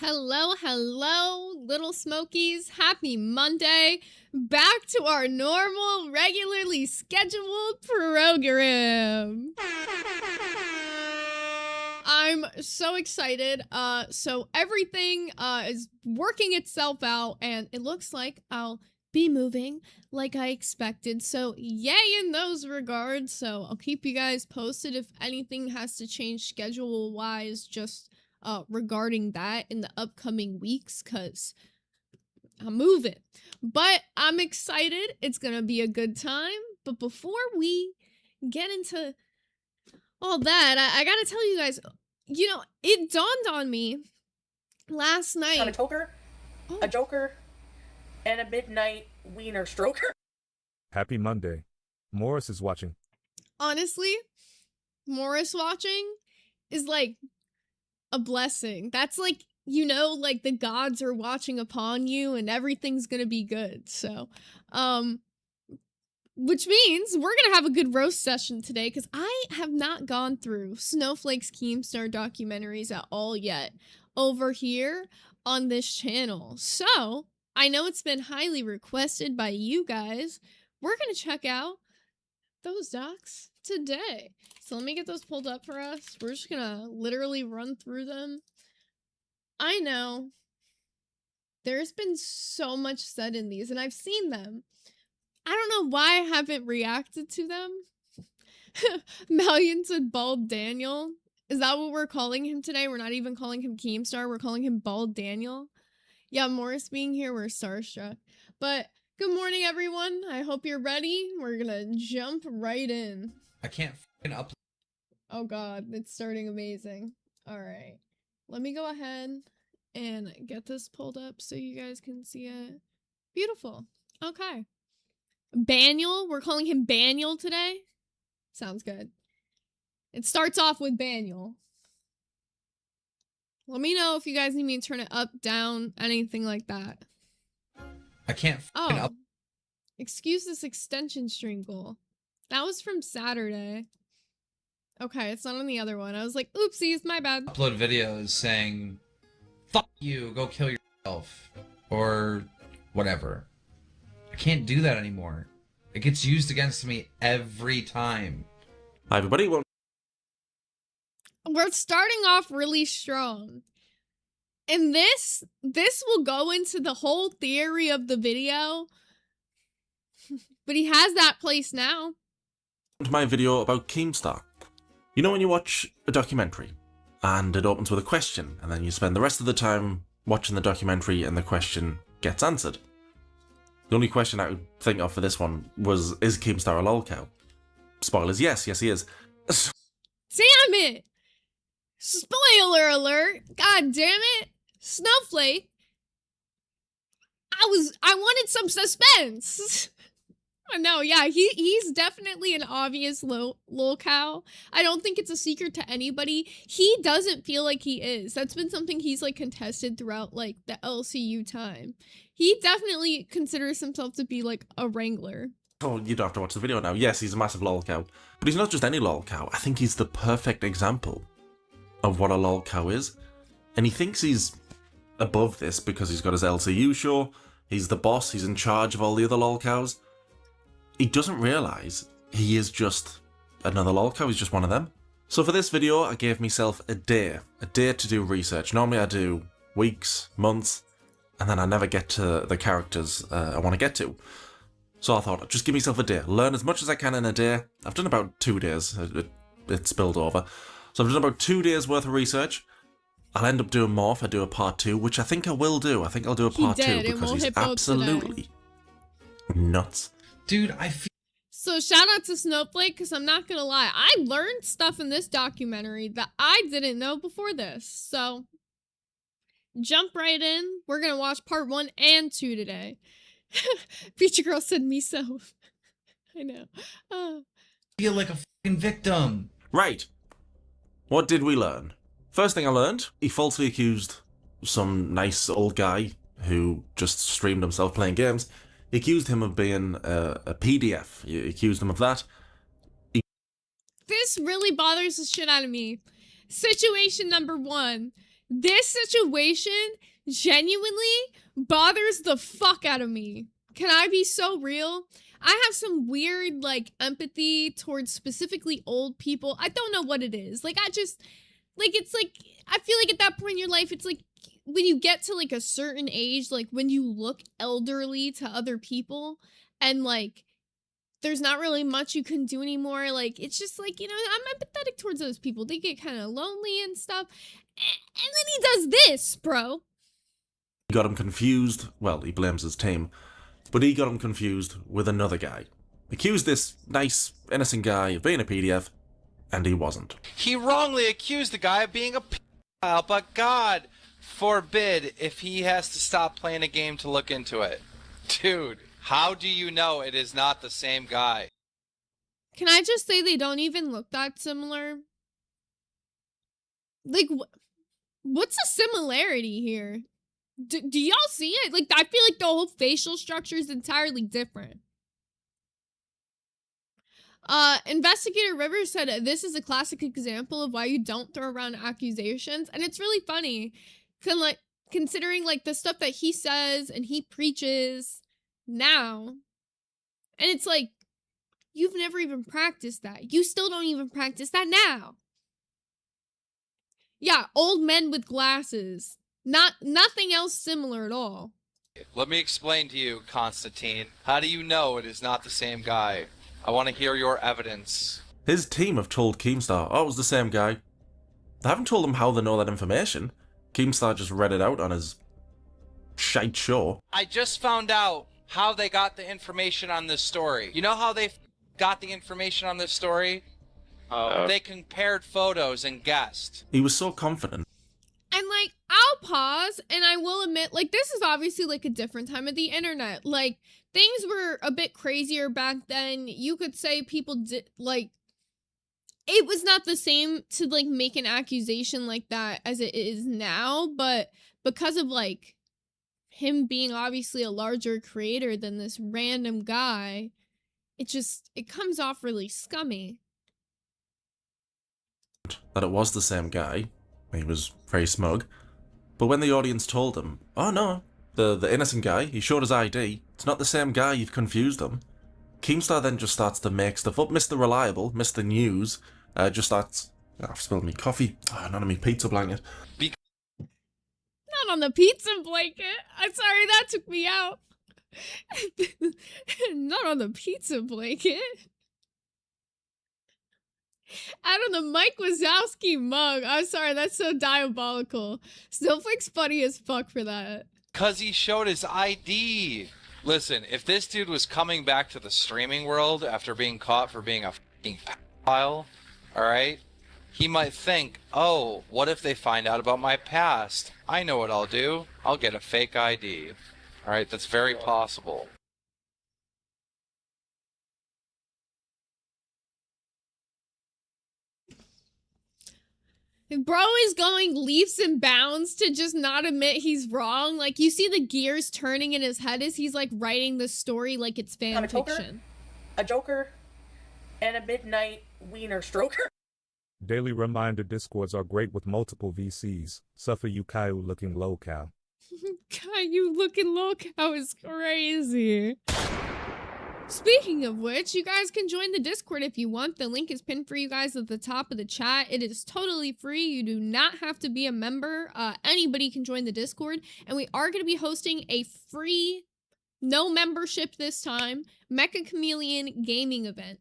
Hello, hello, little smokies. Happy Monday. Back to our normal, regularly scheduled program. I'm so excited. So everything is working itself out, and it looks like I'll be moving like I expected. So yay in those regards. So I'll keep you guys posted if anything has to change schedule-wise, just regarding that in the upcoming weeks, because I'm moving. But I'm excited. It's gonna be a good time. But before we get into all that, I gotta tell you guys, you know, it dawned on me last night. On a toker, a joker, and a midnight wiener stroker. Happy Monday. Morris is watching. Honestly, Morris watching is like a blessing. That's like, you know, like the gods are watching upon you and everything's gonna be good. So, which means we're gonna have a good roast session today, because I have not gone through Snowflake's Keemstar documentaries at all yet over here on this channel. So, I know it's been highly requested by you guys. We're gonna check out those docs today. So let me get those pulled up for us. We're just gonna literally run through them. I know there's been so much said in these, and I've seen them. I don't know why I haven't reacted to them. Malian said Bald Daniel. Is that what we're calling him today? We're not even calling him Keemstar. We're calling him Bald Daniel. Yeah, Morris being here, we're starstruck. But good morning, everyone. I hope you're ready. We're gonna jump right in. I can't fucking upload. Oh god, it's starting amazing. Alright. Let me go ahead and get this pulled up so you guys can see it. Beautiful. Okay. Baniel. We're calling him Baniel today. Sounds good. It starts off with Baniel. Let me know if you guys need me to turn it up, down, anything like that. I can't fucking Oh. Excuse this extension stream goal. That was from Saturday. Okay, it's not on the other one. I was like, oopsies, my bad. upload videos saying, fuck you, go kill yourself, or whatever. I can't do that anymore. It gets used against me every time. Hi everybody, well, We're starting off really strong. And this will go into the whole theory of the video. But he has that place now. to my video about Keemstar. You know when you watch a documentary and it opens with a question and then you spend the rest of the time watching the documentary and the question gets answered? The only question I could think of for this one was, is Keemstar a lolcow? Spoilers, yes he is. Damn it! Spoiler alert! God damn it! Snowflake! I wanted some suspense! No, yeah, he's definitely an obvious lolcow. I don't think it's a secret to anybody. He doesn't feel like he is. That's been something he's like contested throughout like the LCU time. He definitely considers himself to be like a wrangler. Oh, you don't have to watch the video now. Yes, he's a massive lolcow. But he's not just any lolcow. I think he's the perfect example of what a lolcow is. And he thinks he's above this because he's got his LCU show. He's the boss. He's in charge of all the other lolcows. He doesn't realise he is just another lolcow. He's just one of them. So for this video, I gave myself a day to do research. Normally I do weeks, months, and then I never get to the characters I want to get to. So I thought, I'd just give myself a day, learn as much as I can in a day. I've done about 2 days, it spilled over. So I've done about 2 days worth of research. I'll end up doing more if I do a part 2, which I think I will do. I think I'll do a part 2 because he's absolutely nuts. Dude, I feel So shout out to Snowflake, because I'm not gonna lie, I learned stuff in this documentary that I didn't know before this. So jump right in. We're gonna watch part 1 and 2 today. Feature Girl said me so. I know. like a fucking victim. Right. What did we learn? First thing I learned, he falsely accused some nice old guy who just streamed himself playing games. He accused him of being a PDF. He accused him of that. This really bothers the shit out of me. Situation number 1. This situation genuinely bothers the fuck out of me. Can I be so real? I have some weird, like, empathy towards specifically old people. I don't know what it is. Like, it's like, I feel like at that point in your life, it's like, when you get to, like, a certain age, like, when you look elderly to other people, and, like, there's not really much you can do anymore. Like, it's just like, you know, I'm empathetic towards those people. They get kind of lonely and stuff. And then he does this, bro. He got him confused. Well, he blames his team. But he got him confused with another guy. Accused this nice, innocent guy of being a PDF, and he wasn't. He wrongly accused the guy of being a pedophile, but God forbid if he has to stop playing a game to look into it. Dude, how do you know it is not the same guy? Can I just say they don't even look that similar? Like, what's the similarity here? Do y'all see it? Like, I feel like the whole facial structure is entirely different. Investigator Rivers said this is a classic example of why you don't throw around accusations, and it's really funny, considering like the stuff that he says and he preaches now, and it's like, you've never even practiced that. You still don't even practice that now. Yeah, old men with glasses. Nothing else similar at all. Let me explain to you, Constantine. How do you know it is not the same guy? I want to hear your evidence. His team have told Keemstar, oh, it was the same guy. They haven't told him how they know that information. Keemstar just read it out on his shite show. I just found out how they got the information on this story. You know how they got the information on this story? They compared photos and guessed. He was so confident. And, like, I'll pause, and I will admit, like, this is obviously, like, a different time of the internet. Like, things were a bit crazier back then. You could say people did, like, it was not the same to, like, make an accusation like that as it is now, but because of, like, him being obviously a larger creator than this random guy, it comes off really scummy. That it was the same guy. He was very smug. But when the audience told him, oh no, the innocent guy, he showed his ID, it's not the same guy, you've confused him. Keemstar then just starts to make stuff up. Mr. Reliable, Mr. News, just starts, I've spilled me coffee, not on me pizza blanket. Not on the pizza blanket. I'm sorry, that took me out. Not on the pizza blanket. Out of the Mike Wazowski mug. I'm sorry, that's so diabolical. Snowflake's funny as fuck for that. Because he showed his ID. Listen, if this dude was coming back to the streaming world after being caught for being a fucking pedophile, alright, he might think, oh, what if they find out about my past? I know what I'll do. I'll get a fake ID. Alright, that's very possible. Bro is going leaps and bounds to just not admit he's wrong. Like, you see the gears turning in his head as he's, like, writing the story like it's fan fiction. A joker, and a midnight wiener stroker. Daily reminder discords are great with multiple VCs. Suffer you Caillou looking Lolcow. Caillou looking Lolcow is crazy. Speaking of which, you guys can join the Discord if you want. The link is pinned for you guys at the top of the chat. It is totally free. You do not have to be a member. Anybody can join the Discord. And we are going to be hosting a free, no membership this time, Mecha Chameleon gaming event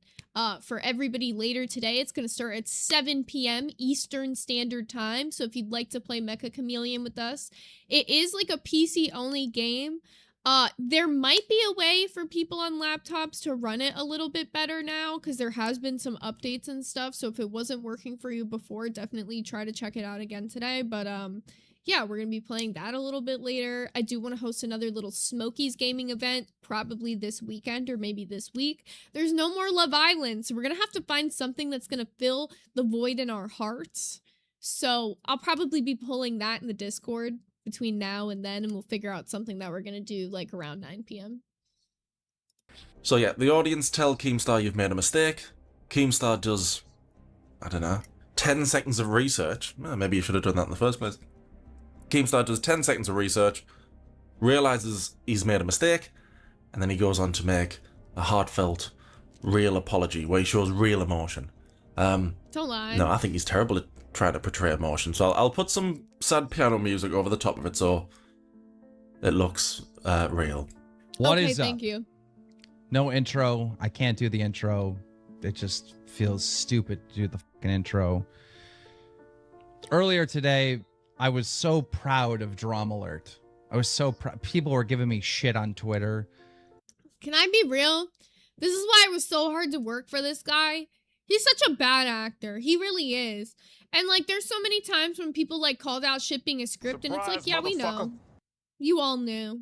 for everybody later today. It's going to start at 7 p.m. Eastern Standard Time. So if you'd like to play Mecha Chameleon with us, it is like a PC-only game. There might be a way for people on laptops to run it a little bit better now, because there has been some updates and stuff, so if it wasn't working for you before, definitely try to check it out again today. But, yeah, we're gonna be playing that a little bit later. I do want to host another little Smokies gaming event, probably this weekend or maybe this week. There's no more Love Island, so we're gonna have to find something that's gonna fill the void in our hearts. So, I'll probably be pulling that in the Discord between now and then, and we'll figure out something that we're gonna do like around 9 p.m. So yeah, the audience tell Keemstar you've made a mistake. Keemstar does, I don't know, 10 seconds of research. Well, maybe you should have done that in the first place. Keemstar does 10 seconds of research, realizes he's made a mistake, and then he goes on to make a heartfelt, real apology where he shows real emotion. Don't lie. No, I think he's terrible at trying to portray emotion, so I'll put some sad piano music over the top of it so it looks real. What okay, is up? thank you. No intro. I can't do the intro. It just feels stupid to do the fucking intro. Earlier today, I was so proud of Drama Alert. I was so proud. People were giving me shit on Twitter. Can I be real? This is why it was so hard to work for this guy. He's such a bad actor. He really is. And like, there's so many times when people like called out shipping a script, and it's like, yeah, we know. You all knew.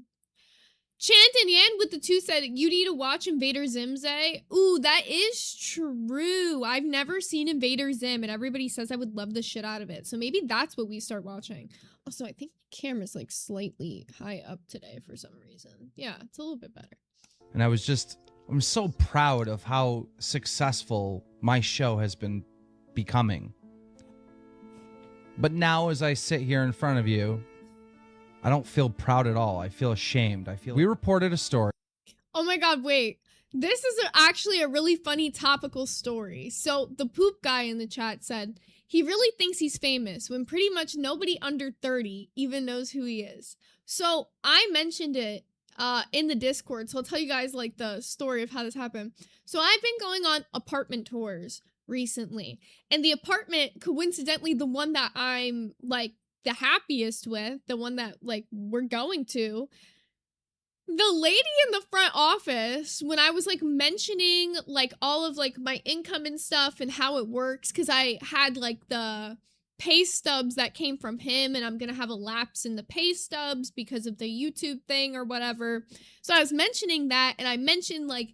Chant and Yan with the 2 said, you need to watch Invader Zimze. Ooh, that is true. I've never seen Invader Zim, and everybody says I would love the shit out of it. So maybe that's what we start watching. Also, I think the camera's like slightly high up today for some reason. Yeah, it's a little bit better. And I'm so proud of how successful my show has been becoming. But now as I sit here in front of you, I don't feel proud at all. I feel ashamed. We reported a story. Oh my god, wait. This is actually a really funny topical story. So the poop guy in the chat said he really thinks he's famous when pretty much nobody under 30 even knows who he is. So I mentioned it in the Discord, so I'll tell you guys like the story of how this happened. So I've been going on apartment tours recently, and the apartment, coincidentally the one that I'm like the happiest with, the one that like we're going to, the lady in the front office, when I was like mentioning like all of like my income and stuff and how it works, because I had like the pay stubs that came from him, and I'm gonna have a lapse in the pay stubs because of the YouTube thing or whatever. So I was mentioning that, and I mentioned like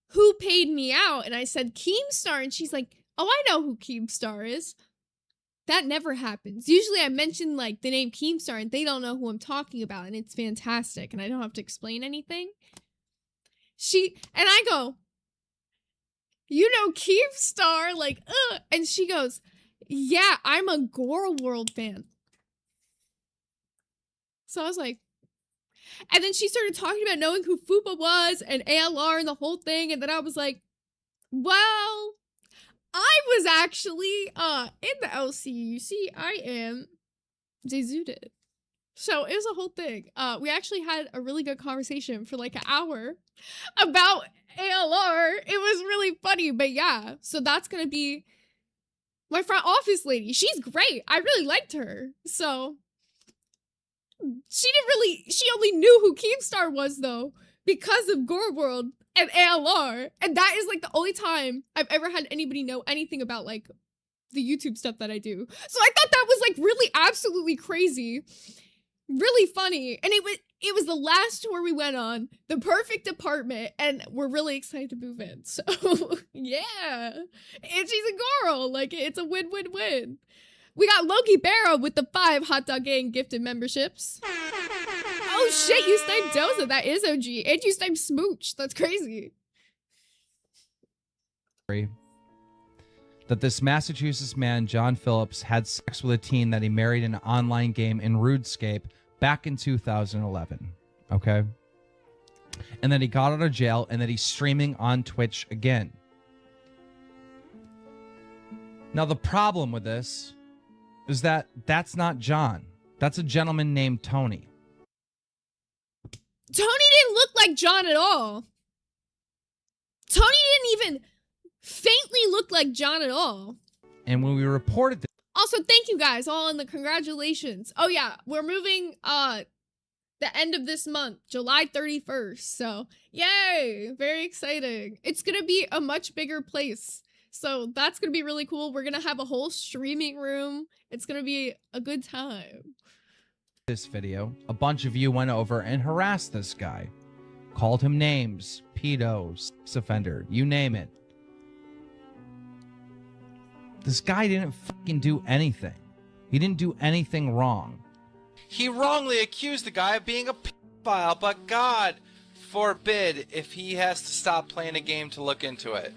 who paid me out, and I said Keemstar, and she's like, oh, I know who Keemstar is. That never happens. Usually I mention like the name Keemstar and they don't know who I'm talking about, and it's fantastic and I don't have to explain anything. And I go, you know Keemstar, like, ugh. And she goes, yeah, I'm a Gore World fan. So I was like, and then she started talking about knowing who Fupa was and ALR and the whole thing, and then I was like, well, I was actually in the LC. You see, I am Zezude. So it was a whole thing. We actually had a really good conversation for like an hour about ALR. It was really funny, but yeah. So that's gonna be my front office lady. She's great. I really liked her. So she only knew who Keemstar was though because of Gore World and ALR, and that is like the only time I've ever had anybody know anything about like the YouTube stuff that I do. So I thought that was like really absolutely crazy, really funny, and it was the last tour we went on, the perfect apartment, and we're really excited to move in. So yeah, and she's a girl, like it's a win-win-win. We got Loki Barrow with the 5 Hot Dog Gang gifted memberships. Oh shit, you sniped Doza, that is OG. And you sniped Smooch, that's crazy. That this Massachusetts man, John Phillips, had sex with a teen that he married in an online game in RuneScape back in 2011. Okay? And then he got out of jail, and that he's streaming on Twitch again. Now, the problem with this is that that's not John. That's a gentleman named Tony. Tony didn't look like John at all. Tony didn't even faintly look like John at all. And when we reported this, also, thank you guys all in the congratulations. Oh yeah, we're moving the end of this month, July 31st. So yay, very exciting. It's gonna be a much bigger place. So that's gonna be really cool. We're gonna have a whole streaming room. It's gonna be a good time. This video, a bunch of you went over and harassed this guy. Called him names, pedo, sex offender, you name it. This guy didn't fucking do anything. He didn't do anything wrong. He wrongly accused the guy of being a pedophile, but God forbid if he has to stop playing a game to look into it.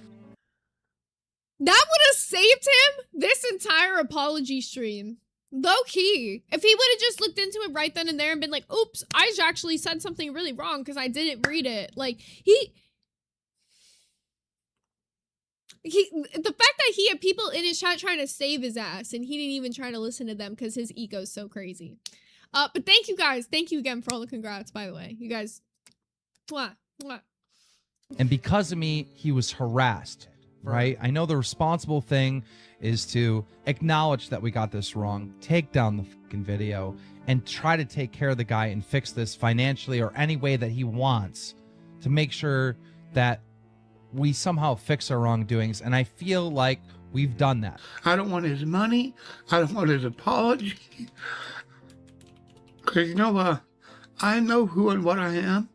That would have saved him this entire apology stream. Low key. If he would have just looked into it right then and there and been like, oops, I actually said something really wrong because I didn't read it. Like, the fact that he had people in his chat trying to save his ass and he didn't even try to listen to them because his ego's so crazy. But thank you guys. Thank you again for all the congrats, by the way. You guys, mwah, mwah. And because of me, he was harassed, right? I know the responsible thing is to acknowledge that we got this wrong, take down the fucking video, and try to take care of the guy and fix this financially or any way that he wants to make sure that we somehow fix our wrongdoings. And I feel like we've done that. I don't want his money. I don't want his apology. Because, you know, I know who and what I am.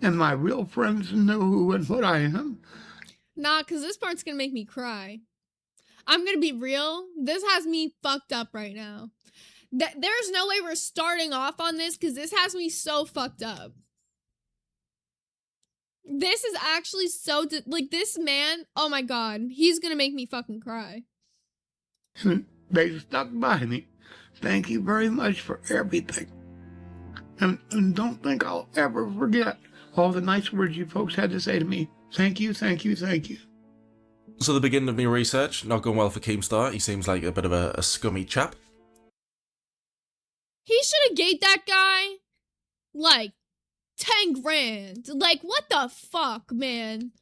And my real friends know who and what I am. Nah, because this part's gonna make me cry. I'm gonna be real. This has me fucked up right now. There's no way we're starting off on this because this has me so fucked up. This is actually so... like, this man, oh my god, he's gonna make me fucking cry. They stuck by me. Thank you very much for everything. And don't think I'll ever forget all the nice words you folks had to say to me. Thank you, thank you, thank you. So the beginning of my research, not going well for Keemstar. He seems like a bit of a scummy chap. He should have gave that guy, like, 10 grand. Like, what the fuck, man?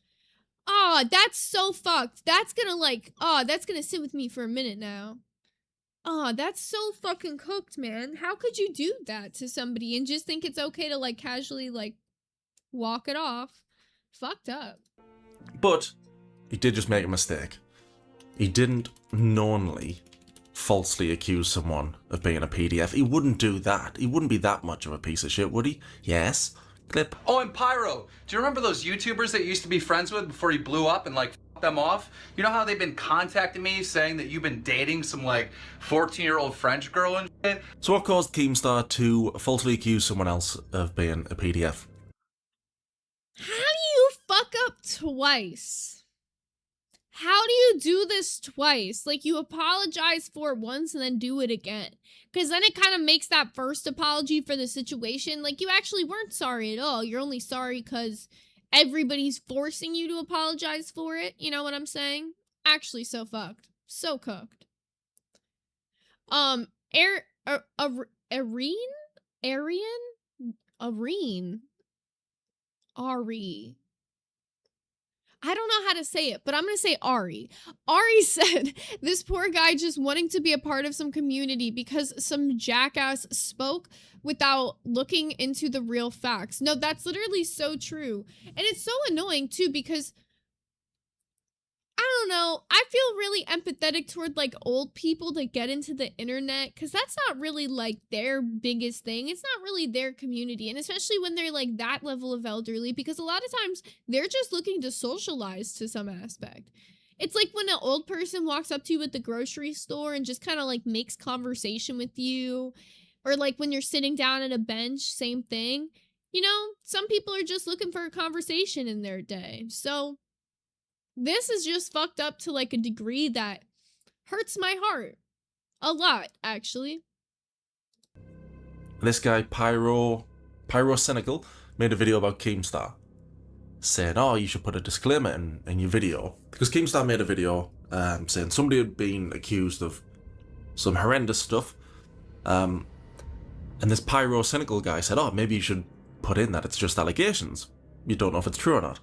Oh, that's so fucked. That's gonna, like, oh, that's gonna sit with me for a minute now. Oh, that's so fucking cooked, man. How could you do that to somebody and just think it's okay to, like, casually, like, walk it off? Fucked up. But he did just make a mistake. He didn't knowingly falsely accuse someone of being a PDF. He wouldn't do that. He wouldn't be that much of a piece of shit, would he? Yes. Clip. Oh, and Pyro, do you remember those YouTubers that you used to be friends with before you blew up and like f***ed them off? You know how they've been contacting me saying that you've been dating some like 14-year-old French girl and shit? So what caused Keemstar to falsely accuse someone else of being a PDF? How do you fuck up twice? How do you do this twice? Like, you apologize for it once and then do it again. Because then it kind of makes that first apology for the situation, like, you actually weren't sorry at all. You're only sorry because everybody's forcing you to apologize for it. You know what I'm saying? Actually, so fucked. So cooked. Ari. I don't know how to say it, but I'm going to say Ari. Ari said, this poor guy just wanting to be a part of some community because some jackass spoke without looking into the real facts. No, that's literally so true. And it's so annoying too because, I don't know, I feel really empathetic toward like old people that get into the internet because that's not really like their biggest thing. It's not really their community, and especially when they're like that level of elderly, because a lot of times they're just looking to socialize to some aspect. It's like when an old person walks up to you at the grocery store and just kind of like makes conversation with you, or like when you're sitting down at a bench, same thing. You know, some people are just looking for a conversation in their day. So this is just fucked up to like a degree that hurts my heart. A lot, actually. This guy, Pyro Cynical, made a video about Keemstar, saying, oh, you should put a disclaimer in your video. Because Keemstar made a video saying somebody had been accused of some horrendous stuff. And this Pyro Cynical guy said, oh, maybe you should put in that it's just allegations. You don't know if it's true or not.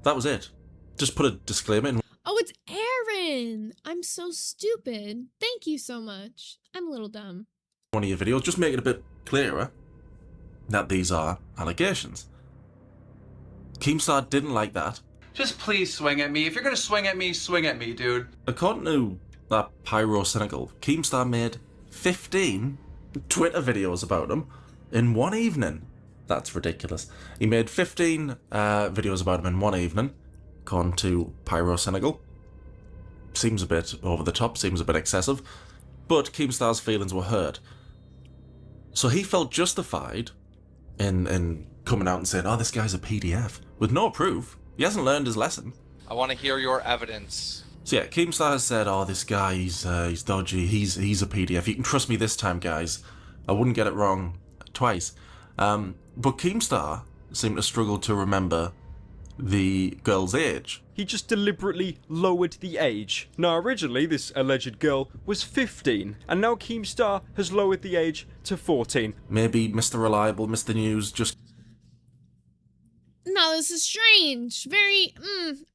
That was it. Just put a disclaimer in. Oh, it's Aaron! I'm so stupid. Thank you so much. I'm a little dumb. One of your videos, just make it a bit clearer that these are allegations. Keemstar didn't like that. Just please swing at me. If you're gonna swing at me, dude. According to that Pyro Cynical, Keemstar made 15 Twitter videos about him in one evening. That's ridiculous. He made 15 videos about him in one evening, according to Pyro Cynical. Seems a bit over the top, seems a bit excessive, but Keemstar's feelings were hurt. So he felt justified in coming out and saying, oh, this guy's a PDF, with no proof. He hasn't learned his lesson. I want to hear your evidence. So yeah, Keemstar has said, "Oh, this guy, he's dodgy. He's a PDF. You can trust me this time, guys. I wouldn't get it wrong twice." But Keemstar seemed to struggle to remember the girl's age. He just deliberately lowered the age. Now, originally, this alleged girl was 15, and now Keemstar has lowered the age to 14. Maybe Mr. Reliable, Mr. News, just... No, this is strange. Very,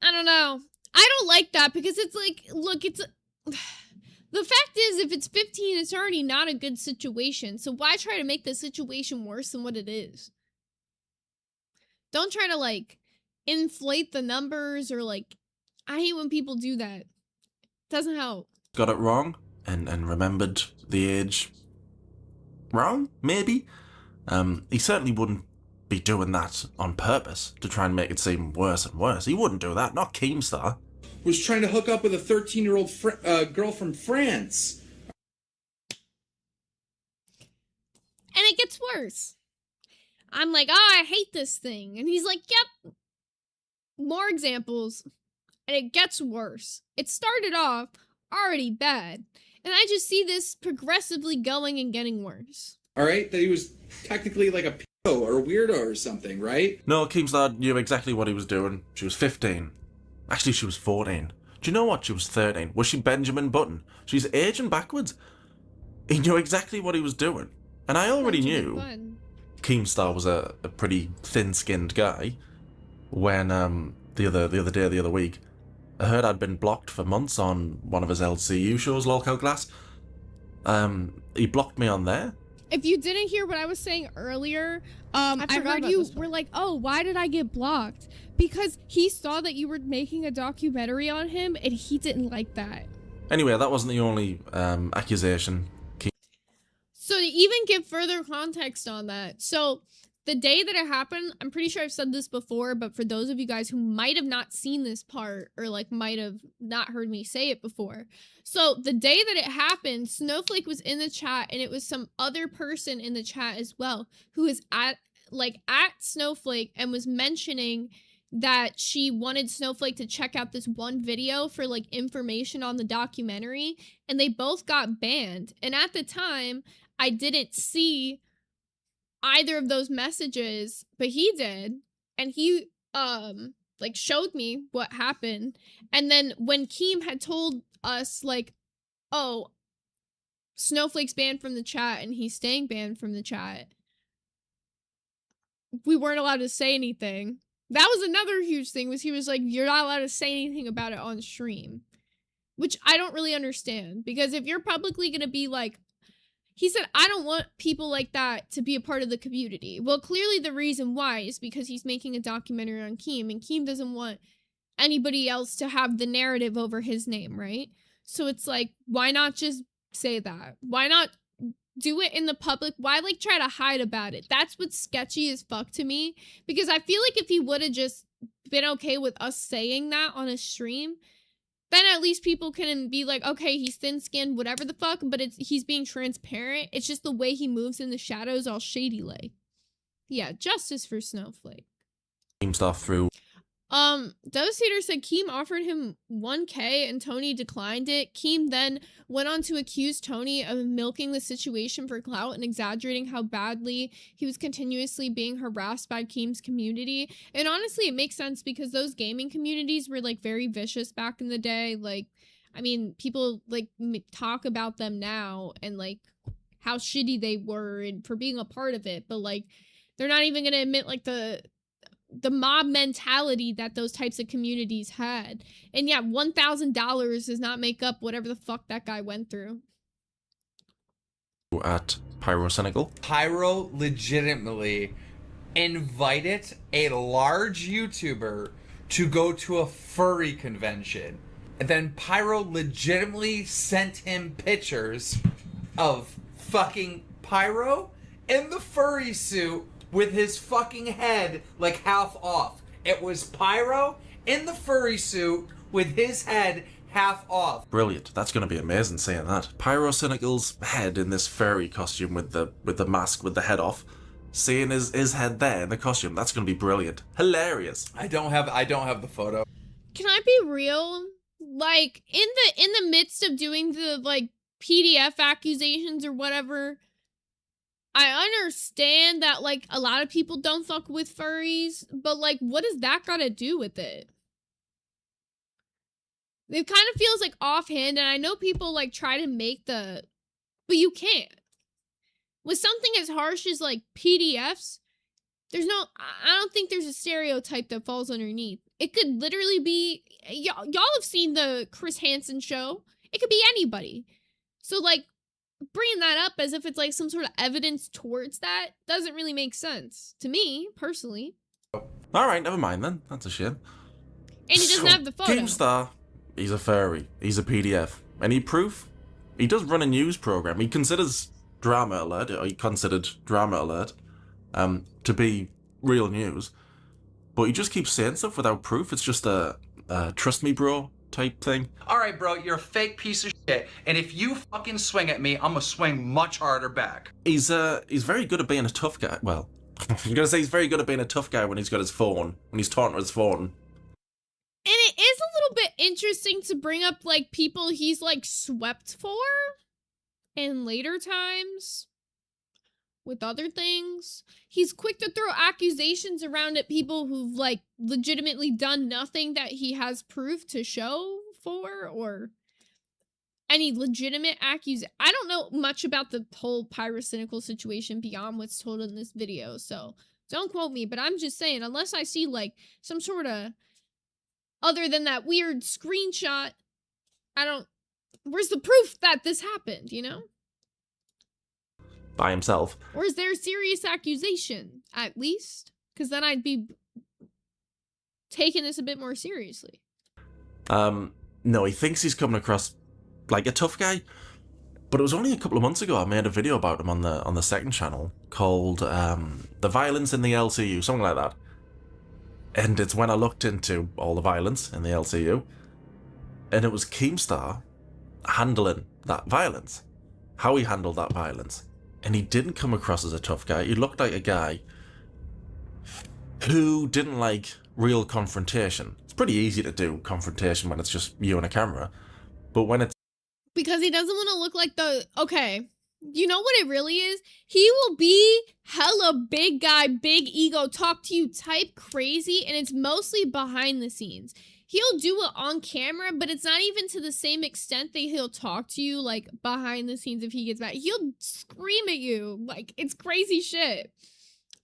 I don't know. I don't like that because it's like, look, it's... The fact is, if it's 15, it's already not a good situation. So why try to make the situation worse than what it is? Don't try to, like, inflate the numbers or, like... I hate when people do that. Doesn't help. got it wrong and remembered the age wrong, maybe. He certainly wouldn't be doing that on purpose to try and make it seem worse and worse. He wouldn't do that, not Keemstar. Was trying to hook up with a 13-year-old girl from France. And it gets worse. I'm like, oh, I hate this thing. And he's like, yep. More examples. And it gets worse. It started off already bad. And I just see this progressively going and getting worse. All right? That he was technically like a pedo or a weirdo or something, right? No, Keemstar knew exactly what he was doing. She was 15. Actually, she was 14. Do you know what? She was 13. Was she Benjamin Button? She's aging backwards. He knew exactly what he was doing. And I already knew Keemstar was a pretty thin-skinned guy when the other week I heard I'd been blocked for months on one of his LCU shows, Lolcows. He blocked me on there. If you didn't hear what I was saying earlier, I heard you were like, oh, why did I get blocked? Because he saw that you were making a documentary on him and he didn't like that. Anyway, that wasn't the only accusation. So to even give further context on that, so the day that it happened, I'm pretty sure I've said this before, but for those of you guys who might have not seen this part or like might have not heard me say it before. So the day that it happened, Snowflake was in the chat and it was some other person in the chat as well who is at Snowflake and was mentioning that she wanted Snowflake to check out this one video for like information on the documentary, and they both got banned. And at the time, I didn't see either of those messages, but he did, and he like showed me what happened. And then when Keem had told us like, oh, Snowflake's banned from the chat and he's staying banned from the chat, we weren't allowed to say anything. That was another huge thing, was he was like, you're not allowed to say anything about it on stream, which I don't really understand, because if you're publicly gonna be like, he said, I don't want people like that to be a part of the community. Well, clearly the reason why is because he's making a documentary on Keem, and Keem doesn't want anybody else to have the narrative over his name, right? So it's like, why not just say that? Why not do it in the public? Why like try to hide about it? That's what's sketchy as fuck to me, because I feel like if he would have just been okay with us saying that on a stream, then at least people can be like, okay, he's thin-skinned, whatever the fuck, but he's being transparent. It's just the way he moves in the shadows, all shady like. Yeah, justice for Snowflake. Stuff through. Devastator said Keem offered him 1K and Tony declined it. Keem then went on to accuse Tony of milking the situation for clout and exaggerating how badly he was continuously being harassed by Keem's community. And honestly, it makes sense, because those gaming communities were like very vicious back in the day. Like, I mean, people like talk about them now and like how shitty they were and for being a part of it, but like they're not even gonna admit like the mob mentality that those types of communities had. And yeah, $1,000 does not make up whatever the fuck that guy went through. At Pyro Senegal. Pyro legitimately invited a large YouTuber to go to a furry convention. And then Pyro legitimately sent him pictures of fucking Pyro in the furry suit with his fucking head like half off. It was Pyro in the furry suit with his head half off. Brilliant. That's going to be amazing seeing that. Pyro Senegal's head in this furry costume with the mask with the head off. Seeing his head there in the costume, that's going to be brilliant. Hilarious. I don't have the photo. Can I be real? like in the midst of doing the like PDF accusations or whatever, I understand that like a lot of people don't fuck with furries, but like what does that got to do with it? It kind of feels like offhand, and I know people like try to make the, but you can't. With something as harsh as like PDFs, I don't think there's a stereotype that falls underneath. It could literally be, y'all have seen the Chris Hansen show. It could be anybody. So like, bringing that up as if it's like some sort of evidence towards that doesn't really make sense to me, personally. Alright, never mind then. That's a shame. And he doesn't have the photo. Keemstar, he's a furry. He's a PDF. Any proof? He does run a news program. He considers Drama Alert, or he considered Drama Alert, to be real news. But he just keeps saying stuff without proof. It's just a trust me bro type thing. Alright, bro, you're a fake piece of shit. And if you fucking swing at me, I'm gonna swing much harder back. He's very good at being a tough guy. Well, I'm gonna say he's very good at being a tough guy when he's got his phone, when he's talking to his phone. And it is a little bit interesting to bring up like people he's like swept for in later times with other things. He's quick to throw accusations around at people who've like legitimately done nothing that he has proof to show for, or any legitimate accusation. I don't know much about the whole pyrocynical situation beyond what's told in this video, so don't quote me, but I'm just saying, unless I see like some sort of, other than that weird screenshot, where's the proof that this happened, you know? By himself. Or is there a serious accusation, at least? Because then I'd be taking this a bit more seriously. No, he thinks he's coming across like a tough guy. But it was only a couple of months ago I made a video about him on the second channel called The Violence in the LCU, something like that. And it's when I looked into all the violence in the LCU, and it was Keemstar handling that violence. How he handled that violence. And he didn't come across as a tough guy. He looked like a guy who didn't like real confrontation. It's pretty easy to do confrontation when it's just you and a camera. But when it's... Because he doesn't want to look like the... Okay, you know what it really is? He will be hella big guy, big ego, talk to you type crazy, and it's mostly behind the scenes. He'll do it on camera, but it's not even to the same extent that he'll talk to you, like, behind the scenes if he gets mad. He'll scream at you. Like, it's crazy shit.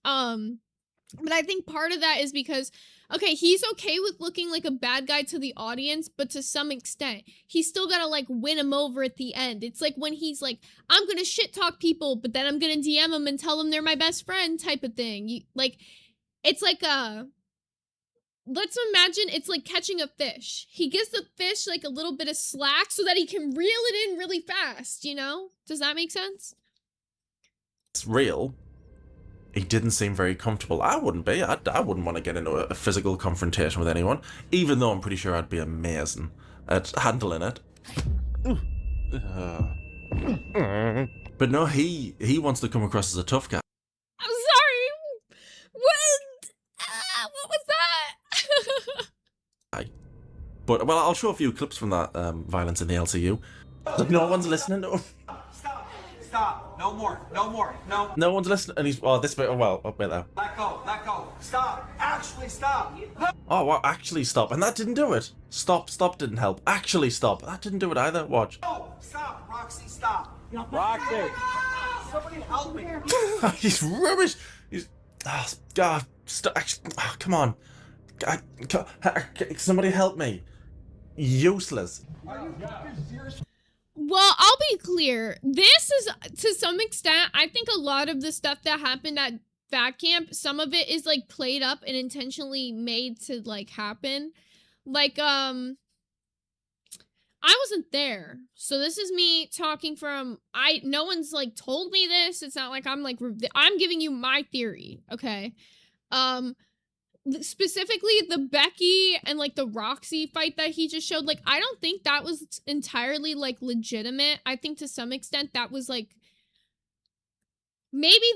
But I think part of that is because, okay, he's okay with looking like a bad guy to the audience, but to some extent, he's still gotta, like, win him over at the end. It's like when he's like, I'm gonna shit talk people, but then I'm gonna DM them and tell them they're my best friend type of thing. It's like let's imagine it's like catching a fish. He gives the fish like a little bit of slack so that he can reel it in really fast, you know? Does that make sense? It's real. He didn't seem very comfortable. I wouldn't be. I wouldn't want to get into a physical confrontation with anyone, even though I'm pretty sure I'd be amazing at handling it. But no, he wants to come across as a tough guy. I'm sorry. What was that? But, well, I'll show a few clips from that violence in the LCU. No one's listening to him. Stop. No more. No more. No. No one's listening. And he's, oh, this bit, oh, well, up bit there. Let go. Let go. Stop. Actually, stop. Oh, well, actually stop. And that didn't do it. Stop didn't help. Actually stop. That didn't do it either. Watch. No. Stop. Roxy, stop. Roxy. Somebody help me. He's rubbish. He's, oh, God. Stop. Oh, come on. Somebody help me. Useless. Are you serious? Well, I'll be clear. This is, to some extent, I think a lot of the stuff that happened at Fat Camp, some of it is, like, played up and intentionally made to, like, happen. Like, I wasn't there. So this is me talking from, no one's, like, told me this. It's not like I'm, like, I'm giving you my theory, okay? Specifically the Becky and like the Roxy fight that he just showed, like, I don't think that was entirely like legitimate. I think to some extent that was like maybe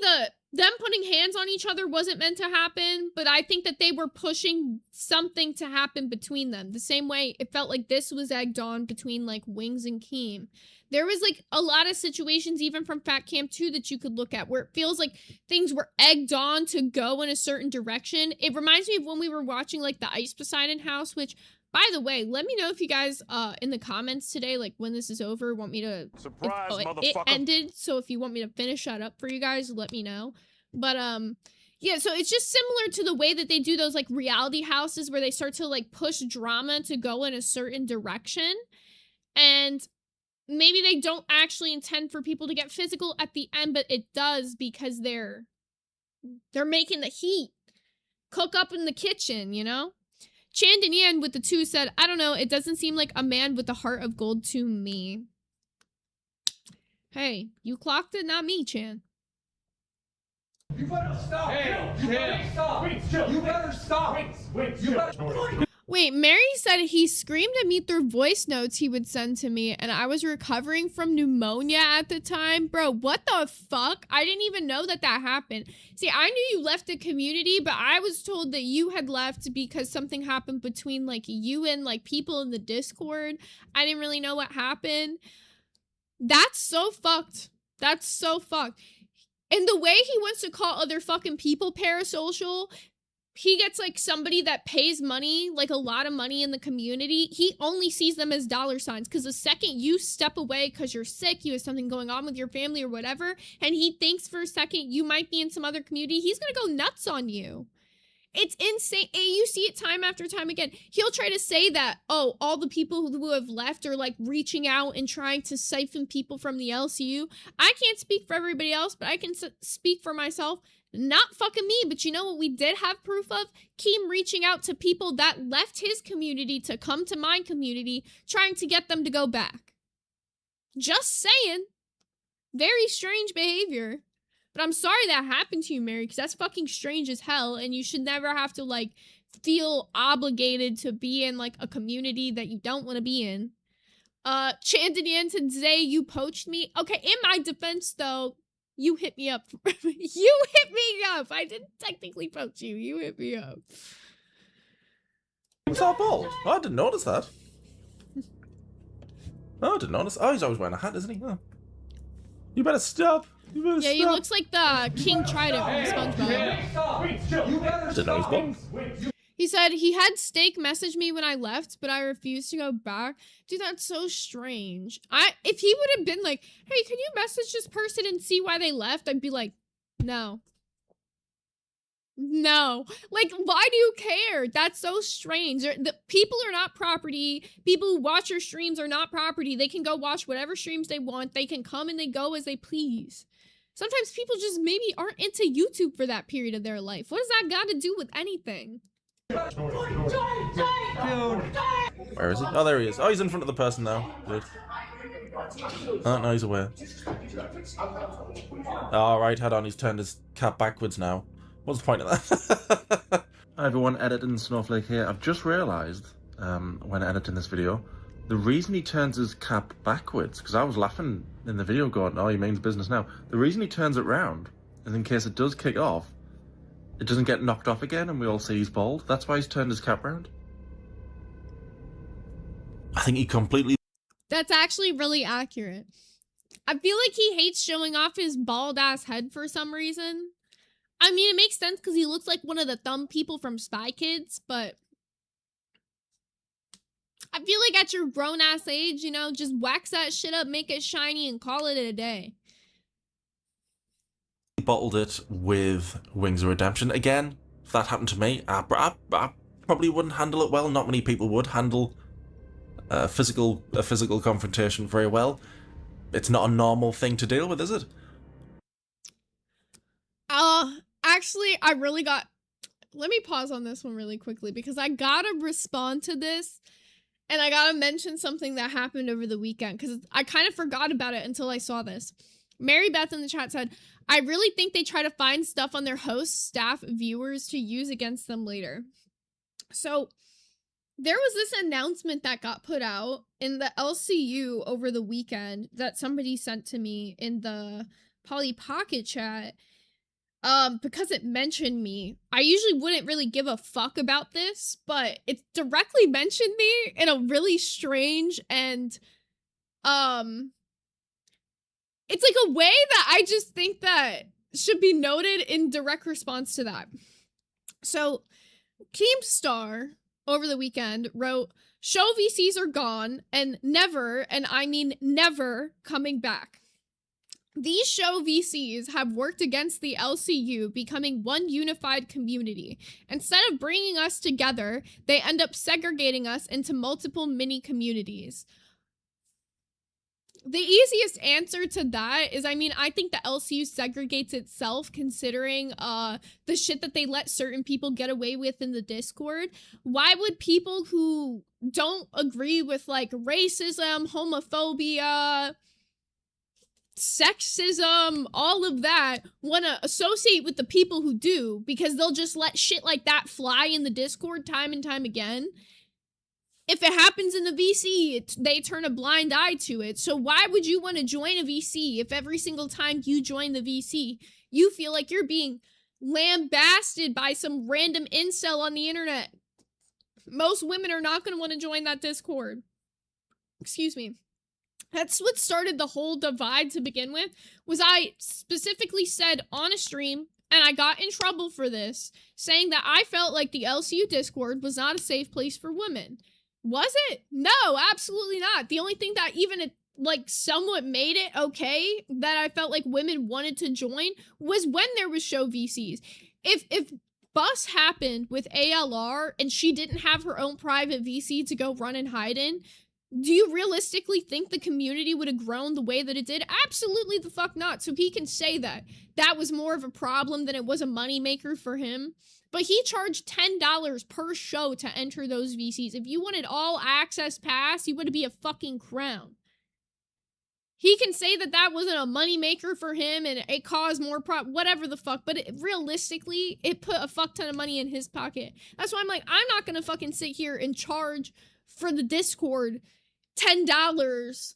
them putting hands on each other wasn't meant to happen, but I think that they were pushing something to happen between them. The same way it felt like this was egged on between like Wings and Keem. There was like a lot of situations, even from Fat Camp 2, that you could look at where it feels like things were egged on to go in a certain direction. It reminds me of when we were watching like the Ice Poseidon House, which, by the way, let me know if you guys in the comments today, like when this is over, want me to Surprise, it motherfucker. ended, so if you want me to finish that up for you guys, let me know. But yeah, so it's just similar to the way that they do those like reality houses where they start to like push drama to go in a certain direction, and maybe they don't actually intend for people to get physical at the end, but it does because they're making the heat cook up in the kitchen, you know? Chandon Yan with the 2 said, I don't know, it doesn't seem like a man with a heart of gold to me. Hey, you clocked it, not me, Chan. You better stop. Hey, you better stop. You better stop. You better. Wait, Mary said he screamed at me through voice notes he would send to me, and I was recovering from pneumonia at the time. Bro, what the fuck? I didn't even know that that happened. See, I knew you left the community, but I was told that you had left because something happened between, like, you and, like, people in the Discord. I didn't really know what happened. That's so fucked. That's so fucked. And the way he wants to call other fucking people parasocial, he gets like somebody that pays money, like a lot of money in the community. He only sees them as dollar signs, because the second you step away because you're sick, you have something going on with your family or whatever, and he thinks for a second you might be in some other community, he's gonna go nuts on you. It's insane. And you see it time after time again. He'll try to say that, oh, all the people who have left are like reaching out and trying to siphon people from the LCU. I can't speak for everybody else, but I can speak for myself. Not fucking me, but you know what we did have proof of? Keem reaching out to people that left his community to come to my community, trying to get them to go back. Just saying. Very strange behavior. But I'm sorry that happened to you, Mary, because that's fucking strange as hell, and you should never have to, like, feel obligated to be in, like, a community that you don't want to be in. Chandon Yanton, today you poached me. Okay, in my defense, though, you hit me up. You hit me up. I didn't technically poach you. You hit me up. What's that bald? Oh, I didn't notice that. Oh, I didn't notice. Oh, he's always wearing a hat, isn't he? Oh. You better stop. You better stop. He looks like the King Trident from SpongeBob. Didn't know he's bald. He said he had Steak message me when I left, but I refused to go back. Dude, that's so strange. If he would have been like, hey, can you message this person and see why they left? I'd be like, no. No. Like, why do you care? That's so strange. The people are not property. People who watch your streams are not property. They can go watch whatever streams they want. They can come and they go as they please. Sometimes people just maybe aren't into YouTube for that period of their life. What does that got to do with anything? Where is he? Oh, there he is. Oh, he's in front of the person now. Good. Oh, no, he's aware. All right, hold on. He's turned his cap backwards now. What's the point of that? Hi everyone, editing Snowflake here. I've just realised, when editing this video, the reason he turns his cap backwards, because I was laughing in the video going, oh, he means business now. The reason he turns it round is in case it does kick off, it doesn't get knocked off again and we all see he's bald. That's why he's turned his cap round. I think he completely... That's actually really accurate. I feel like he hates showing off his bald-ass head for some reason. I mean, it makes sense because he looks like one of the thumb people from Spy Kids, but I feel like at your grown-ass age, you know, just wax that shit up, make it shiny, and call it a day. Bottled it with Wings of Redemption. Again, if that happened to me, I probably wouldn't handle it well. Not many people would handle a physical confrontation very well. It's not a normal thing to deal with, is it? Actually, I really got... Let me pause on this one really quickly, because I gotta respond to this, and I gotta mention something that happened over the weekend, because I kind of forgot about it until I saw this. Mary Beth in the chat said, I really think they try to find stuff on their hosts, staff, viewers to use against them later. So, there was this announcement that got put out in the LCU over the weekend that somebody sent to me in the Polly Pocket chat. because it mentioned me. I usually wouldn't really give a fuck about this, but it directly mentioned me in a really strange and, it's like a way that I just think that should be noted in direct response to that. So, Keemstar over the weekend wrote, "Show VCs are gone and never, and I mean never, coming back. These show VCs have worked against the LCU becoming one unified community. Instead of bringing us together, they end up segregating us into multiple mini communities." The easiest answer to that is, I mean, I think the LCU segregates itself considering the shit that they let certain people get away with in the Discord. Why would people who don't agree with, like, racism, homophobia, sexism, all of that, want to associate with the people who do? Because they'll just let shit like that fly in the Discord time and time again. If it happens in the VC, they turn a blind eye to it. So why would you want to join a VC if every single time you join the VC, you feel like you're being lambasted by some random incel on the internet? Most women are not going to want to join that Discord. Excuse me. That's what started the whole divide to begin with, was I specifically said on a stream, and I got in trouble for this, saying that I felt like the LCU Discord was not a safe place for women. Was it? No, absolutely not. The only thing that even, like, somewhat made it okay that I felt like women wanted to join was when there was show VCs. If Bus happened with ALR and she didn't have her own private VC to go run and hide in, do you realistically think the community would have grown the way that it did? Absolutely the fuck not. So he can say that that was more of a problem than it was a moneymaker for him. But he charged $10 per show to enter those VCs. If you wanted all access pass, you would be a fucking crown. He can say that that wasn't a moneymaker for him and it caused more whatever the fuck. But realistically, it put a fuck ton of money in his pocket. That's why I'm like, I'm not gonna fucking sit here and charge for the Discord $10.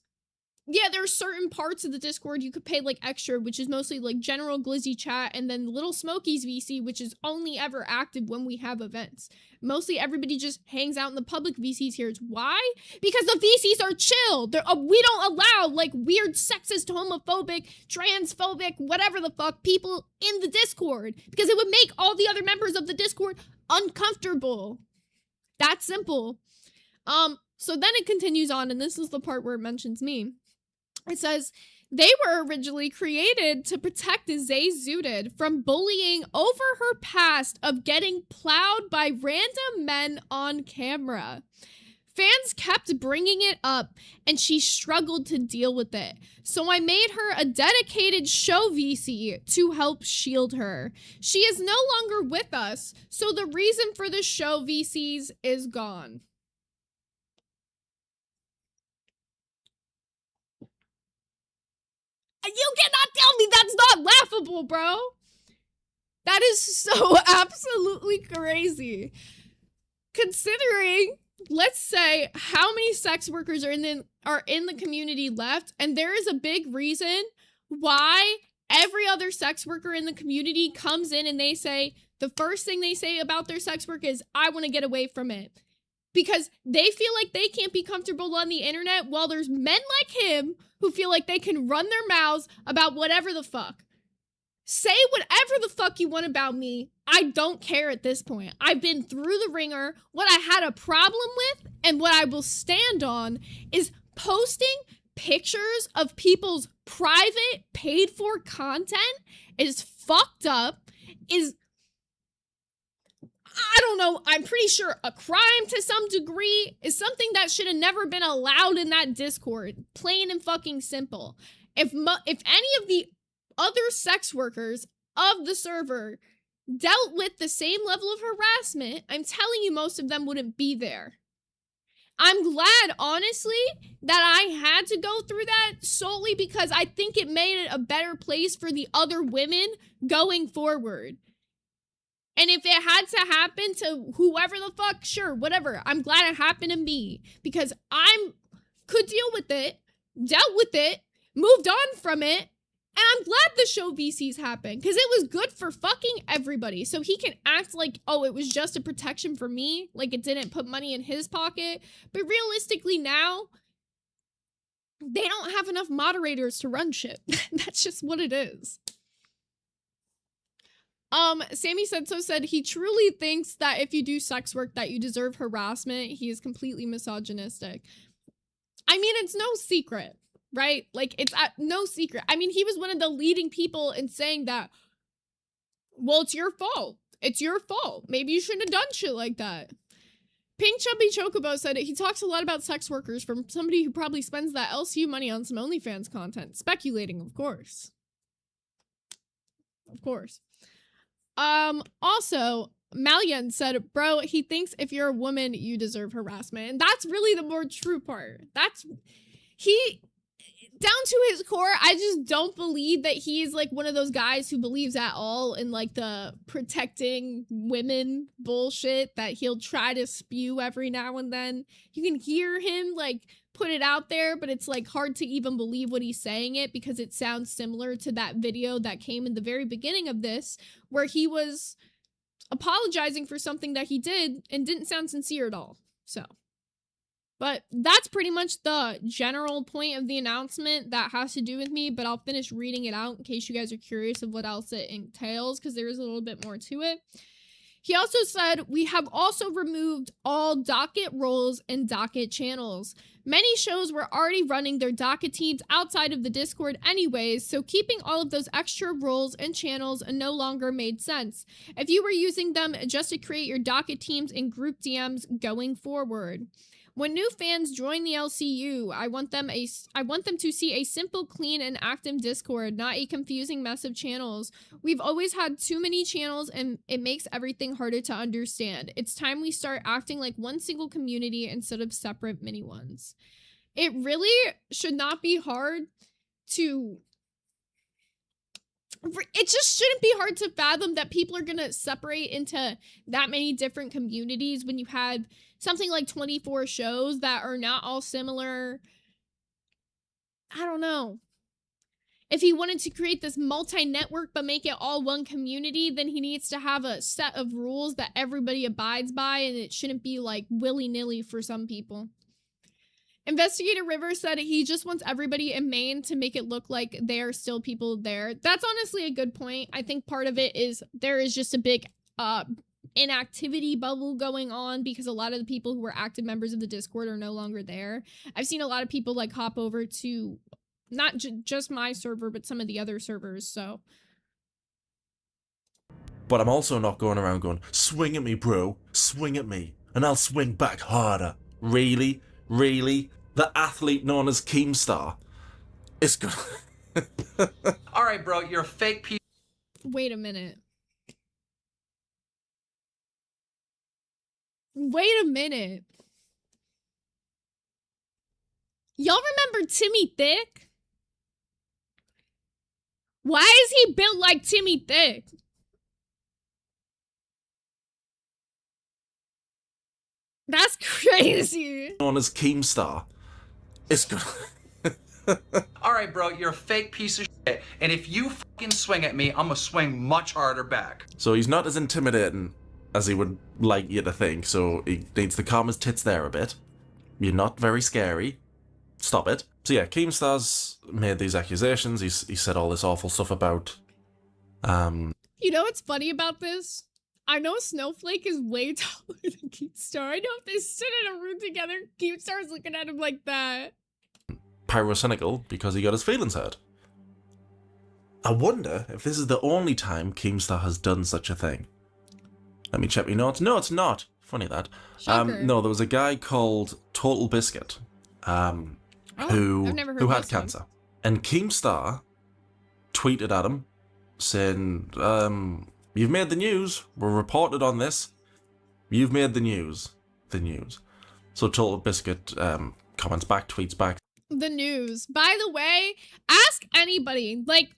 Yeah, there are certain parts of the Discord you could pay, like, extra, which is mostly, like, general glizzy chat, and then Little Smokies VC, which is only ever active when we have events. Mostly everybody just hangs out in the public VCs here. Why? Because the VCs are chill. We don't allow, like, weird sexist, homophobic, transphobic, whatever the fuck, people in the Discord. Because it would make all the other members of the Discord uncomfortable. That simple. So then it continues on, and this is the part where it mentions me. It says, they were originally created to protect Zay Zooted from bullying over her past of getting plowed by random men on camera. Fans kept bringing it up, and she struggled to deal with it. So I made her a dedicated show VC to help shield her. She is no longer with us, so the reason for the show VCs is gone. You cannot tell me that's not laughable, bro. That is so absolutely crazy. Considering, let's say, how many sex workers are in the community left, and there is a big reason why every other sex worker in the community comes in and they say, the first thing they say about their sex work is, I want to get away from it. Because they feel like they can't be comfortable on the internet while there's men like him who feel like they can run their mouths about whatever the fuck. Say whatever the fuck you want about me. I don't care at this point. I've been through the ringer. What I had a problem with and what I will stand on is posting pictures of people's private paid for content is fucked up, is, I don't know, I'm pretty sure a crime to some degree, is something that should have never been allowed in that Discord. Plain and fucking simple. If any of the other sex workers of the server dealt with the same level of harassment, I'm telling you most of them wouldn't be there. I'm glad, honestly, that I had to go through that solely because I think it made it a better place for the other women going forward. And if it had to happen to whoever the fuck, sure, whatever. I'm glad it happened to me because I could deal with it, dealt with it, moved on from it, And I'm glad the show VCs happened because it was good for fucking everybody. So he can act like, oh, it was just a protection for me. Like it didn't put money in his pocket. But realistically now, they don't have enough moderators to run shit. That's just what it is. Sammy said he truly thinks that if you do sex work that you deserve harassment. He is completely misogynistic. I mean, it's no secret. Right? Like, it's no secret. I mean, he was one of the leading people in saying that, well, it's your fault. It's your fault. Maybe you shouldn't have done shit like that. Pink Chubby Chocobo said he talks a lot about sex workers from somebody who probably spends that LCU money on some OnlyFans content. Speculating, of course. Of course. Also, Malian said, bro, he thinks if you're a woman, you deserve harassment. And that's really the more true part. Down to his core, I just don't believe that he's like one of those guys who believes at all in like the protecting women bullshit that he'll try to spew every now and then. You can hear him like put it out there, but it's like hard to even believe what he's saying it because it sounds similar to that video that came in the very beginning of this where he was apologizing for something that he did and didn't sound sincere at all. So. But that's pretty much the general point of the announcement that has to do with me, but I'll finish reading it out in case you guys are curious of what else it entails, because there is a little bit more to it. He also said, we have also removed all docket roles and docket channels. Many shows were already running their docket teams outside of the Discord anyways, so keeping all of those extra roles and channels no longer made sense. If you were using them just to create your docket teams and group DMs going forward. When new fans join the LCU, I want them to see a simple, clean, and active Discord, not a confusing mess of channels. We've always had too many channels, and it makes everything harder to understand. It's time we start acting like one single community instead of separate mini ones. It really should not be hard to... It just shouldn't be hard to fathom that people are gonna separate into that many different communities when you had something like 24 shows that are not all similar. I don't know. If he wanted to create this multi-network but make it all one community, then he needs to have a set of rules that everybody abides by, and it shouldn't be like willy-nilly for some people. Investigator River said he just wants everybody in Maine to make it look like there are still people there. That's honestly a good point. I think part of it is there is just a big inactivity bubble going on because a lot of the people who were active members of the Discord are no longer there. I've seen a lot of people like hop over to not just my server, but some of the other servers, so. But I'm also not going around going, swing at me, bro, swing at me, and I'll swing back harder. Really? Really? The athlete known as Keemstar is good. Alright, bro, you're a fake piece. Wait a minute. Wait a minute. Y'all remember Timmy Thick? Why is he built like Timmy Thick? That's crazy. Known as Keemstar is good. Alright, bro, you're a fake piece of shit. And if you fucking swing at me, I'm gonna swing much harder back. So he's not as intimidating as he would like you to think, so he needs to calm his tits there a bit. You're not very scary. Stop it. So yeah, Keemstar's made these accusations. He said all this awful stuff about... You know what's funny about this? I know Snowflake is way taller than Keemstar. I know if they stood in a room together, Keemstar's looking at him like that. Pyrocynical because he got his feelings hurt. I wonder if this is the only time Keemstar has done such a thing. Let me check my notes. No, it's not. Funny that. No, there was a guy called Total Biscuit, who had cancer. And Keemstar tweeted at him saying, you've made the news. We're reported on this. You've made the news. The news. So Total Biscuit comments back, tweets back. The news. By the way, ask anybody, like,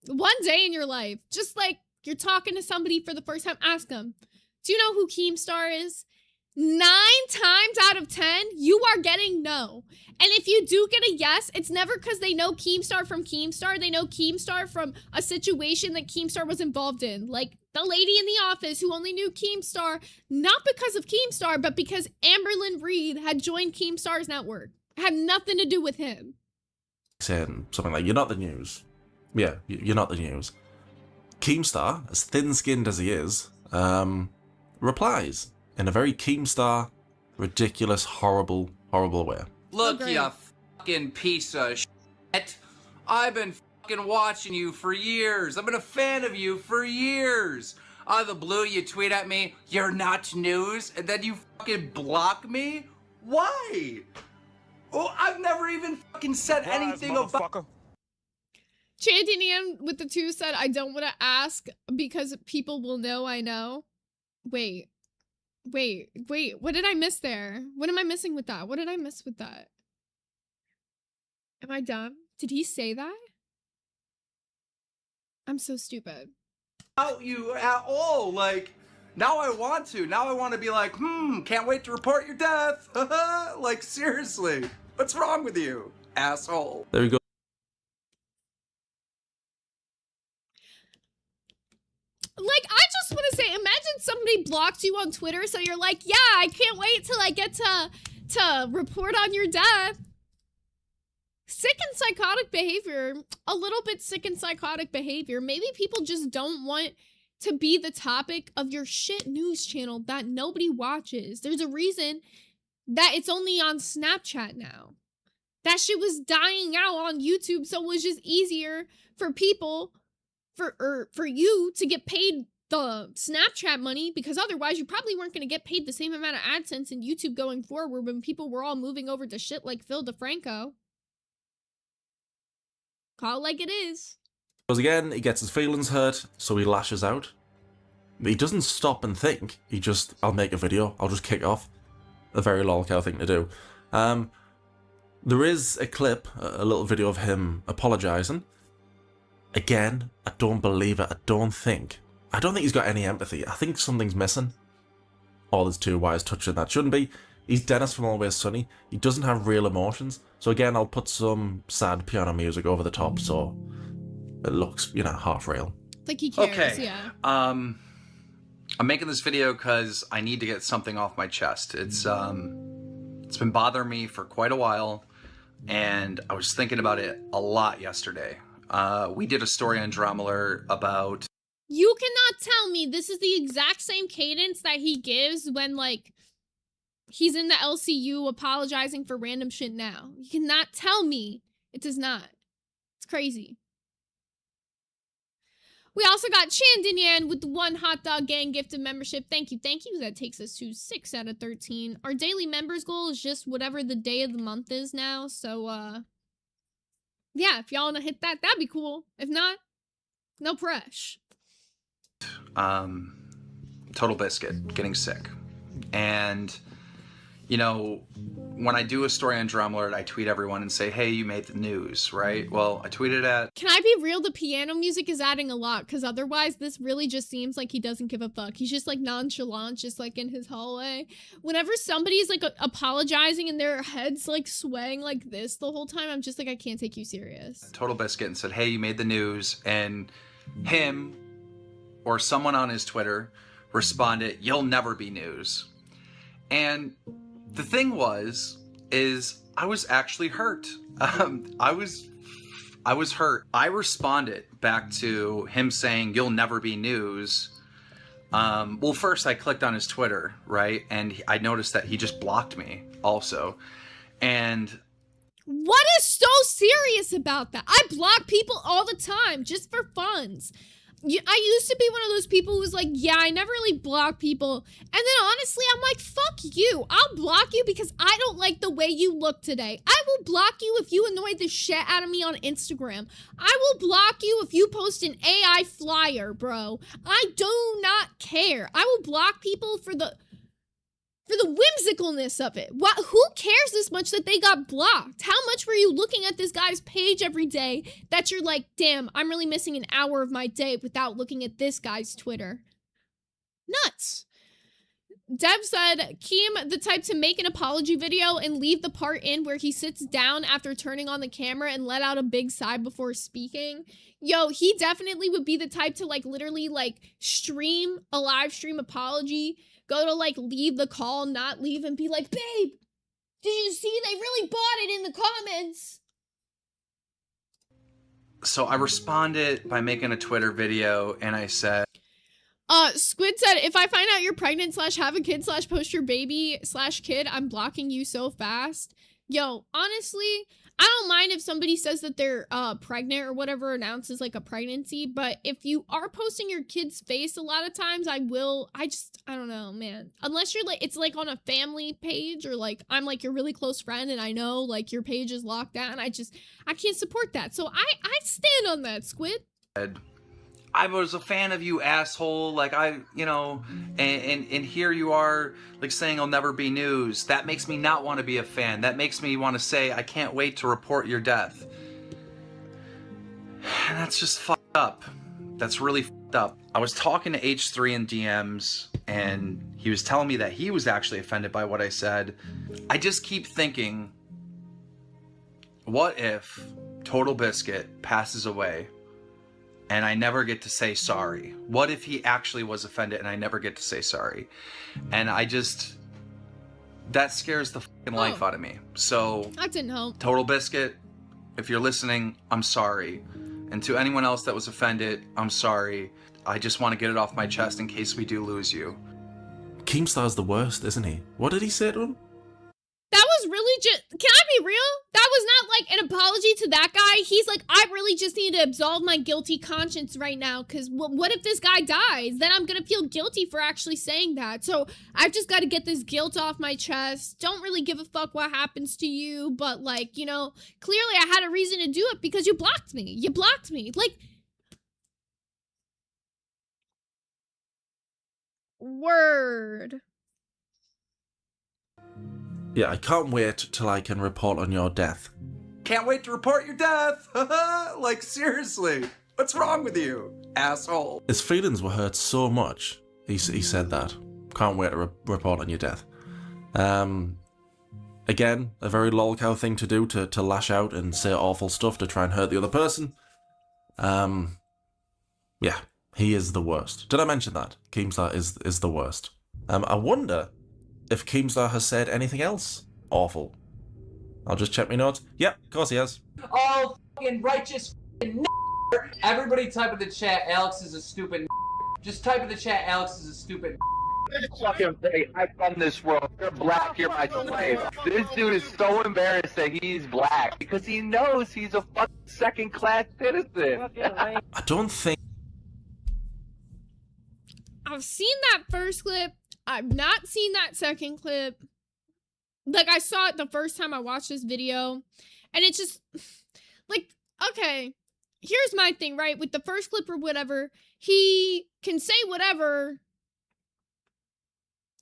one day in your life, just like you're talking to somebody for the first time, ask them, do you know who Keemstar is? 9 times out of 10, you are getting no. And if you do get a yes, it's never because they know Keemstar from Keemstar. They know Keemstar from a situation that Keemstar was involved in. Like the lady in the office who only knew Keemstar, not because of Keemstar, but because Amberlynn Reed had joined Keemstar's network. It had nothing to do with him. Saying something like, "You're not the news." Yeah, you're not the news. Keemstar, as thin-skinned as he is, replies in a very Keemstar, ridiculous, horrible way. Look, you fucking piece of shit. I've been fucking watching you for years. I've been a fan of you for years. Out of the blue, you tweet at me, "You're not news," and then you fucking block me? Why? Oh, I've never even fucking said anything about... Chandinian with the 2 said, "I don't want to ask because people will know I know." Wait. What did I miss there? What am I missing with that? What did I miss with that? Am I dumb? Did he say that? I'm so stupid. ...about you at all. Like, now I want to. Now I want to be like, can't wait to report your death. Like, seriously. What's wrong with you, asshole? There we go. Like, I just want to say, imagine somebody blocked you on Twitter, so you're like, yeah, I can't wait till I get to report on your death. Sick and psychotic behavior. A little bit sick and psychotic behavior. Maybe people just don't want to be the topic of your shit news channel that nobody watches. There's a reason that it's only on Snapchat now. That shit was dying out on YouTube, so it was just easier for people, for you to get paid the Snapchat money, because otherwise you probably weren't going to get paid the same amount of AdSense in YouTube going forward when people were all moving over to shit like Phil DeFranco. Call it like it is. Because again, he gets his feelings hurt, so he lashes out. He doesn't stop and think. He just, "I'll make a video, I'll just kick off." A very lolcow thing to do. There is a clip, a little video of him apologising. Again, I don't believe it. I don't think he's got any empathy. I think something's missing. Or there's 2 wires touching that shouldn't be. He's Dennis from Always Sunny. He doesn't have real emotions. So again, I'll put some sad piano music over the top so it looks, half real. Like he cares, okay. Yeah. I'm making this video because I need to get something off my chest. It's been bothering me for quite a while, and I was thinking about it a lot yesterday. We did a story on Drama Alert about... You cannot tell me this is the exact same cadence that he gives when, like, he's in the LCU apologizing for random shit now. You cannot tell me it does not. It's crazy. We also got Chandinyan with the 1 hot dog gang gifted membership. Thank you, thank you. That takes us to 6 out of 13. Our daily members goal is just whatever the day of the month is now. So, yeah, if y'all want to hit that, that'd be cool. If not, no press. Total Biscuit getting sick. And, when I do a story on Drama Alert, I tweet everyone and say, "Hey, you made the news," right? Well, I tweeted at... Can I be real? The piano music is adding a lot, because otherwise this really just seems like he doesn't give a fuck. He's just like nonchalant, just like in his hallway. Whenever somebody's like apologizing and their head's like swaying like this the whole time, I'm just like, I can't take you serious. Total Biscuit and said, "Hey, you made the news," and him or someone on his Twitter responded, "You'll never be news." And the thing is I was actually hurt. I was hurt. I responded back to him saying, "You'll never be news." Well, first I clicked on his Twitter, right? And I noticed that he just blocked me also. And what is so serious about that? I block people all the time just for funs. I used to be one of those people who was like, yeah, I never really block people. And then honestly, I'm like, fuck you. I'll block you because I don't like the way you look today. I will block you if you annoy the shit out of me on Instagram. I will block you if you post an AI flyer, bro. I do not care. I will block people for the whimsicalness of it. Who cares this much that they got blocked? How much were you looking at this guy's page every day that you're like, damn, I'm really missing an hour of my day without looking at this guy's Twitter? Nuts. Dev said, Keem, the type to make an apology video and leave the part in where he sits down after turning on the camera and let out a big sigh before speaking. Yo, he definitely would be the type to like literally like stream a live stream apology, go to like leave the call, not leave, and be like, babe, did you see they really bought it in the comments? So I responded by making a Twitter video, and I said, Squid said, if I find out you're pregnant / have a kid / post your baby / kid, I'm blocking you so fast. Yo, honestly, I don't mind if somebody says that they're pregnant or whatever, announces like a pregnancy, but if you are posting your kid's face a lot of times, I don't know, man. Unless you're like, it's like on a family page or like, I'm like your really close friend and I know like your page is locked down. I can't support that. So I stand on that, Squid. I was a fan of you, asshole. Like, and here you are, like, saying I'll never be news. That makes me not want to be a fan. That makes me want to say, I can't wait to report your death. And that's just fucked up. That's really fucked up. I was talking to H3 in DMs, and he was telling me that he was actually offended by what I said. I just keep thinking, what if Total Biscuit passes away and I never get to say sorry? What if he actually was offended and I never get to say sorry? And that scares the fucking life out of me. So That didn't help. Total Biscuit, if you're listening, I'm sorry. And to anyone else that was offended, I'm sorry. I just want to get it off my chest in case we do lose you. Keemstar's the worst, isn't he? What did he say to him? That was really just, can I be real? That was not like an apology to that guy. He's like, I really just need to absolve my guilty conscience right now, because what if this guy dies? Then I'm gonna feel guilty for actually saying that. So I've just got to get this guilt off my chest. Don't really give a fuck what happens to you, but like, you know, clearly I had a reason to do it because you blocked me. You blocked me. Like, word. Yeah, I can't wait till I can report on your death. Can't wait to report your death! Like, seriously, what's wrong with you, asshole? His feelings were hurt so much, he said that. Can't wait to report on your death. Again, a very lolcow thing to do, to lash out and say awful stuff to try and hurt the other person. Yeah, he is the worst. Did I mention that? Keemstar is the worst. I wonder if Keemstar has said anything else awful. I'll just check my notes. Yep, of course he has. Oh, fucking righteous fucking Everybody type in the chat, Alex is a stupid Just type in the chat, Alex is a stupid fucking thing. I run this world. You're black, you're my slave. This dude is so embarrassed that he's black because he knows he's a fucking second-class citizen. I don't think... I've seen that first clip. I've not seen that second clip. Like, I saw it the first time I watched this video, and it just, like, okay, here's my thing, right? With the first clip or whatever, he can say whatever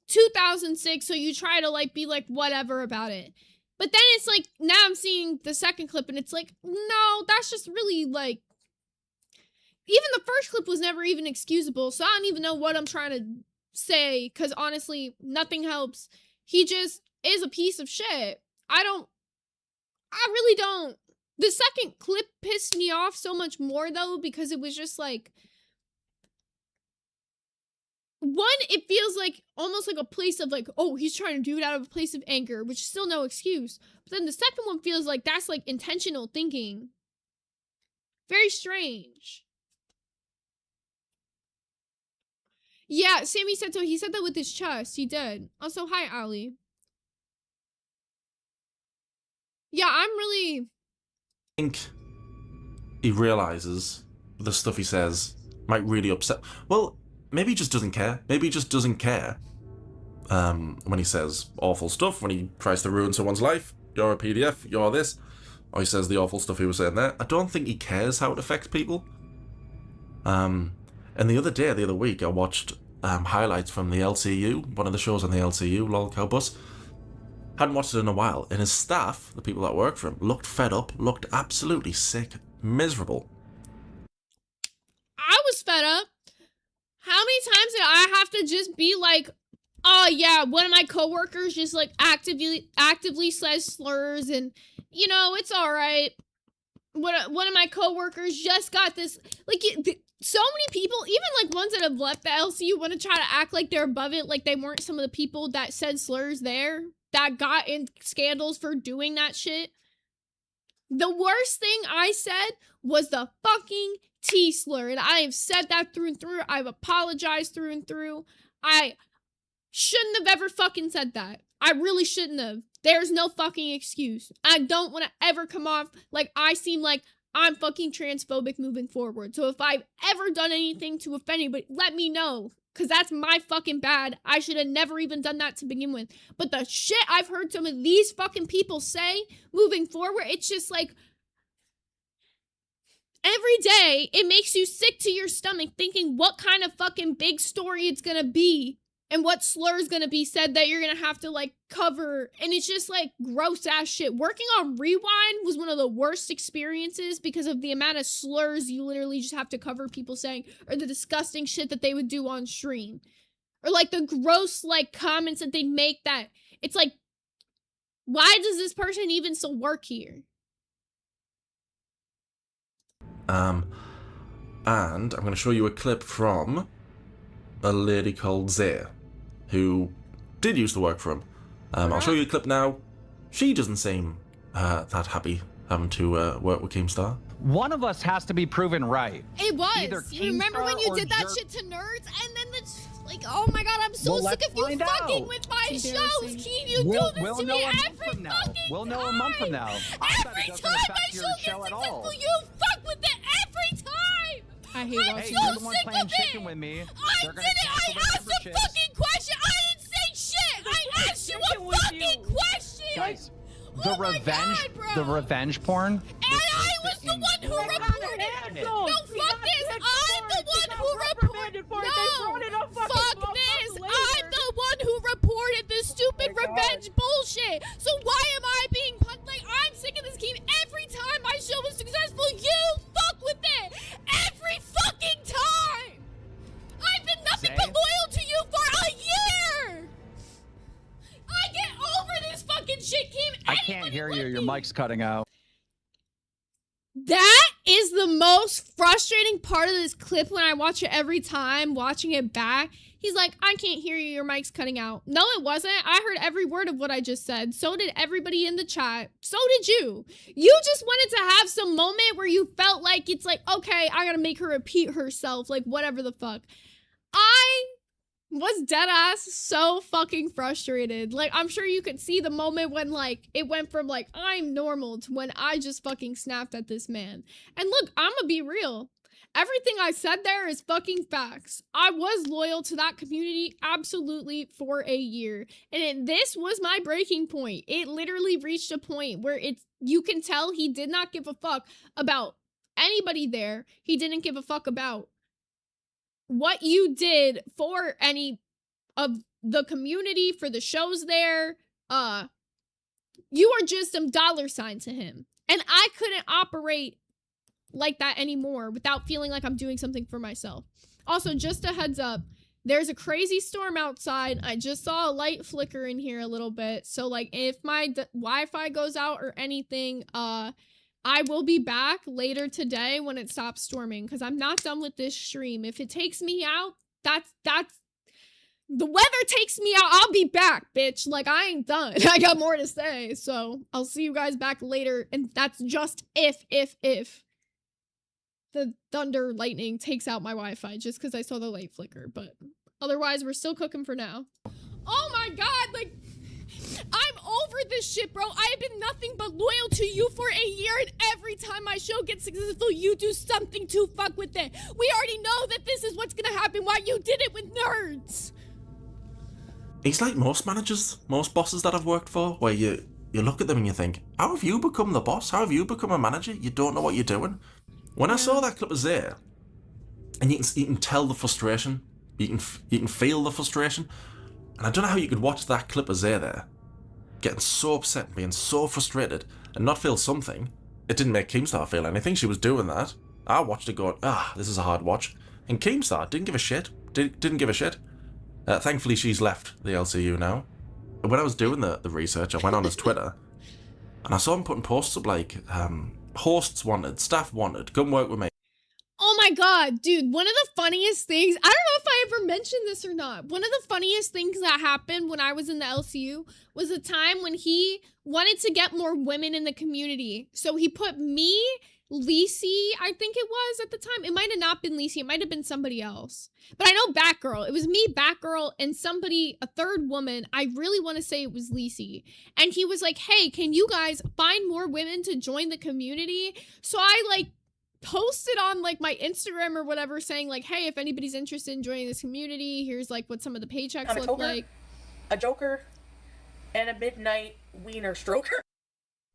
2006, so you try to, like, be like, whatever about it. But then it's like, now I'm seeing the second clip, and it's like, no, that's just really, like, even the first clip was never even excusable, so I don't even know what I'm trying to say, because honestly, nothing helps. He just is a piece of shit. I really don't. The second clip pissed me off so much more, though, because it was just like, one, it feels like almost like a place of like, oh, he's trying to do it out of a place of anger, which is still no excuse. But then the second one feels like that's like intentional thinking. Very strange. Yeah, Sammy said so. He said that with his chest. He did. Also, hi, Ali. Yeah, I'm really... I think he realizes the stuff he says might really upset... Well, maybe he just doesn't care. Maybe he just doesn't care when he says awful stuff, when he tries to ruin someone's life. You're a PDF, you're this. Or he says the awful stuff he was saying there. I don't think he cares how it affects people. And the other week, I watched highlights from the LCU, one of the shows on the LCU, Lolcow Bus. Hadn't watched it in a while, and his staff, the people that work for him, looked fed up, looked absolutely sick, miserable. I was fed up. How many times did I have to just be like, oh yeah, one of my coworkers just like actively says slurs, and you know, it's all right. One of my coworkers just got this, like, so many people, even like ones that have left the LCU, want to try to act like they're above it, like they weren't some of the people that said slurs there, that got in scandals for doing that shit. The worst thing I said was the fucking T slur, and I have said that through and through. I've apologized through and through. I shouldn't have ever fucking said that. I really shouldn't have. There's no fucking excuse. I don't want to ever come off like I seem like I'm fucking transphobic moving forward. So if I've ever done anything to offend anybody, let me know. Because that's my fucking bad. I should have never even done that to begin with. But the shit I've heard some of these fucking people say moving forward, it's just like, every day it makes you sick to your stomach thinking what kind of fucking big story it's gonna be and what slur is gonna be said that you're gonna have to like cover. And it's just like gross ass shit. Working on Rewind was one of the worst experiences because of the amount of slurs you literally just have to cover people saying, or the disgusting shit that they would do on stream, or like the gross like comments that they make that it's like, why does this person even still work here? And I'm going to show you a clip from a lady called Zay, who did used to work for him. I'll show you a clip now. She doesn't seem that happy having to work with Keemstar. One of us has to be proven right. It was. Either You remember when you Keemstar did that or shit to nerds, and then the like, oh my god, I'm so Well, sick let's of you find fucking out. with my It's shows, embarrassing. Keem. You We'll- do this we'll to know me a month every from now. fucking We'll know a month from now. I bet Every it doesn't time affect my your show show gets at all. successful, you fuck with it every time. I hate Hey, watching you're this. the one playing chicken with me. I They're gonna didn't. cancel I their asked a memberships. fucking question. I didn't say shit. I asked you a fucking question. Guys, the revenge porn. And I was the one who reported it. No, fuck this. I'm the one who reported. No, fuck this. I'm the one who reported this stupid revenge bullshit. So why am I being like, I'm sick of this game. Every time my show was successful, you fuck with it. Every fucking time. I've been nothing but loyal to you for a year. I get over this fucking shit, Keem. I can't hear you. Your mic's cutting out. That is the most frustrating part of this clip when I watch it every time, watching it back. He's like, I can't hear you, your mic's cutting out. No, it wasn't. I heard every word of what I just said. So did everybody in the chat. So did you. You just wanted to have some moment where you felt like it's like, okay, I gotta make her repeat herself, like whatever the fuck. I was dead ass so fucking frustrated. Like, I'm sure you could see the moment when like it went from like I'm normal to when I just fucking snapped at this man. And look, I'ma be real. Everything I said there is fucking facts. I was loyal to that community absolutely for a year. And this was my breaking point. It literally reached a point where you can tell he did not give a fuck about anybody there. He didn't give a fuck about what you did for any of the community, for the shows there. You are just some dollar sign to him. And I couldn't operate like that anymore without feeling like I'm doing something for myself. Also, just a heads up, there's a crazy storm outside. I just saw a light flicker in here a little bit. So like if my Wi-Fi goes out or anything, I will be back later today when it stops storming, because I'm not done with this stream. If it takes me out, that's the weather takes me out, I'll be back, bitch. Like, I ain't done. I got more to say. So I'll see you guys back later. And that's just if the thunder lightning takes out my Wi-Fi, just because I saw the light flicker. But otherwise, we're still cooking for now. Oh my god, like, I'm over this shit, bro. I have been nothing but loyal to you for a year, and every time my show gets successful, you do something to fuck with it. We already know that this is what's gonna happen. Why you did it with nerds? He's like most managers, most bosses that I've worked for, where you look at them and you think, how have you become the boss? How have you become a manager? You don't know what you're doing. When I saw that clip of Zay, and you can tell the frustration, you can feel the frustration, and I don't know how you could watch that clip of Zay there, getting so upset and being so frustrated, and not feel something. It didn't make Keemstar feel anything. She was doing that. I watched it going, this is a hard watch. And Keemstar didn't give a shit. Didn't give a shit. Thankfully, she's left the LCU now. When I was doing the research, I went on his Twitter, and I saw him putting posts up like, hosts wanted, staff wanted, come work with me. Oh my god, dude, one of the funniest things, I don't know if I ever mentioned this or not, one of the funniest things that happened when I was in the LCU was a time when he wanted to get more women in the community. So he put me, Lacey, I think it was at the time. It might have not been Lacey, it might have been somebody else. But I know Batgirl. It was me, Batgirl, and somebody, a third woman. I really want to say it was Lacey. And he was like, hey, can you guys find more women to join the community? So I like posted on like my Instagram or whatever saying like, hey, if anybody's interested in joining this community, here's like what some of the paychecks look like. A Joker and a midnight wiener stroker.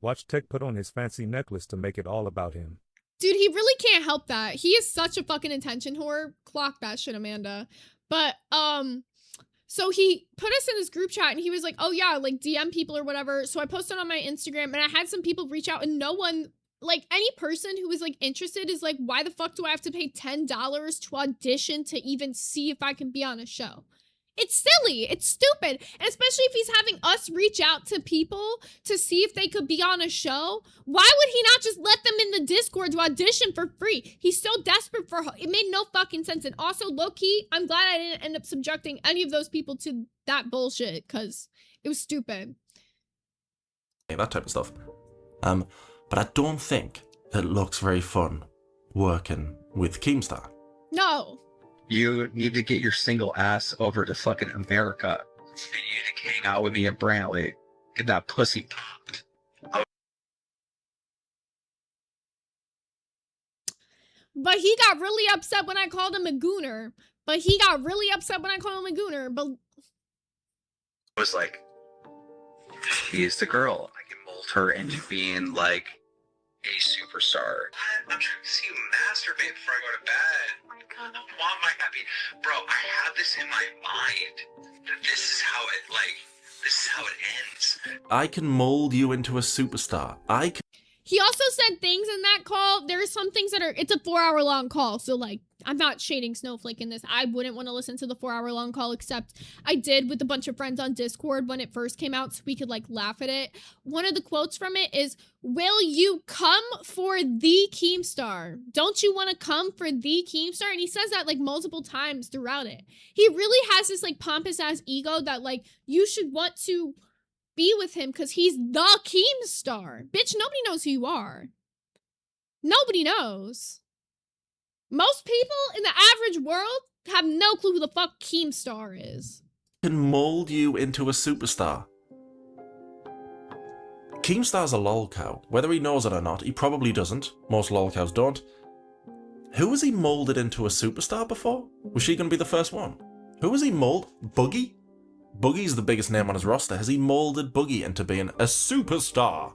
Watch Tech put on his fancy necklace to make it all about him. Dude, he really can't help that. He is such a fucking attention whore. Clock that shit, Amanda. But, so he put us in this group chat and he was like, oh yeah, like DM people or whatever. So I posted on my Instagram and I had some people reach out and no one, like any person who was like interested is like, why the fuck do I have to pay $10 to audition to even see if I can be on a show? It's silly. It's stupid. And especially if he's having us reach out to people to see if they could be on a show. Why would he not just let them in the Discord to audition for free? He's so desperate for it. Made no fucking sense. And also, low-key, I'm glad I didn't end up subjecting any of those people to that bullshit because it was stupid. That type of stuff. But I don't think it looks very fun working with Keemstar. No. You need to get your single ass over to fucking America. And you need to hang out with me at Brantley. Get that pussy popped. But he got really upset when I called him a gooner. But It was like, she's the girl. I can mold her into being like a superstar. I'm trying to see you masturbate before I go to bed. I want my happy. Bro, I have this in my mind. That this is how it ends. I can mold you into a superstar. He also said things in that call. There are some things that it's a 4-hour long call. So like, I'm not shading Snowflake in this. I wouldn't want to listen to the 4-hour long call, except I did with a bunch of friends on Discord when it first came out so we could like laugh at it. One of the quotes from it is, will you come for the Keemstar? Don't you want to come for the Keemstar? And he says that like multiple times throughout it. He really has this like pompous ass ego that like you should want to be with him because he's the Keemstar. Bitch, nobody knows who you are. Nobody knows. Most people in the average world have no clue who the fuck Keemstar is. Can mold you into a superstar. Keemstar's a lolcow. Whether he knows it or not, he probably doesn't. Most lolcows don't. Who has he molded into a superstar before? Was she going to be the first one? Who has he molded? Boogie? Boogie's the biggest name on his roster. Has he molded Boogie into being a superstar?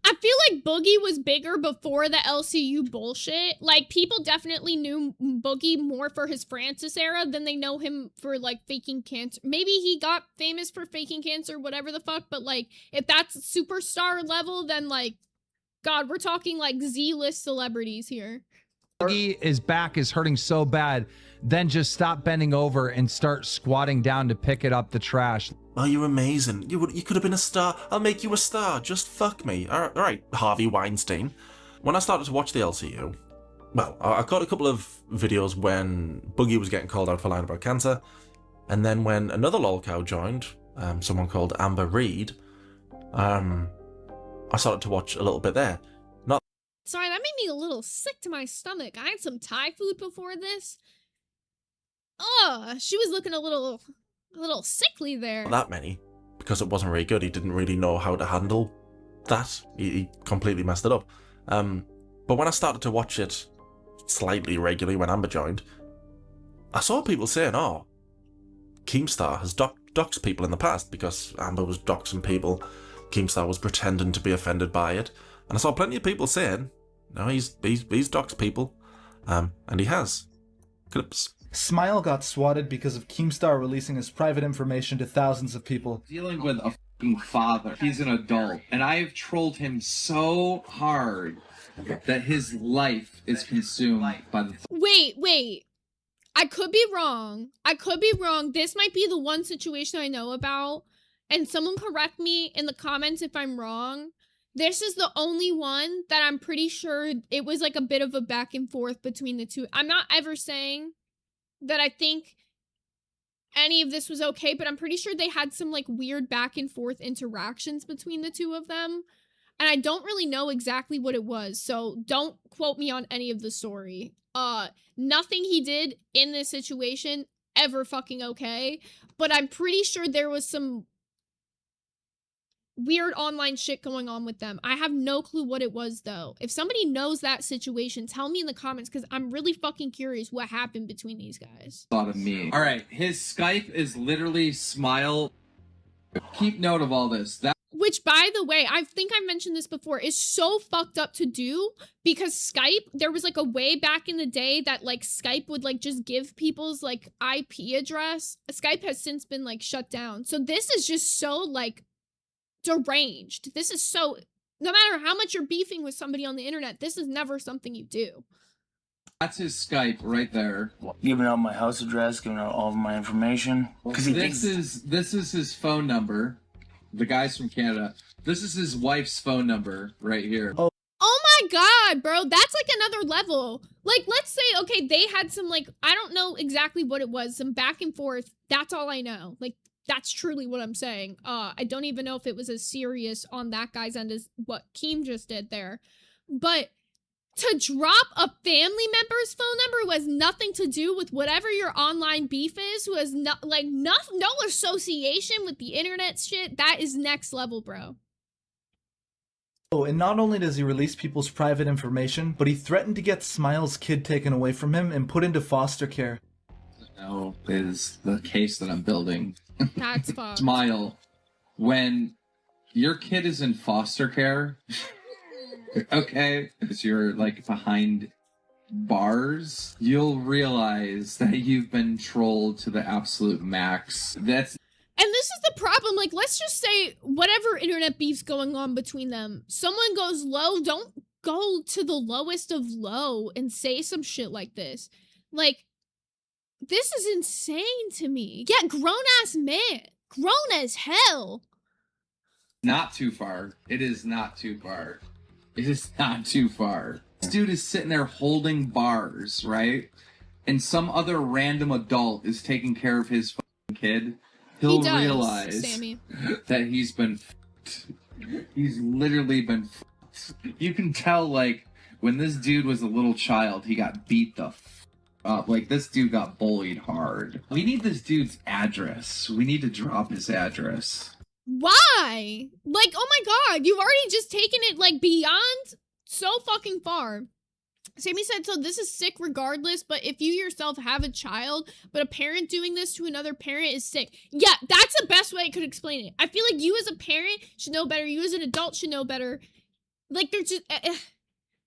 I feel like Boogie was bigger before the LCU bullshit. Like, people definitely knew Boogie more for his Francis era than they know him for, like, faking cancer. Maybe he got famous for faking cancer, whatever the fuck, but, like, if that's superstar level, then, like, God, we're talking, like, Z-list celebrities here. His back is hurting so bad, then just stop bending over and start squatting down to pick it up the trash. Oh, you're amazing. You could have been a star. I'll make you a star. Just fuck me. All right, Harvey Weinstein. When I started to watch the LCU, well, I caught a couple of videos when Boogie was getting called out for lying about cancer, and then when another lolcow joined, someone called Amber Reed, I started to watch a little bit there. Sorry, that made me a little sick to my stomach. I had some Thai food before this. She was looking a little sickly there. Not that many, because it wasn't very good. He didn't really know how to handle that. He completely messed it up. But when I started to watch it slightly regularly when Amber joined, I saw people saying, oh, Keemstar has doxed people in the past because Amber was doxing people. Keemstar was pretending to be offended by it. And I saw plenty of people saying, no, he's doxed people. And he has. Clips. Smile got swatted because of Keemstar releasing his private information to thousands of people. Dealing with a fucking father. He's an adult. And I have trolled him so hard that his life is consumed by the... Wait. I could be wrong. I could be wrong. This might be the one situation I know about. And someone correct me in the comments if I'm wrong. This is the only one that I'm pretty sure it was like a bit of a back and forth between the two. I'm not ever saying that I think any of this was okay, but I'm pretty sure they had some like weird back and forth interactions between the two of them. And I don't really know exactly what it was, so don't quote me on any of the story. Nothing he did in this situation ever fucking okay, but I'm pretty sure there was some weird online shit going on with them. I have no clue what it was though. If somebody knows that situation, tell me in the comments because I'm really fucking curious what happened between these guys. Thought of me. All right, his Skype is literally smile. Keep note of all this. Which, by the way, I think I mentioned this before, is so fucked up to do because Skype, there was like a way back in the day that like Skype would like just give people's like IP address. Skype has since been like shut down. So this is just so like deranged. This is so, no matter how much you're beefing with somebody on the internet, this is never something you do. That's his Skype right there. Giving out my house address, giving out all of my information. Because This is his phone number. The guy's from Canada. This is his wife's phone number right here. Oh my god, bro. That's like another level. Like, let's say, okay, they had some like, I don't know exactly what it was, some back and forth. That's all I know. Like, that's truly what I'm saying. I don't even know if it was as serious on that guy's end as what Keem just did there. But to drop a family member's phone number who has nothing to do with whatever your online beef is, who has no association with the internet shit, that is next level, bro. Oh, and not only does he release people's private information, but he threatened to get Smile's kid taken away from him and put into foster care. No, is the case that I'm building. That's fucked. Smile, when your kid is in foster care, okay, because you're like behind bars, you'll realize that you've been trolled to the absolute max. And this is the problem. Like, let's just say whatever internet beef's going on between them, someone goes low, don't go to the lowest of low and say some shit like this. Like, this is insane to me. Yeah, grown-ass man. Grown as hell. not too far. It is not too far. It is not too far. This dude is sitting there holding bars, right? And some other random adult is taking care of his fucking kid. He'll realize Sammy. that he's been f***ed. He's literally been f***ed. You can tell, like, when this dude was a little child, he got beat the f*** up. Like, this dude got bullied hard. We need this dude's address. We need to drop his address. Why? Like, oh my god, you've already just taken it, like, beyond so fucking far. Sammy said, so this is sick regardless, but if you yourself have a child, but a parent doing this to another parent is sick. Yeah, that's the best way I could explain it. I feel like you as a parent should know better. You as an adult should know better. Like, there's just...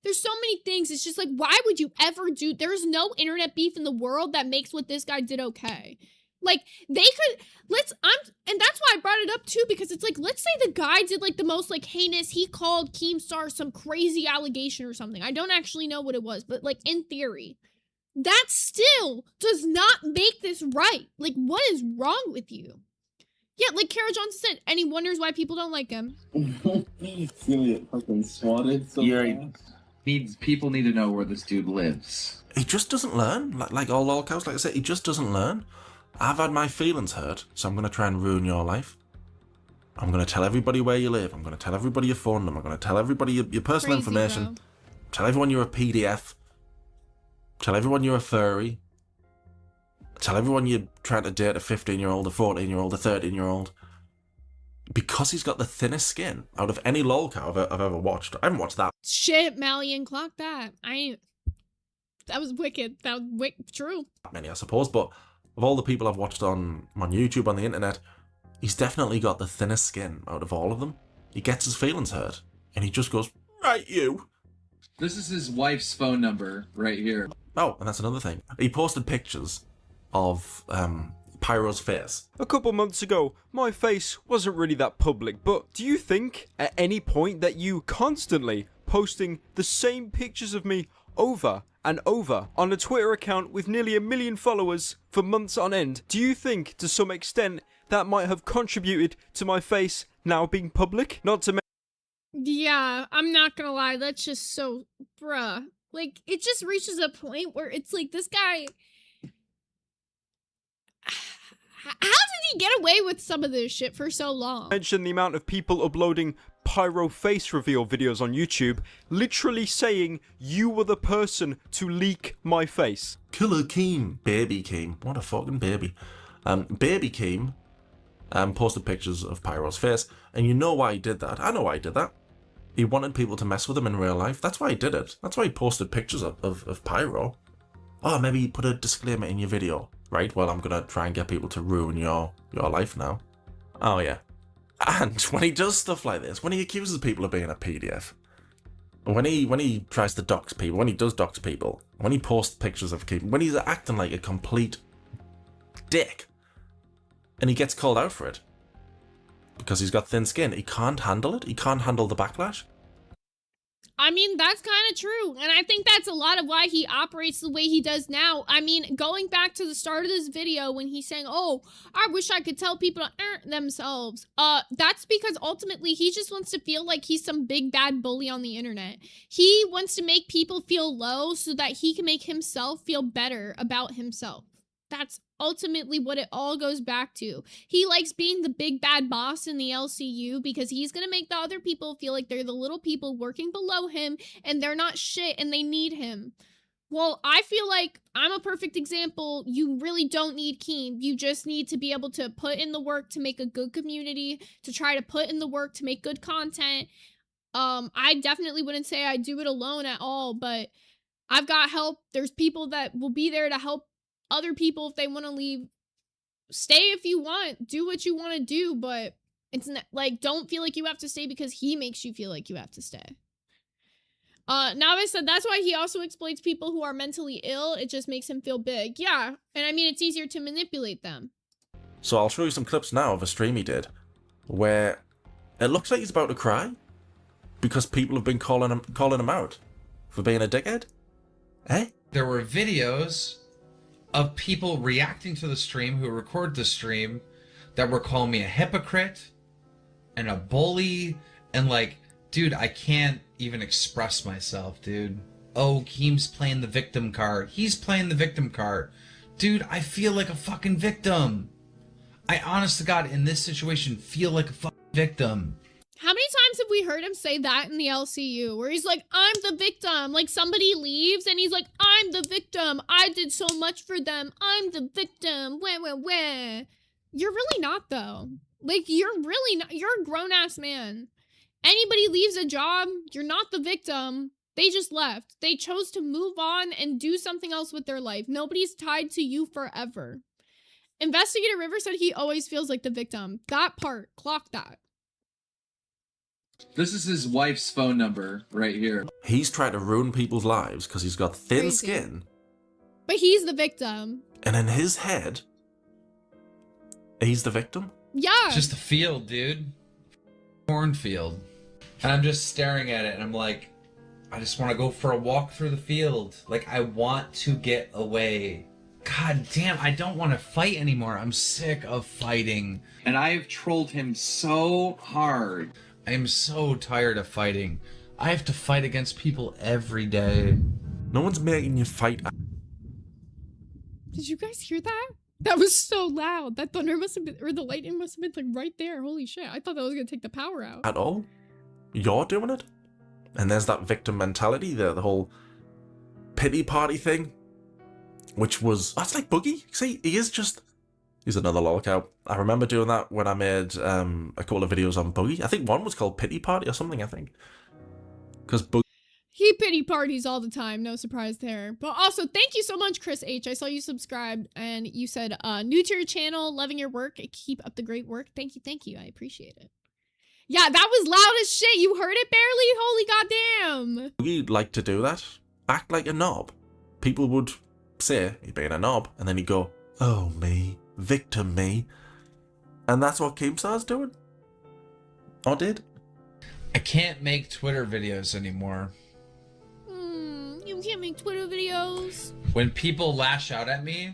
there's so many things. It's just like, why would you ever do... There's no internet beef in the world that makes what this guy did okay. Like, they could... And that's why I brought it up, too, because it's like, let's say the guy did, like, the most, like, heinous... He called Keemstar some crazy allegation or something. I don't actually know what it was, but, like, in theory. That still does not make this right. Like, what is wrong with you? Yeah, like Kara Johnson said, and he wonders why people don't like him. He's gonna get fucking swatted so fast. People need to know where this dude lives. He just doesn't learn. Like all Lolcows, like I said, he just doesn't learn. I've had my feelings hurt, so I'm going to try and ruin your life. I'm going to tell everybody where you live. I'm going to tell everybody your phone number. I'm going to tell everybody your personal information. Bro. Tell everyone you're a PDF. Tell everyone you're a furry. Tell everyone you're trying to date a 15-year-old, a 14-year-old, a 13-year-old. Because he's got the thinnest skin out of any Lolcow I've ever watched. I haven't watched that. Shit, Malian, clock that. That was wicked. That was true. Many, I suppose, but of all the people I've watched on YouTube, on the internet, he's definitely got the thinnest skin out of all of them. He gets his feelings hurt, and he just goes, right, you. This is his wife's phone number right here. Oh, and that's another thing. He posted pictures of Pyro's face. A couple months ago, my face wasn't really that public, but do you think at any point that you constantly posting the same pictures of me over and over on a Twitter account with nearly 1 million followers for months on end. Do you think, to some extent, that might have contributed to my face now being public? Not to Yeah, I'm not gonna lie, that's just so, bruh. Like, it just reaches a point where it's like, this guy... How did he get away with some of this shit for so long? mention the amount of people uploading pyro face reveal videos on YouTube, literally saying you were the person to leak my face. Killer Keem, Baby Keem, what a fucking baby. Baby Keem posted pictures of Pyro's face, and you know why he did that. I know why he did that. He wanted people to mess with him in real life. That's why he did it. That's why he posted pictures of Pyro. Oh, maybe you put a disclaimer in your video, right? Well, I'm gonna try and get people to ruin your life now. Oh yeah. And when he does stuff like this, when he accuses people of being a PDF, when he tries to dox people, when he does dox people, when he posts pictures of people, when he's acting like a complete dick, and he gets called out for it because he's got thin skin, he can't handle it. He can't handle the backlash. I mean, that's kind of true. And I think that's a lot of why he operates the way he does now. I mean, going back to the start of this video when he's saying, oh, I wish I could tell people to earn themselves. That's because ultimately he just wants to feel like he's some big bad bully on the internet. He wants to make people feel low so that he can make himself feel better about himself. That's ultimately what it all goes back to. He likes being the big bad boss in the LCU because he's gonna make the other people feel like they're the little people working below him and they're not shit and they need him. Well, I feel like I'm a perfect example. You really don't need Keem. You just need to be able to put in the work to make a good community, to try to put in the work to make good content. I definitely wouldn't say I do it alone at all, but I've got help. There's people that will be there to help other people if they want to leave. Stay if you want, do what you want to do, but it's not like, don't feel like you have to stay because he makes you feel like you have to stay. Now I said that's why he also exploits people who are mentally ill. It just makes him feel big. Yeah, and I mean, it's easier to manipulate them. So I'll show you some clips now of a stream he did where it looks like he's about to cry because people have been calling him out for being a dickhead. Eh? There were videos of people reacting to the stream who record the stream that were calling me a hypocrite and a bully and like, dude, I can't even express myself, dude. Oh, Keem's playing the victim card. He's playing the victim card. Dude, I feel like a fucking victim. I honest to God, in this situation, feel like a fucking victim. How many times have we heard him say that in the LCU where he's like, I'm the victim, like somebody leaves and he's like, I'm the victim, I did so much for them, I'm the victim, wah. You're really not though. Like, you're really not. You're a grown-ass man. Anybody leaves a job, you're not the victim. They just left. They chose to move on and do something else with their life. Nobody's tied to you forever. Investigator River said he always feels like the victim. That part, clock that. This is his wife's phone number right here. He's trying to ruin people's lives because he's got thin Crazy. skin. But he's the victim. And in his head, he's the victim? Yeah. It's just a field, dude. Cornfield. And I'm just staring at it and I'm like, I just want to go for a walk through the field. Like, I want to get away. God damn, I don't want to fight anymore. I'm sick of fighting. And I've trolled him so hard. I am so tired of fighting. I have to fight against people every day. No one's making you fight. Did you guys hear that? That was so loud. That thunder must have been, or the lightning must have been like right there. Holy shit. I thought that was going to take the power out. At all? You're doing it? And there's that victim mentality, the whole pity party thing. Which was, that's like Boogie. See, he's another lolcow. I remember doing that when I made a couple of videos on Boogie. I think one was called Pity Party or something, I think. Because Boogie... He pity parties all the time. No surprise there. But also, thank you so much, Chris H. I saw you subscribed and you said, new to your channel, loving your work. Keep up the great work. Thank you. I appreciate it. Yeah, that was loud as shit. You heard it barely? Holy goddamn. Boogie liked to do that. Act like a knob. People would say he's being a knob, and then he'd go, oh, me. Victim me. And that's what Keemstar's doing. Or did. I can't make Twitter videos anymore. You can't make Twitter videos. When people lash out at me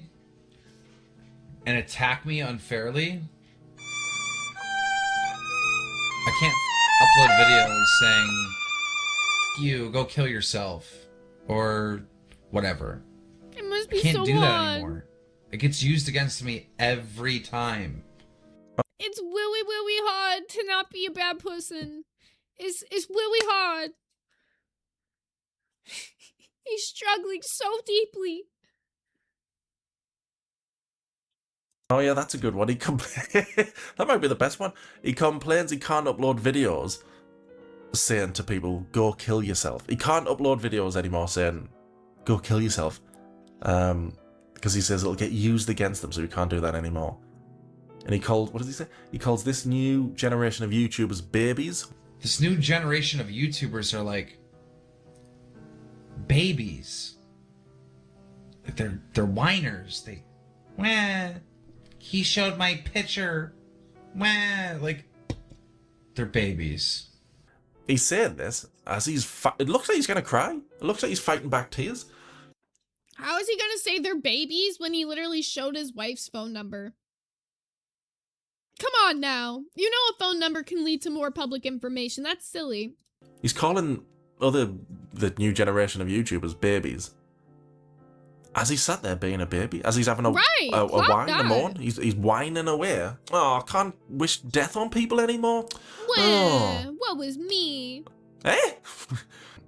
and attack me unfairly, I can't upload videos saying, you, go kill yourself, or whatever. It must I be can't so do that hard. anymore. It gets used against me every time. It's really hard to not be a bad person. It's really hard. He's struggling so deeply. Oh yeah, that's a good one. That might be the best one. He complains he can't upload videos saying to people, go kill yourself. He can't upload videos anymore saying, go kill yourself. Because he says it'll get used against him, so he can't do that anymore. And what does he say? He calls this new generation of YouTubers babies. This new generation of YouTubers are like babies. Like they're whiners. Wah, he showed my picture. Wah, like they're babies. He's saying this as it looks like he's gonna cry. It looks like he's fighting back tears. How is he gonna say they're babies when he literally showed his wife's phone number? Come on now. You know a phone number can lead to more public information. That's silly. He's calling the new generation of YouTubers babies. As he sat there being a baby, as he's having a wine in the morning, he's whining away. Oh, I can't wish death on people anymore. Well, what was me? Eh?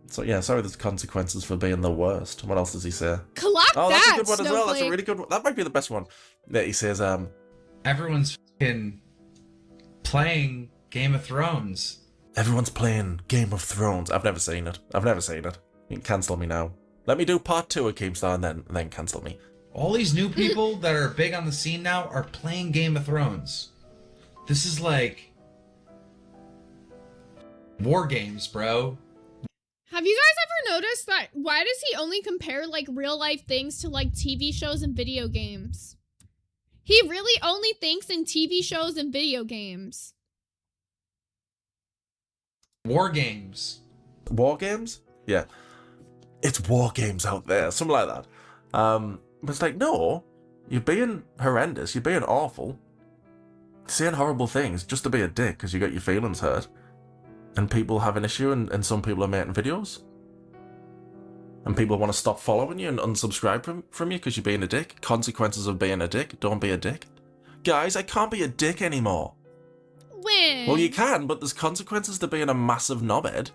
So yeah, sorry there's consequences for being the worst. What else does he say? Clock oh, that, that's a good one as well. That's a Snowflake. really good one. That might be the best one. That he says, everyone's fucking playing Game of Thrones. Everyone's playing Game of Thrones. I've never seen it. You can cancel me now. Let me do part 2 of Keemstar and then cancel me. All these new people that are big on the scene now are playing Game of Thrones. This is like war games, bro. Have you guys ever noticed that? Why does he only compare like real life things to like TV shows and video games? He really only thinks in TV shows and video games. War games. War games? Yeah. It's war games out there. Something like that. But it's like, no. You're being horrendous. You're being awful. Saying horrible things just to be a dick because you got your feelings hurt. And people have an issue and some people are making videos. And people want to stop following you and unsubscribe from you because you're being a dick. Consequences of being a dick. Don't be a dick. Guys, I can't be a dick anymore. When? Well, you can, but there's consequences to being a massive knobhead.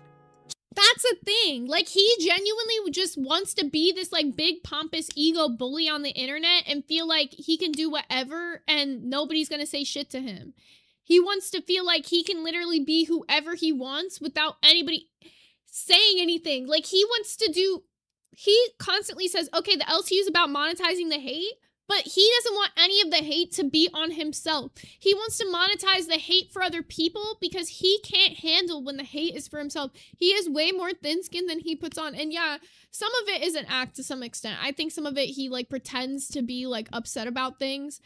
That's a thing. Like, he genuinely just wants to be this, like, big, pompous ego bully on the internet and feel like he can do whatever and nobody's gonna say shit to him. He wants to feel like he can literally be whoever he wants without anybody saying anything. Like, he constantly says, okay, the LCU is about monetizing the hate, but he doesn't want any of the hate to be on himself. He wants to monetize the hate for other people because he can't handle when the hate is for himself. He is way more thin-skinned than he puts on. And yeah, some of it is an act to some extent. I think some of it he like pretends to be like upset about things.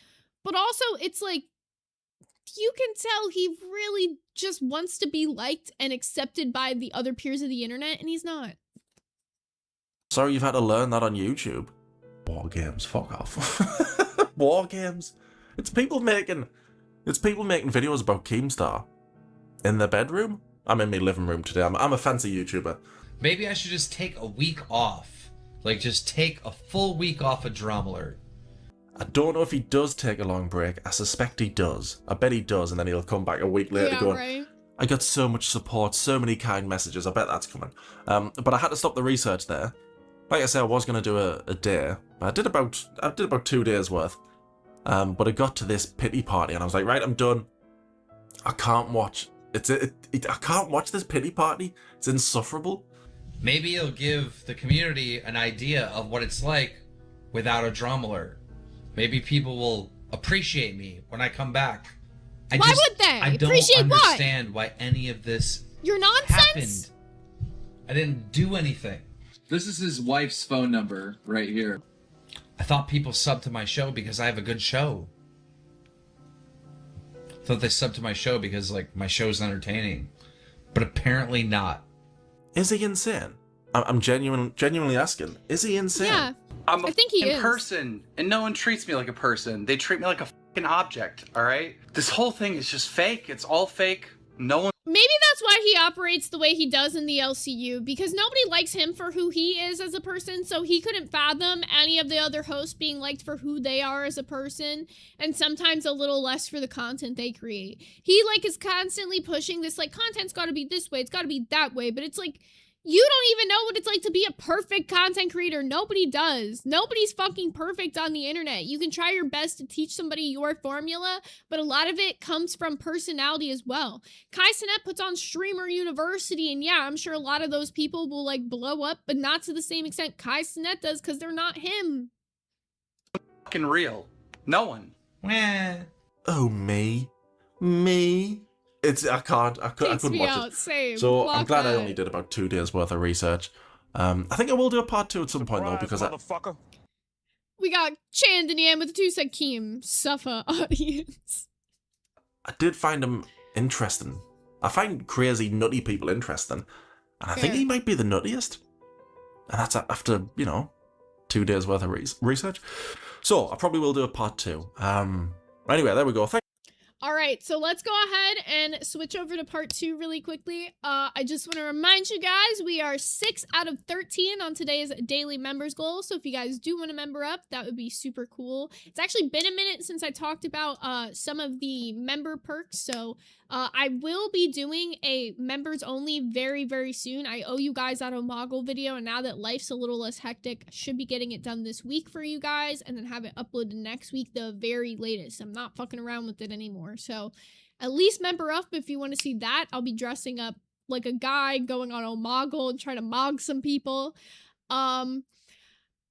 But also it's like, you can tell he really just wants to be liked and accepted by the other peers of the internet, and he's not. Sorry you've had to learn that on YouTube. War games, fuck off. War games. It's people making videos about Keemstar in their bedroom. I'm in my living room today. I'm a fancy YouTuber. Maybe I should just take a week off. Like, just take a full week off of Drama Alert. I don't know if he does take a long break. I suspect he does. I bet he does, and then he'll come back a week later going, right. I got so much support, so many kind messages. I bet that's coming. But I had to stop the research there. Like I said, I was going to do a day. But I did about 2 days worth. But I got to this pity party, and I was like, right, I'm done. I can't watch. I can't watch this pity party. It's insufferable. Maybe it'll give the community an idea of what it's like without a Drama Alert. Maybe people will appreciate me when I come back. Why would they? I don't Appreciate what? understand why any of this Your nonsense? happened. I didn't do anything. This is his wife's phone number right here. I thought people subbed to my show because I have a good show. I thought they subbed to my show because, like, my show's entertaining. But apparently not. Is he insane? I'm genuinely asking, is he insane? Yeah, I think he is. person, and no one treats me like a person. They treat me like a fucking object, all right? This whole thing is just fake. It's all fake. No one... Maybe that's why he operates the way he does in the LCU, because nobody likes him for who he is as a person, so he couldn't fathom any of the other hosts being liked for who they are as a person, and sometimes a little less for the content they create. He, like, is constantly pushing this, like, content's gotta be this way, it's gotta be that way, but it's like, you don't even know what it's like to be a perfect content creator. Nobody does. Nobody's fucking perfect on the internet. You can try your best to teach somebody your formula, but a lot of it comes from personality as well. Kai Cenat puts on Streamer University, and yeah, I'm sure a lot of those people will, like, blow up, but not to the same extent Kai Cenat does, because they're not him. Fucking real. No one. Oh, me? I couldn't me watch out. it. Same. So Block I'm glad I that. only did about 2 days worth of research. I think I will do a part 2 at some point though, because We got Chandanian with the 2 Sakim suffer audience. I did find him interesting. I find crazy, nutty people interesting. And I think he might be the nuttiest. And that's after, 2 days worth of research. So I probably will do a part 2. Anyway, there we go. All right, so let's go ahead and switch over to part 2 really quickly. I just want to remind you guys, we are 6 out of 13 on today's daily members goal. So if you guys do want to member up, that would be super cool. It's actually been a minute since I talked about some of the member perks. So I will be doing a members only very, very soon. I owe you guys that Omegle video, and now that life's a little less hectic, I should be getting it done this week for you guys and then have it uploaded next week, the very latest. I'm not fucking around with it anymore. So at least member up if you want to see that. I'll be dressing up like a guy going on Omegle and trying to mog some people.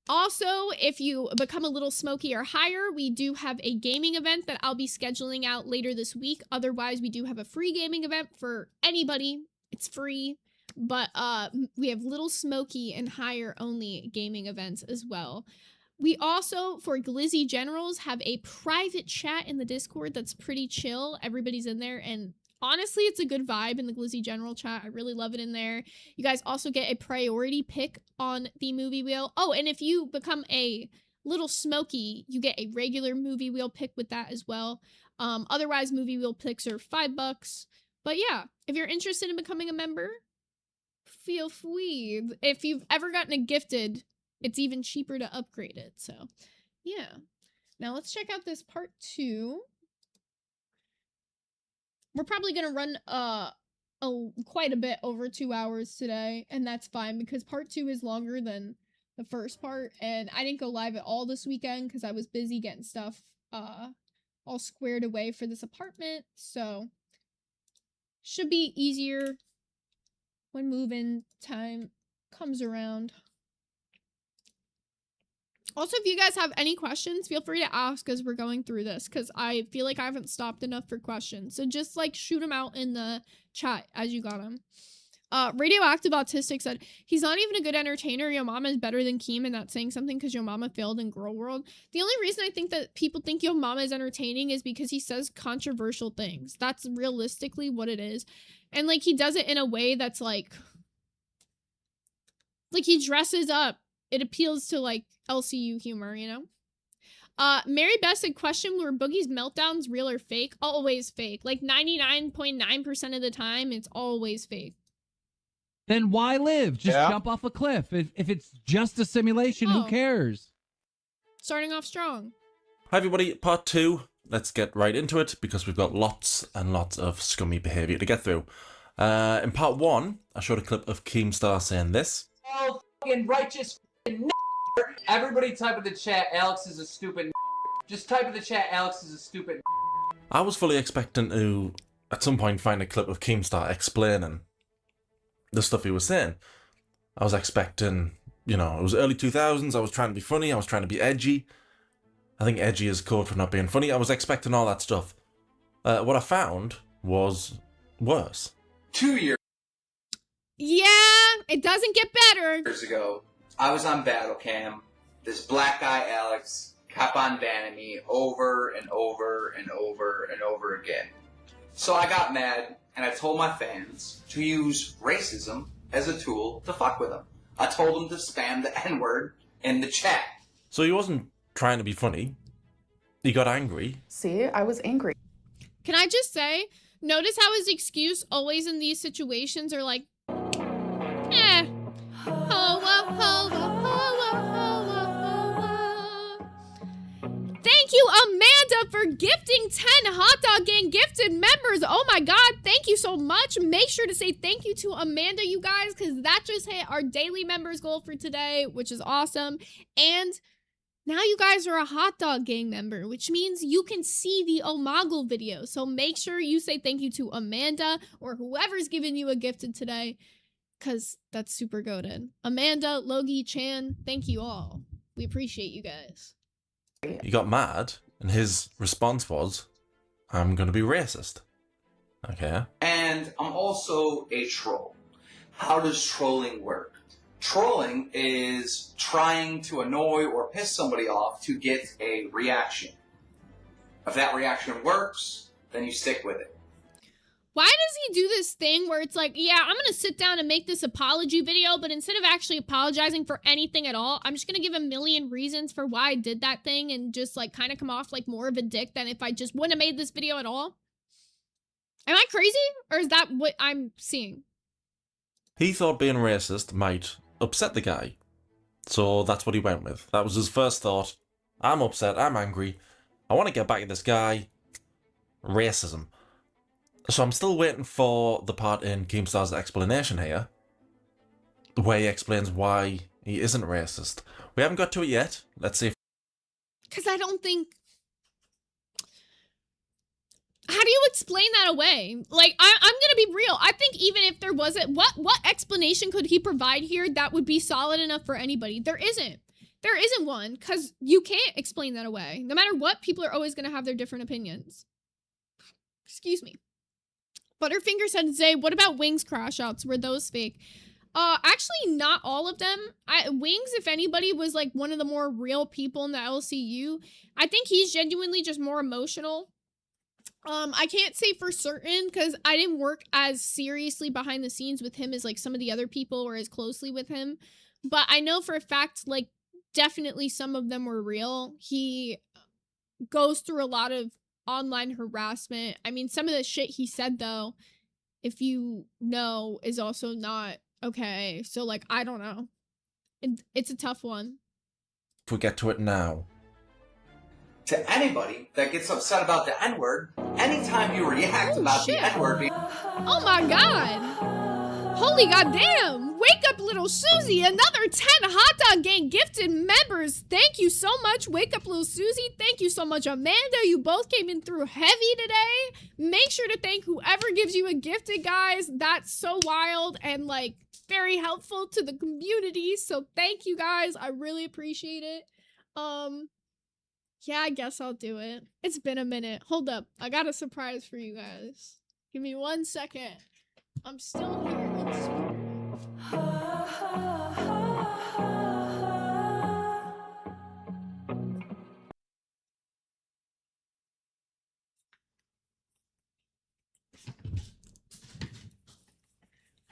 Also, if you become a little smoky or higher, we do have a gaming event that I'll be scheduling out later this week. Otherwise, we do have a free gaming event for anybody. It's free, but we have little smoky and higher only gaming events as well. We also, for Glizzy Generals, have a private chat in the Discord that's pretty chill. Everybody's in there, and honestly, it's a good vibe in the Glizzy General chat. I really love it in there. You guys also get a priority pick on the movie wheel. Oh, and if you become a little smoky, you get a regular movie wheel pick with that as well. Otherwise, movie wheel picks are $5. But yeah, if you're interested in becoming a member, feel free. If you've ever gotten a gifted, it's even cheaper to upgrade it. So yeah. Now let's check out this part 2. We're probably gonna run quite a bit over 2 hours today, and that's fine because part 2 is longer than the first part, and I didn't go live at all this weekend because I was busy getting stuff all squared away for this apartment, so should be easier when move-in time comes around. Also, if you guys have any questions, feel free to ask as we're going through this, because I feel like I haven't stopped enough for questions. So just, like, shoot them out in the chat as you got them. Radioactive Autistic said, he's not even a good entertainer. Yo Mama is better than Keem, and that's saying something because Yo Mama failed in Girl World. The only reason I think that people think Yo Mama is entertaining is because he says controversial things. That's realistically what it is. And, like, he does it in a way that's, like he dresses up. It appeals to, like, LCU humor, you know? Mary Beth said, question, were Boogie's meltdowns real or fake? Always fake. Like 99.9% of the time, it's always fake. Then why live? Just jump off a cliff. If it's just a simulation, who cares? Starting off strong. Hi everybody, part 2. Let's get right into it because we've got lots and lots of scummy behaviour to get through. In part 1, I showed a clip of Keemstar saying this. Oh, fucking righteous fucking everybody type in the chat, Alex is a stupid Just type in the chat, Alex is a stupid I was fully expecting to, at some point, find a clip of Keemstar explaining the stuff he was saying. I was expecting, you know, it was early 2000s, I was trying to be funny, I was trying to be edgy. I think edgy is code for not being funny. I was expecting all that stuff. What I found was worse. 2 years Yeah, it doesn't get better. Ago, I was on battle cam. This black guy, Alex, kept on banning me over and over and over and over again. So I got mad, and I told my fans to use racism as a tool to fuck with them. I told him to spam the N-word in the chat. So he wasn't trying to be funny. He got angry. See, I was angry. Can I just say, notice how his excuse always in these situations are like, eh. Thank you, Amanda, for gifting 10 Hot Dog Gang gifted members. Oh my God, thank you so much. Make sure to say thank you to Amanda, you guys, because that just hit our daily members goal for today, which is awesome. And now you guys are a Hot Dog Gang member, which means you can see the Omegle video. So make sure you say thank you to Amanda or whoever's giving you a gifted today, because that's super goated. Amanda, Logie, Chan, thank you all. We appreciate you guys. He got mad, and his response was, I'm going to be racist. Okay. And I'm also a troll. How does trolling work? Trolling is trying to annoy or piss somebody off to get a reaction. If that reaction works, then you stick with it. Why does he do this thing where it's like, yeah, I'm going to sit down and make this apology video, but instead of actually apologizing for anything at all, I'm just going to give a million reasons for why I did that thing and just like kind of come off like more of a dick than if I just wouldn't have made this video at all? Am I crazy? Or is that what I'm seeing? He thought being racist might upset the guy. So that's what he went with. That was his first thought. I'm upset, I'm angry. I want to get back at this guy. Racism. So I'm still waiting for the part in Keemstar's explanation here, where he explains why he isn't racist. We haven't got to it yet. Let's see if... Because I don't think... How do you explain that away? Like, I'm gonna be real. I think even if there wasn't... What explanation could he provide here that would be solid enough for anybody? There isn't. There isn't one, because you can't explain that away. No matter what, people are always gonna have their different opinions. Excuse me. Butterfinger said, Zay, what about Wings crash outs? Were those fake? Actually, not all of them. Wings, if anybody, was like one of the more real people in the LCU. I think he's genuinely just more emotional. I can't say for certain because I didn't work as seriously behind the scenes with him as like some of the other people or as closely with him. But I know for a fact, like, definitely some of them were real. He goes through a lot of online harassment. I mean, some of the shit he said, though, if you know, is also not okay. So, like, I don't know. It's a tough one. If we get to it now. To anybody that gets upset about the N-word, anytime you react about the N-word being... Oh my God! Holy goddamn! Wake up, little Susie! Another 10 Hot Dog Gang gifted members! Thank you so much, Wake Up, Little Susie! Thank you so much, Amanda! You both came in through heavy today! Make sure to thank whoever gives you a gifted, guys! That's so wild and, like, very helpful to the community, so thank you guys! I really appreciate it. Yeah, I guess I'll do it. It's been a minute. Hold up. I got a surprise for you guys. Give me 1 second. I'm still here.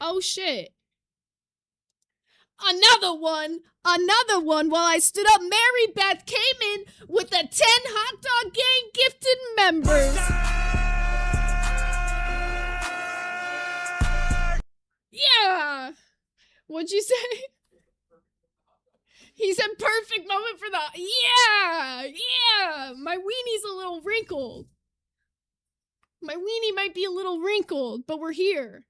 Oh shit. Another one while I stood up. Mary Beth came in with the 10 Hot Dog Gang gifted members. Yeah. What'd you say? He said perfect moment for the... Yeah. My weenie's a little wrinkled. My weenie might be a little wrinkled, but we're here.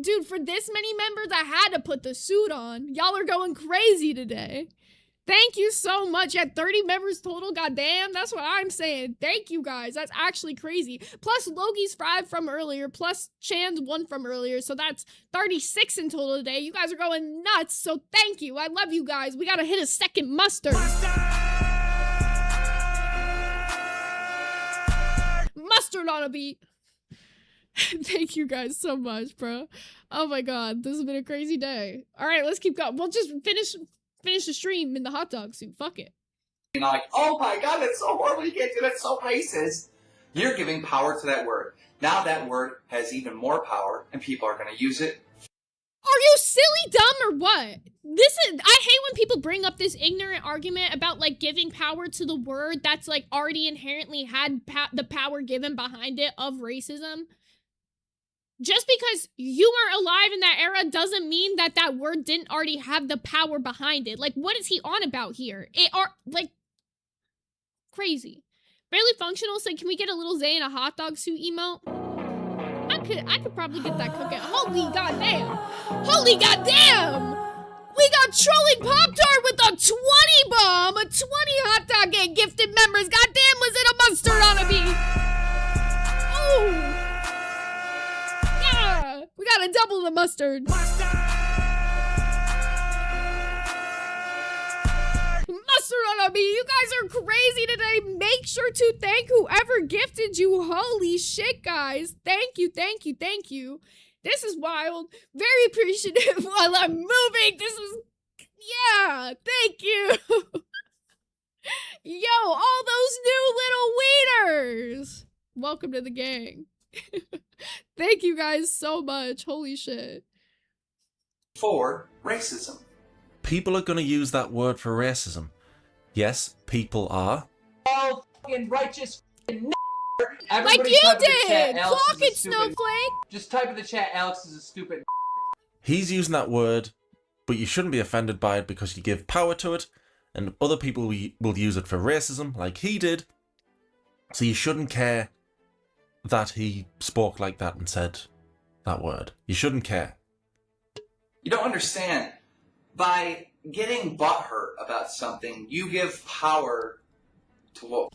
Dude, for this many members, I had to put the suit on. Y'all are going crazy today. Thank you so much. Yeah, 30 members total. Goddamn, that's what I'm saying. Thank you guys. That's actually crazy. Plus Logie's 5 from earlier. Plus Chan's 1 from earlier. So that's 36 in total today. You guys are going nuts. So thank you. I love you guys. We gotta hit a second mustard. Mustard on a beat. Thank you guys so much, bro. Oh my God, this has been a crazy day. All right, let's keep going. We'll just finish the stream in the hot dog suit. Fuck it. You're like, oh my God, that's so horrible. You can't do that. So racist. You're giving power to that word. Now that word has even more power, and people are going to use it. Are you silly dumb or what? I hate when people bring up this ignorant argument about like giving power to the word that's like already inherently had the power given behind it of racism. Just because you weren't alive in that era doesn't mean that that word didn't already have the power behind it. Like, what is he on about here? Crazy. Barely Functional said, can we get a little Zay in a hot dog suit emote? I could probably get that cooking. Holy goddamn! Holy goddamn! We got Trolling Pop-Tart with a 20 bomb! A 20 hot dog get gifted members! Goddamn, was it a mustard on a beat? Oh! Yeah! We gotta double the mustard! Mustard on a beat! You guys are crazy today! Make sure to thank whoever gifted you! Holy shit, guys! Thank you, thank you, thank you! This is wild. Very appreciative while I'm moving. This is... Yeah, thank you. Yo, all those new little wieners. Welcome to the gang. Thank you guys so much. Holy shit. For racism. People are going to use that word for racism. Yes, people are. All fucking righteous fucking Like you did! Clock it, Snowflake! Just type in the chat, Alex is a stupid. He's using that word, but you shouldn't be offended by it because you give power to it, and other people will use it for racism, like he did. So you shouldn't care that he spoke like that and said that word. You shouldn't care. You don't understand. By getting butthurt about something, you give power to what?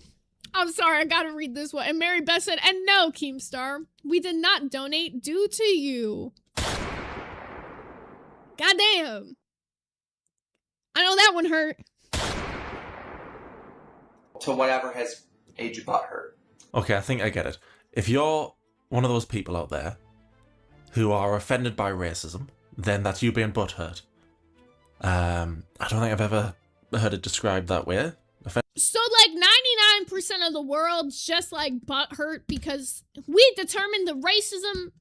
I'm sorry, I gotta read this one. And Mary Beth said, and no, Keemstar, we did not donate due to you. Goddamn. I know that one hurt. To whatever has made you butthurt. Okay, I think I get it. If you're one of those people out there who are offended by racism, then that's you being butthurt. I don't think I've ever heard it described that way. So like 99% of the world's just like butthurt because we determined the racism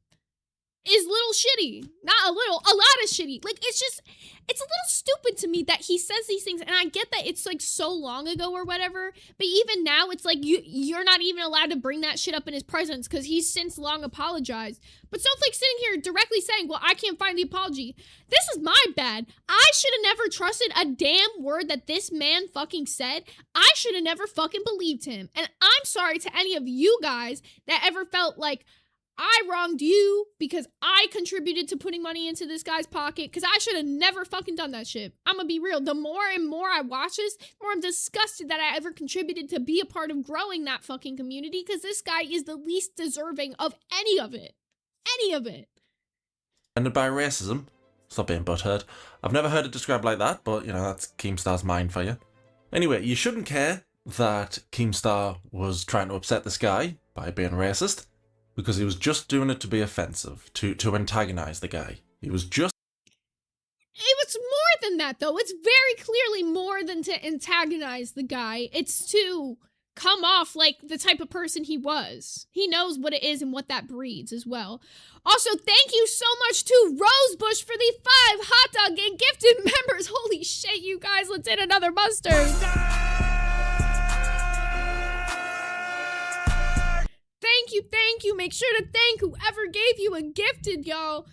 is little shitty. Not a little, a lot of shitty. Like it's a little stupid to me that he says these things, and I get that it's like so long ago or whatever, but even now it's like you're not even allowed to bring that shit up in his presence because he's since long apologized. But Snowflake's sitting here directly saying, well, I can't find the apology. This is my bad. I should have never trusted a damn word that this man fucking said. I should have never fucking believed him. And I'm sorry to any of you guys that ever felt like I wronged you because I contributed to putting money into this guy's pocket because I should have never fucking done that shit. I'm gonna be real. The more and more I watch this, the more I'm disgusted that I ever contributed to be a part of growing that fucking community because this guy is the least deserving of any of it. Any of it. Offended by racism? Stop being butthurt. I've never heard it described like that, but, you know, that's Keemstar's mind for you. Anyway, you shouldn't care that Keemstar was trying to upset this guy by being racist. Because he was just doing it to be offensive, to antagonize the guy. He was just... It was more than that, though. It's very clearly more than to antagonize the guy. It's to come off like the type of person he was. He knows what it is and what that breeds as well. Also, thank you so much to Rosebush for the 5 hot dog and gifted members. Holy shit, you guys. Let's hit another mustard. Thank you. Make sure to thank whoever gave you a gifted, y'all.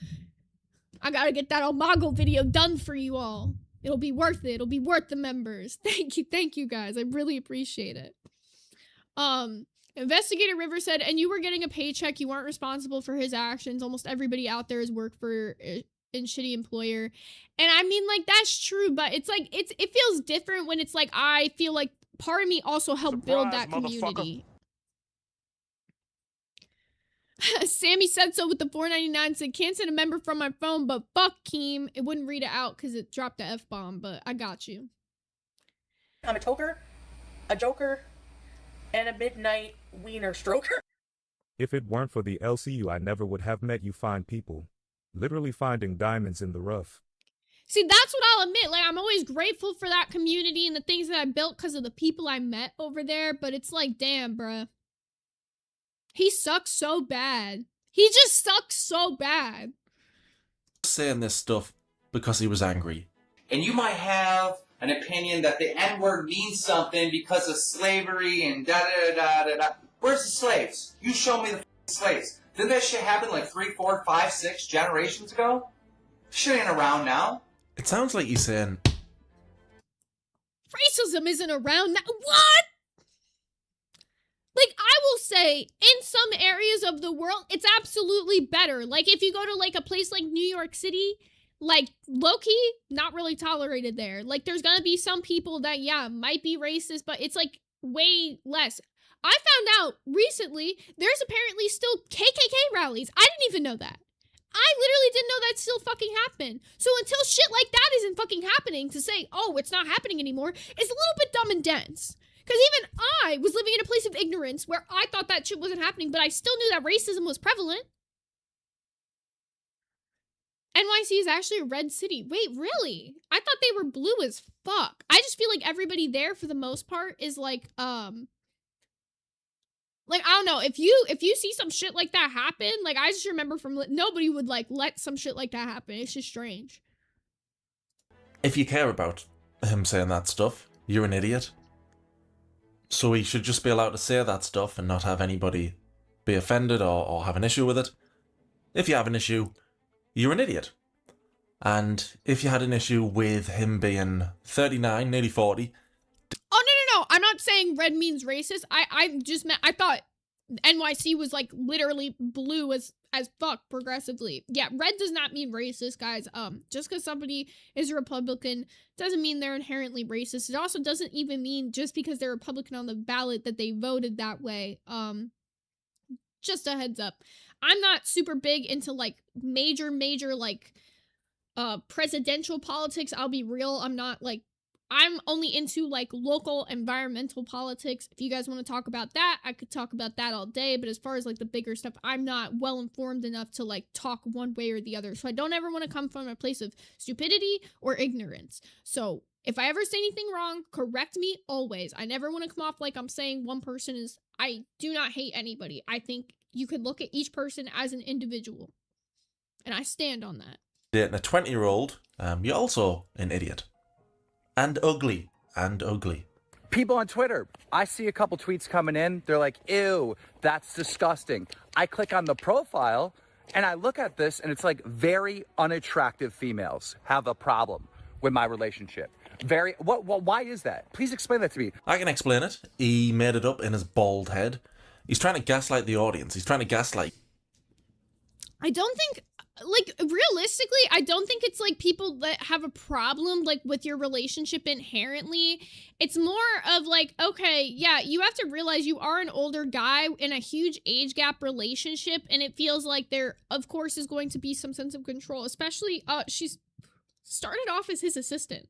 I gotta get that Omago video done for you all. It'll be worth it. It'll be worth the members. Thank you guys. I really appreciate it. Investigator River said, and you were getting a paycheck. You weren't responsible for his actions. Almost everybody out there has worked for a shitty employer. And I mean, like, that's true, but it's like, it feels different when it's like, I feel like part of me also helped build that community. Sammy said so with the $4.99, said can't send a member from my phone, but fuck Keem. It wouldn't read it out because it dropped the F-bomb, but I got you. I'm a toker, a joker, and a midnight wiener stroker. If it weren't for the LCU, I never would have met you fine people. Literally finding diamonds in the rough. See, that's what I'll admit. Like, I'm always grateful for that community and the things that I built because of the people I met over there, but it's like, damn, bruh. He sucks so bad. He just sucks so bad. saying this stuff because he was angry. And you might have an opinion that the N-word means something because of slavery and da-da-da-da-da. Where's the slaves? You show me the slaves. Didn't that shit happen like 3, 4, 5, 6 generations ago? Shit ain't around now. It sounds like he's saying... Racism isn't around now. What? Like, I will say, in some areas of the world, it's absolutely better. Like, if you go to, like, a place like New York City, like, low-key, not really tolerated there. Like, there's gonna be some people that, yeah, might be racist, but it's, like, way less. I found out recently, there's apparently still KKK rallies. I didn't even know that. I literally didn't know that still fucking happened. So until shit like that isn't fucking happening, to say, oh, it's not happening anymore, is a little bit dumb and dense. Because even I was living in a place of ignorance where I thought that shit wasn't happening, but I still knew that racism was prevalent. NYC is actually a red city. Wait, really? I thought they were blue as fuck. I just feel like everybody there, for the most part, is like, I don't know, if you see some shit like that happen, like, I just remember from, nobody would, like, let some shit like that happen. It's just strange. If you care about him saying that stuff, you're an idiot. So he should just be allowed to say that stuff and not have anybody be offended or have an issue with it. If you have an issue, you're an idiot. And if you had an issue with him being 39, nearly 40... Oh, no. I'm not saying red means racist. I just meant, I thought NYC was, like, literally blue as fuck progressively. Yeah, red does not mean racist, guys. Just because somebody is a Republican doesn't mean they're inherently racist. It also doesn't even mean just because they're Republican on the ballot that they voted that way. Just a heads up. I'm not super big into, like, major, like, presidential politics. I'll be real. I'm not, like, I'm only into, like, local environmental politics. If you guys want to talk about that, I could talk about that all day. But as far as, like, the bigger stuff, I'm not well informed enough to, like, talk one way or the other. So I don't ever want to come from a place of stupidity or ignorance. So if I ever say anything wrong, correct me always. I never want to come off like I'm saying one person is... I do not hate anybody. I think you could look at each person as an individual. And I stand on that. Dating a 20-year-old, you're also an idiot. And ugly. People on Twitter, I see a couple tweets coming in. They're like, ew, that's disgusting. I click on the profile and I look at this and it's like very unattractive females have a problem with my relationship. Why is that? Please explain that to me. I can explain it. He made it up in his bald head. He's trying to gaslight the audience. He's trying to gaslight. I don't think, like, realistically, I don't think it's, like, people that have a problem, like, with your relationship inherently. It's more of, like, okay, yeah, you have to realize you are an older guy in a huge age gap relationship, and it feels like there, of course, is going to be some sense of control, especially, she's started off as his assistant.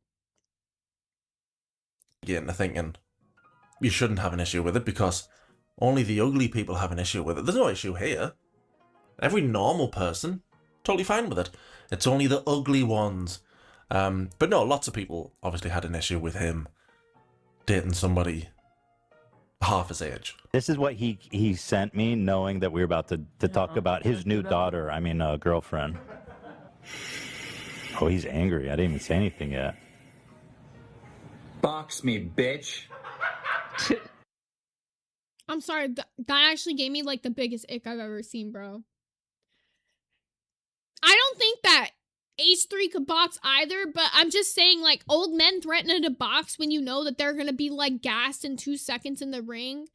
Getting to thinking you shouldn't have an issue with it because only the ugly people have an issue with it. There's no issue here. Every normal person, totally fine with it. It's only the ugly ones. But no, lots of people obviously had an issue with him dating somebody half his age. This is what he sent me, knowing that we were about to talk about his new daughter, girlfriend. Oh, he's angry. I didn't even say anything yet. Box me, bitch. I'm sorry, that actually gave me, like, the biggest ick I've ever seen, bro. I don't think that H3 could box either, but I'm just saying, like, old men threatening to box when you know that they're gonna be, like, gassed in 2 seconds in the ring.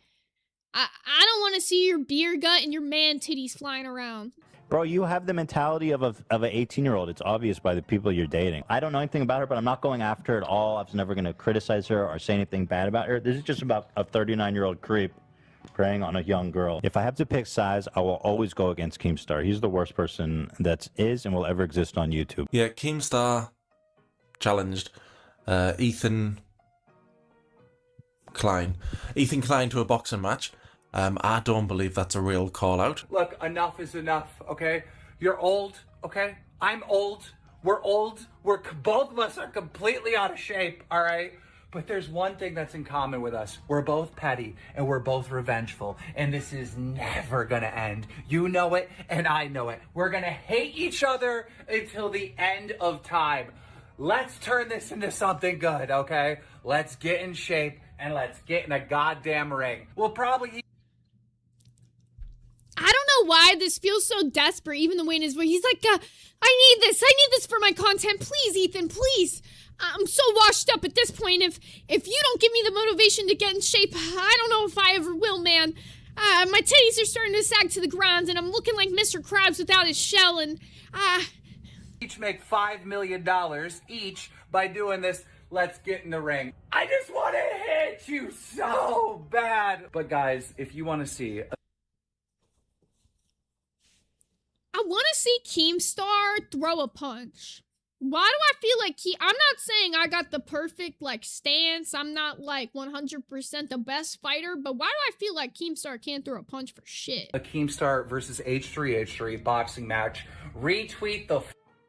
I don't want to see your beer gut and your man titties flying around. Bro, you have the mentality of an 18-year-old. It's obvious by the people you're dating. I don't know anything about her, but I'm not going after her at all. I was never going to criticize her or say anything bad about her. This is just about a 39-year-old creep preying on a young girl. If I have to pick size, I will always go against Keemstar. He's the worst person that is and will ever exist on YouTube. Yeah, Keemstar challenged Ethan Klein to a boxing match. I don't believe that's a real call out. Look, enough is enough, okay? You're old, okay? I'm old. We're old. Both of us are completely out of shape, all right? But there's one thing that's in common with us. We're both petty and we're both revengeful. And this is never gonna end. You know it and I know it. We're gonna hate each other until the end of time. Let's turn this into something good, okay? Let's get in shape and let's get in a goddamn ring. We'll probably... I don't know why this feels so desperate, even the way in his voice. He's like, I need this for my content. Please, Ethan, please. I'm so washed up at this point. If you don't give me the motivation to get in shape, I don't know if I ever will, man. My titties are starting to sag to the ground, and I'm looking like Mr. Krabs without his shell, and each make $5 million each by doing this. Let's get in the ring. I just want to hit you so bad. But guys, if you want to see... I want to see Keemstar throw a punch. Why do I feel like I'm not saying I got the perfect, like, stance. I'm not, like, 100% the best fighter. But why do I feel like Keemstar can't throw a punch for shit? A Keemstar versus H3H3 boxing match. Retweet the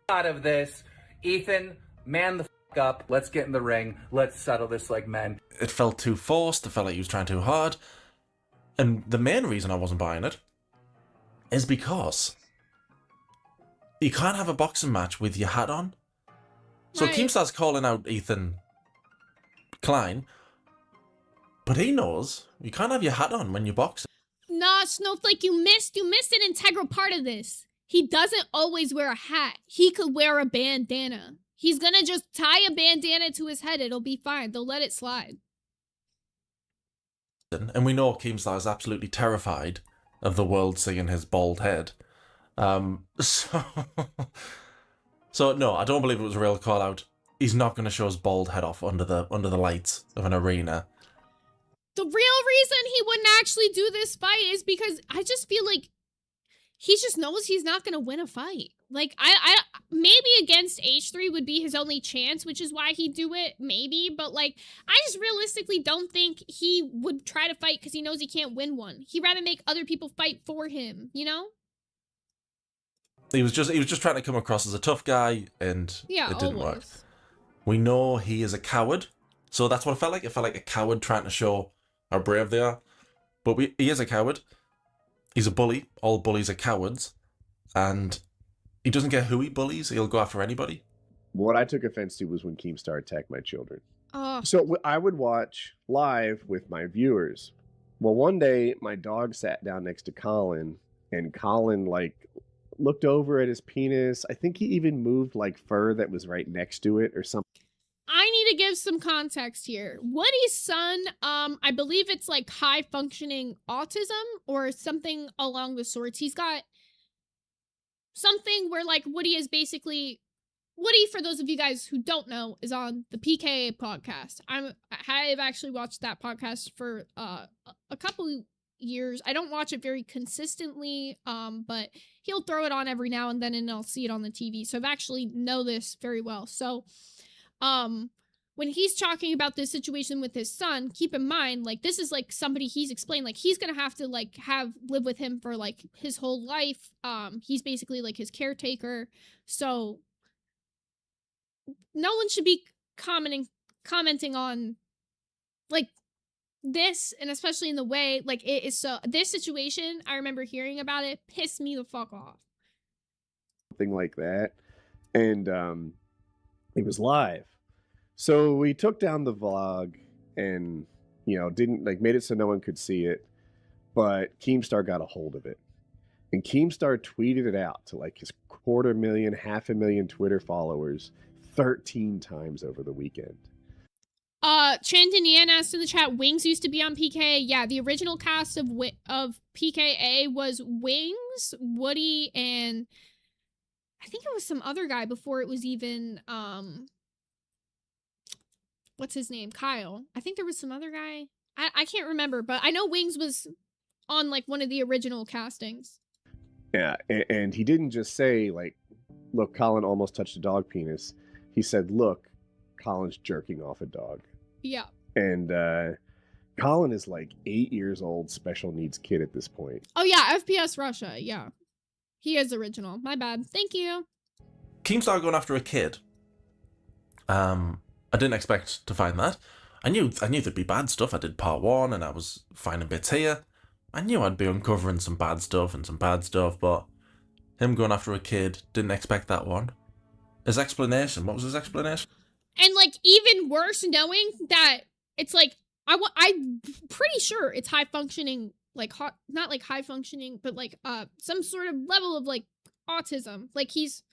out of this. Ethan, man the up. Let's get in the ring. Let's settle this like men. It felt too forced. It felt like he was trying too hard. And the main reason I wasn't buying it is because you can't have a boxing match with your hat on. So Right. Keemstar's calling out Ethan Klein, but he knows you can't have your hat on when you're boxing. Nah, Snowflake, you missed an integral part of this. He doesn't always wear a hat. He could wear a bandana. He's gonna just tie a bandana to his head. It'll be fine. They'll let it slide. And we know Keemstar is absolutely terrified of the world seeing his bald head. So no, I don't believe it was a real call out. He's not going to show his bald head off under the lights of an arena. The real reason he wouldn't actually do this fight is because I just feel like he just knows he's not going to win a fight. Like, I maybe against H3 would be his only chance, which is why he'd do it, maybe. But, like, I just realistically don't think he would try to fight because he knows he can't win one. He'd rather make other people fight for him, you know? He was just trying to come across as a tough guy, and Yeah, it didn't work. always. We know he is a coward, so that's what it felt like. It felt like a coward trying to show how brave they are. But he is a coward. He's a bully. All bullies are cowards. And he doesn't care who he bullies. He'll go after anybody. What I took offense to was when Keemstar attacked my children. Oh. So I would watch live with my viewers. Well, one day my dog sat down next to Colin, and Colin looked over at his penis. I think he even moved fur that was right next to it or something. I need to give some context here. Woody's son, I believe it's like high functioning autism or something along the sorts. He's got something where like Woody is basically Woody, for those of you guys who don't know, is on the PKA podcast. I've actually watched that podcast for a couple years. I don't watch it very consistently, but he'll throw it on every now and then, and I'll see it on the TV. So I've actually know this very well. So, when he's talking about this situation with his son, keep in mind, like, this is like somebody he's explained, like, he's gonna have to like live with him for like his whole life. He's basically like his caretaker. So no one should be commenting on like this, and especially in the way like it is. So this situation, I remember hearing about it, pissed me the fuck off. Something like that. And it was live. So we took down the vlog and, didn't made it so no one could see it. But Keemstar got a hold of it. And Keemstar tweeted it out to like his 250,000, 500,000 Twitter followers 13 times over the weekend. Chandon Yan asked in the chat, Wings used to be on PKA. Yeah, the original cast of PKA was Wings, Woody, and I think it was some other guy before it was even, what's his name? Kyle. I think there was some other guy. I can't remember, but I know Wings was on like one of the original castings. Yeah, and he didn't just say like, look, Colin almost touched a dog penis. He said, look, Colin's jerking off a dog. Yeah. And Colin is like 8 years old, special needs kid at this point. Oh yeah, FPS Russia. Yeah. He is original. My bad. Thank you. Keemstar going after a kid. I didn't expect to find that. I knew there'd be bad stuff. I did part 1 and I was finding bits here. I knew I'd be uncovering some bad stuff, but him going after a kid, didn't expect that one. His explanation, what was his explanation? And like even worse, knowing that it's like I'm pretty sure it's high functioning, like not like high functioning, but like some sort of level of like autism. Like he's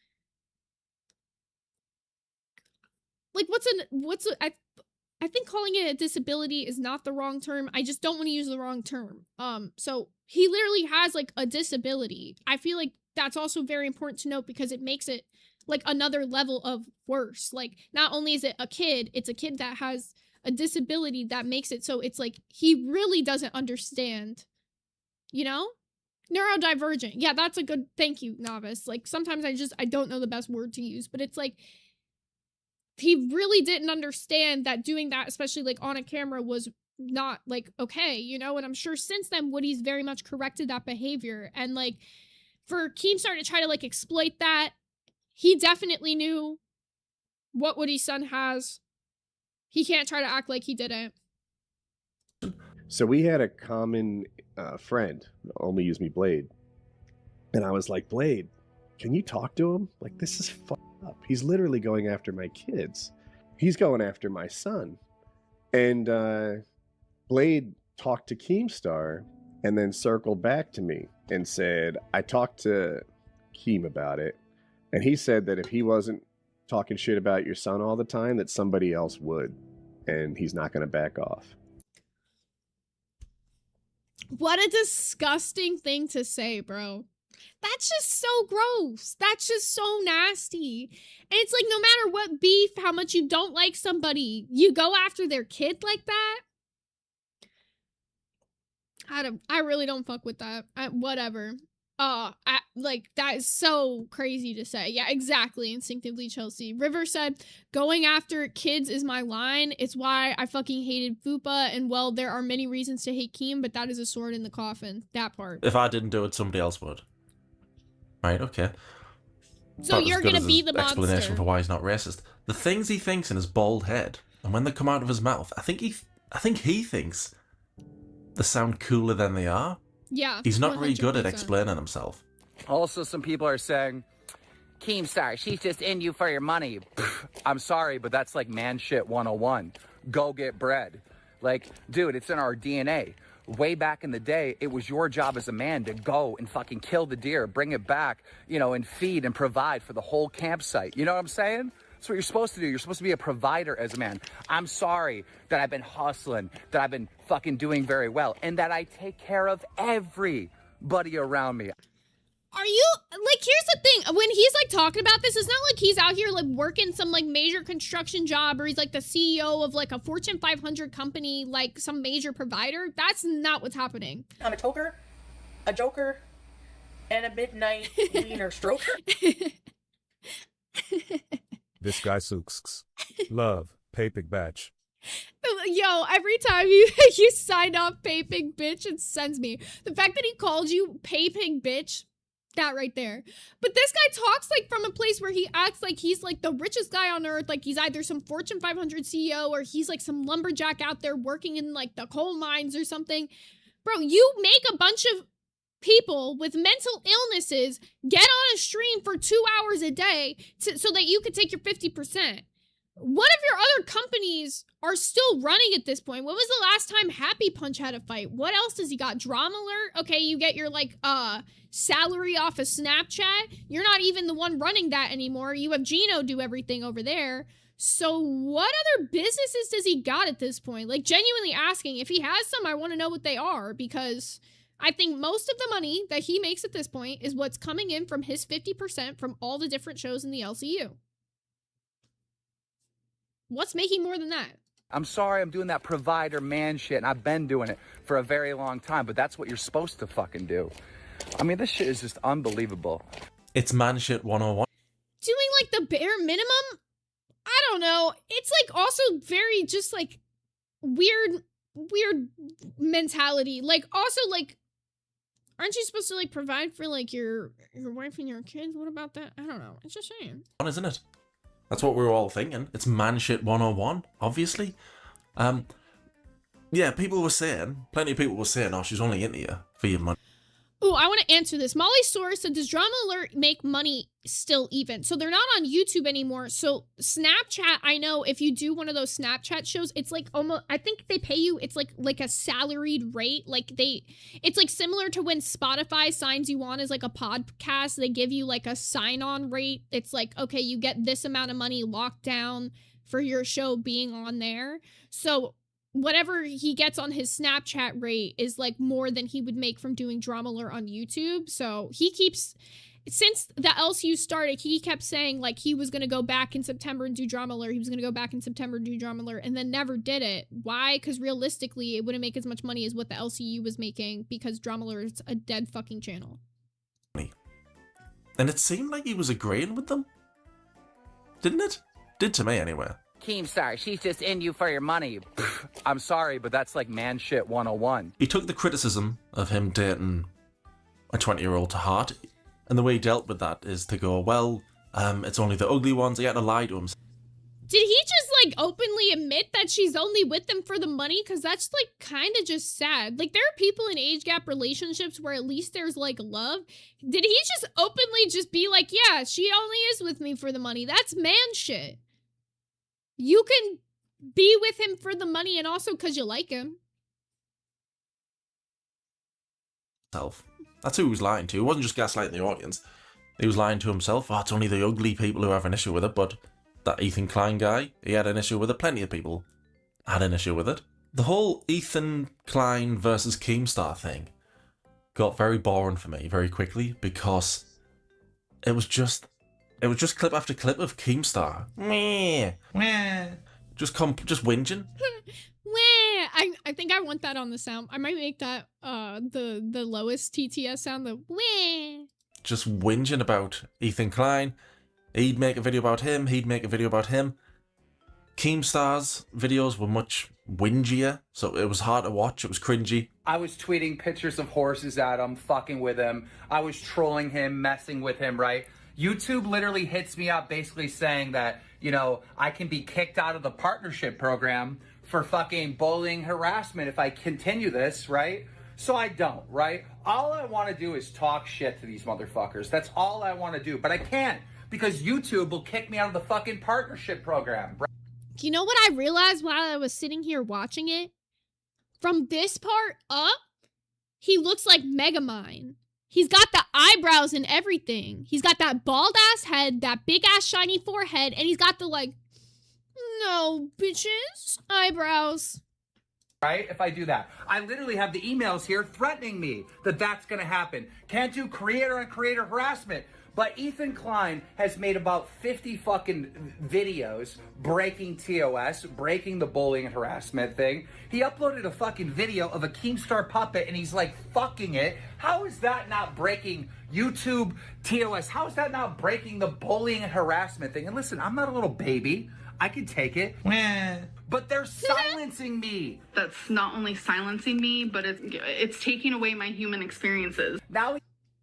like I think calling it a disability is not the wrong term. I just don't want to use the wrong term. So he literally has like a disability. I feel like that's also very important to note because it makes it like another level of worse. Like not only is it a kid, it's a kid that has a disability that makes it so it's like he really doesn't understand, you know? Neurodivergent. Yeah, that's a good, thank you, Novice. Like sometimes I don't know the best word to use, but it's like he really didn't understand that doing that, especially like on a camera, was not like okay, you know? And I'm sure since then Woody's very much corrected that behavior. And like for Keemstar to try to like exploit that, he definitely knew what Woody's son has. He can't try to act like he didn't. So we had a common friend, only use me Blade. And I was like, Blade, can you talk to him? Like, this is fucked up. He's literally going after my kids. He's going after my son. And Blade talked to Keemstar and then circled back to me and said, I talked to Keem about it. And he said that if he wasn't talking shit about your son all the time, that somebody else would. And he's not going to back off. What a disgusting thing to say, bro. That's just so gross. That's just so nasty. And it's like no matter what beef, how much you don't like somebody, you go after their kid like that. I really don't fuck with that. Whatever. Like that is so crazy to say. Yeah, exactly. Instinctively, Chelsea. River said, going after kids is my line. It's why I fucking hated Fupa. And well, there are many reasons to hate Keem, but that is a sword in the coffin. That part. If I didn't do it, somebody else would. Right, okay. So you're gonna be the monster. Explanation for why he's not racist. The things he thinks in his bald head, and when they come out of his mouth, I think he thinks they sound cooler than they are. Yeah. He's not 100%. really good at explaining himself. Also, some people are saying, Keemstar, she's just in you for your money. I'm sorry, but that's like man shit 101. Go get bread. Like, dude, it's in our DNA. Way back in the day, it was your job as a man to go and fucking kill the deer, bring it back, you know, and feed and provide for the whole campsite. You know what I'm saying? That's what you're supposed to do. You're supposed to be a provider as a man. I'm sorry that I've been hustling, that I've been fucking doing very well, and that I take care of everybody around me. Are you, like, here's the thing, when he's, like, talking about this, it's not like he's out here, like, working some, like, major construction job, or he's, like, the CEO of, like, a Fortune 500 company, like, some major provider. That's not what's happening. I'm a toker, a joker, and a midnight wiener stroker. This guy sucks. Love, pay big batch. Yo, every time you you sign off pay pig bitch, it sends me. The fact that he called you pay pig bitch, that right there. But this guy talks like from a place where he acts like he's like the richest guy on earth, like he's either some Fortune 500 CEO or he's like some lumberjack out there working in like the coal mines or something. Bro, you make a bunch of people with mental illnesses get on a stream for 2 hours a day so that you could take your 50%. What if your other companies are still running at this point? When was the last time Happy Punch had a fight? What else does he got? Drama Alert? Okay, you get your, like, salary off of Snapchat. You're not even the one running that anymore. You have Gino do everything over there. So what other businesses does he got at this point? Like, genuinely asking. If he has some, I want to know what they are, because I think most of the money that he makes at this point is what's coming in from his 50% from all the different shows in the LCU. What's making more than that? I'm sorry I'm doing that provider man shit, and I've been doing it for a very long time, but that's what you're supposed to fucking do. I mean, this shit is just unbelievable. It's man shit 101. Doing, like, the bare minimum? I don't know. It's, like, also very just, like, weird mentality. Like, also, like, aren't you supposed to, like, provide for, like, your wife and your kids? What about that? I don't know. It's just saying. Isn't it? That's what we were all thinking. It's man shit 101, obviously. Yeah, people were saying, plenty of people were saying, oh, she's only into you for your money. Ooh, I want to answer this. Molly Source said, does Drama Alert make money still even? So they're not on YouTube anymore. So Snapchat, I know if you do one of those Snapchat shows, it's like almost, I think they pay you, it's like a salaried rate. It's like similar to when Spotify signs you on as like a podcast, they give you like a sign-on rate. It's like, okay, you get this amount of money locked down for your show being on there. So whatever he gets on his Snapchat rate is like more than he would make from doing Drama Alert on YouTube. So he keeps, since the LCU started, he kept saying like he was going to go back in September and do Drama Alert. He was going to go back in September and do Drama Alert and then never did it. Why? Because realistically, it wouldn't make as much money as what the LCU was making because Drama Alert is a dead fucking channel. And it seemed like he was agreeing with them. Didn't it? Did to me anyway. Keemstar, she's just in you for your money. I'm sorry, but that's like man shit 101. He took the criticism of him dating a 20-year-old to heart, and the way he dealt with that is to go, well, it's only the ugly ones. He had to lie to him. Did he just like openly admit that she's only with them for the money? Because that's like kind of just sad. Like there are people in age gap relationships where at least there's like love. Did he just openly just be like, yeah, she only is with me for the money? That's man shit. You can be with him for the money and also because you like him. That's who he was lying to. He wasn't just gaslighting the audience. He was lying to himself. Oh, it's only the ugly people who have an issue with it, but that Ethan Klein guy, he had an issue with it. Plenty of people had an issue with it. The whole Ethan Klein versus Keemstar thing got very boring for me very quickly because it was just clip after clip of Keemstar. Meh. Just whinging. I think I want that on the sound. I might make that the lowest TTS sound, the wah. Just whinging about Ethan Klein. He'd make a video about him, he'd make a video about him. Keemstar's videos were much whingier, so it was hard to watch, it was cringy. I was tweeting pictures of horses at him, fucking with him. I was trolling him, messing with him, right? YouTube literally hits me up basically saying that, you know, I can be kicked out of the partnership program for fucking bullying harassment if I continue this, right? So I don't, right? All I want to do is talk shit to these motherfuckers. That's all I want to do. But I can't because YouTube will kick me out of the fucking partnership program, right? You know what I realized while I was sitting here watching it? From this part up, he looks like Megamind. He's got the eyebrows and everything. He's got that bald ass head, that big ass shiny forehead, and he's got the like, no bitches, eyebrows. Right? If I do that. I literally have the emails here threatening me that that's going to happen. Can't do creator on creator harassment. But Ethan Klein has made about 50 fucking videos breaking TOS, breaking the bullying and harassment thing. He uploaded a fucking video of a Keemstar puppet and he's like fucking it. How is that not breaking YouTube TOS? How is that not breaking the bullying and harassment thing? And listen, I'm not a little baby. I can take it. But they're silencing me. That's not only silencing me, but it's taking away my human experiences. Now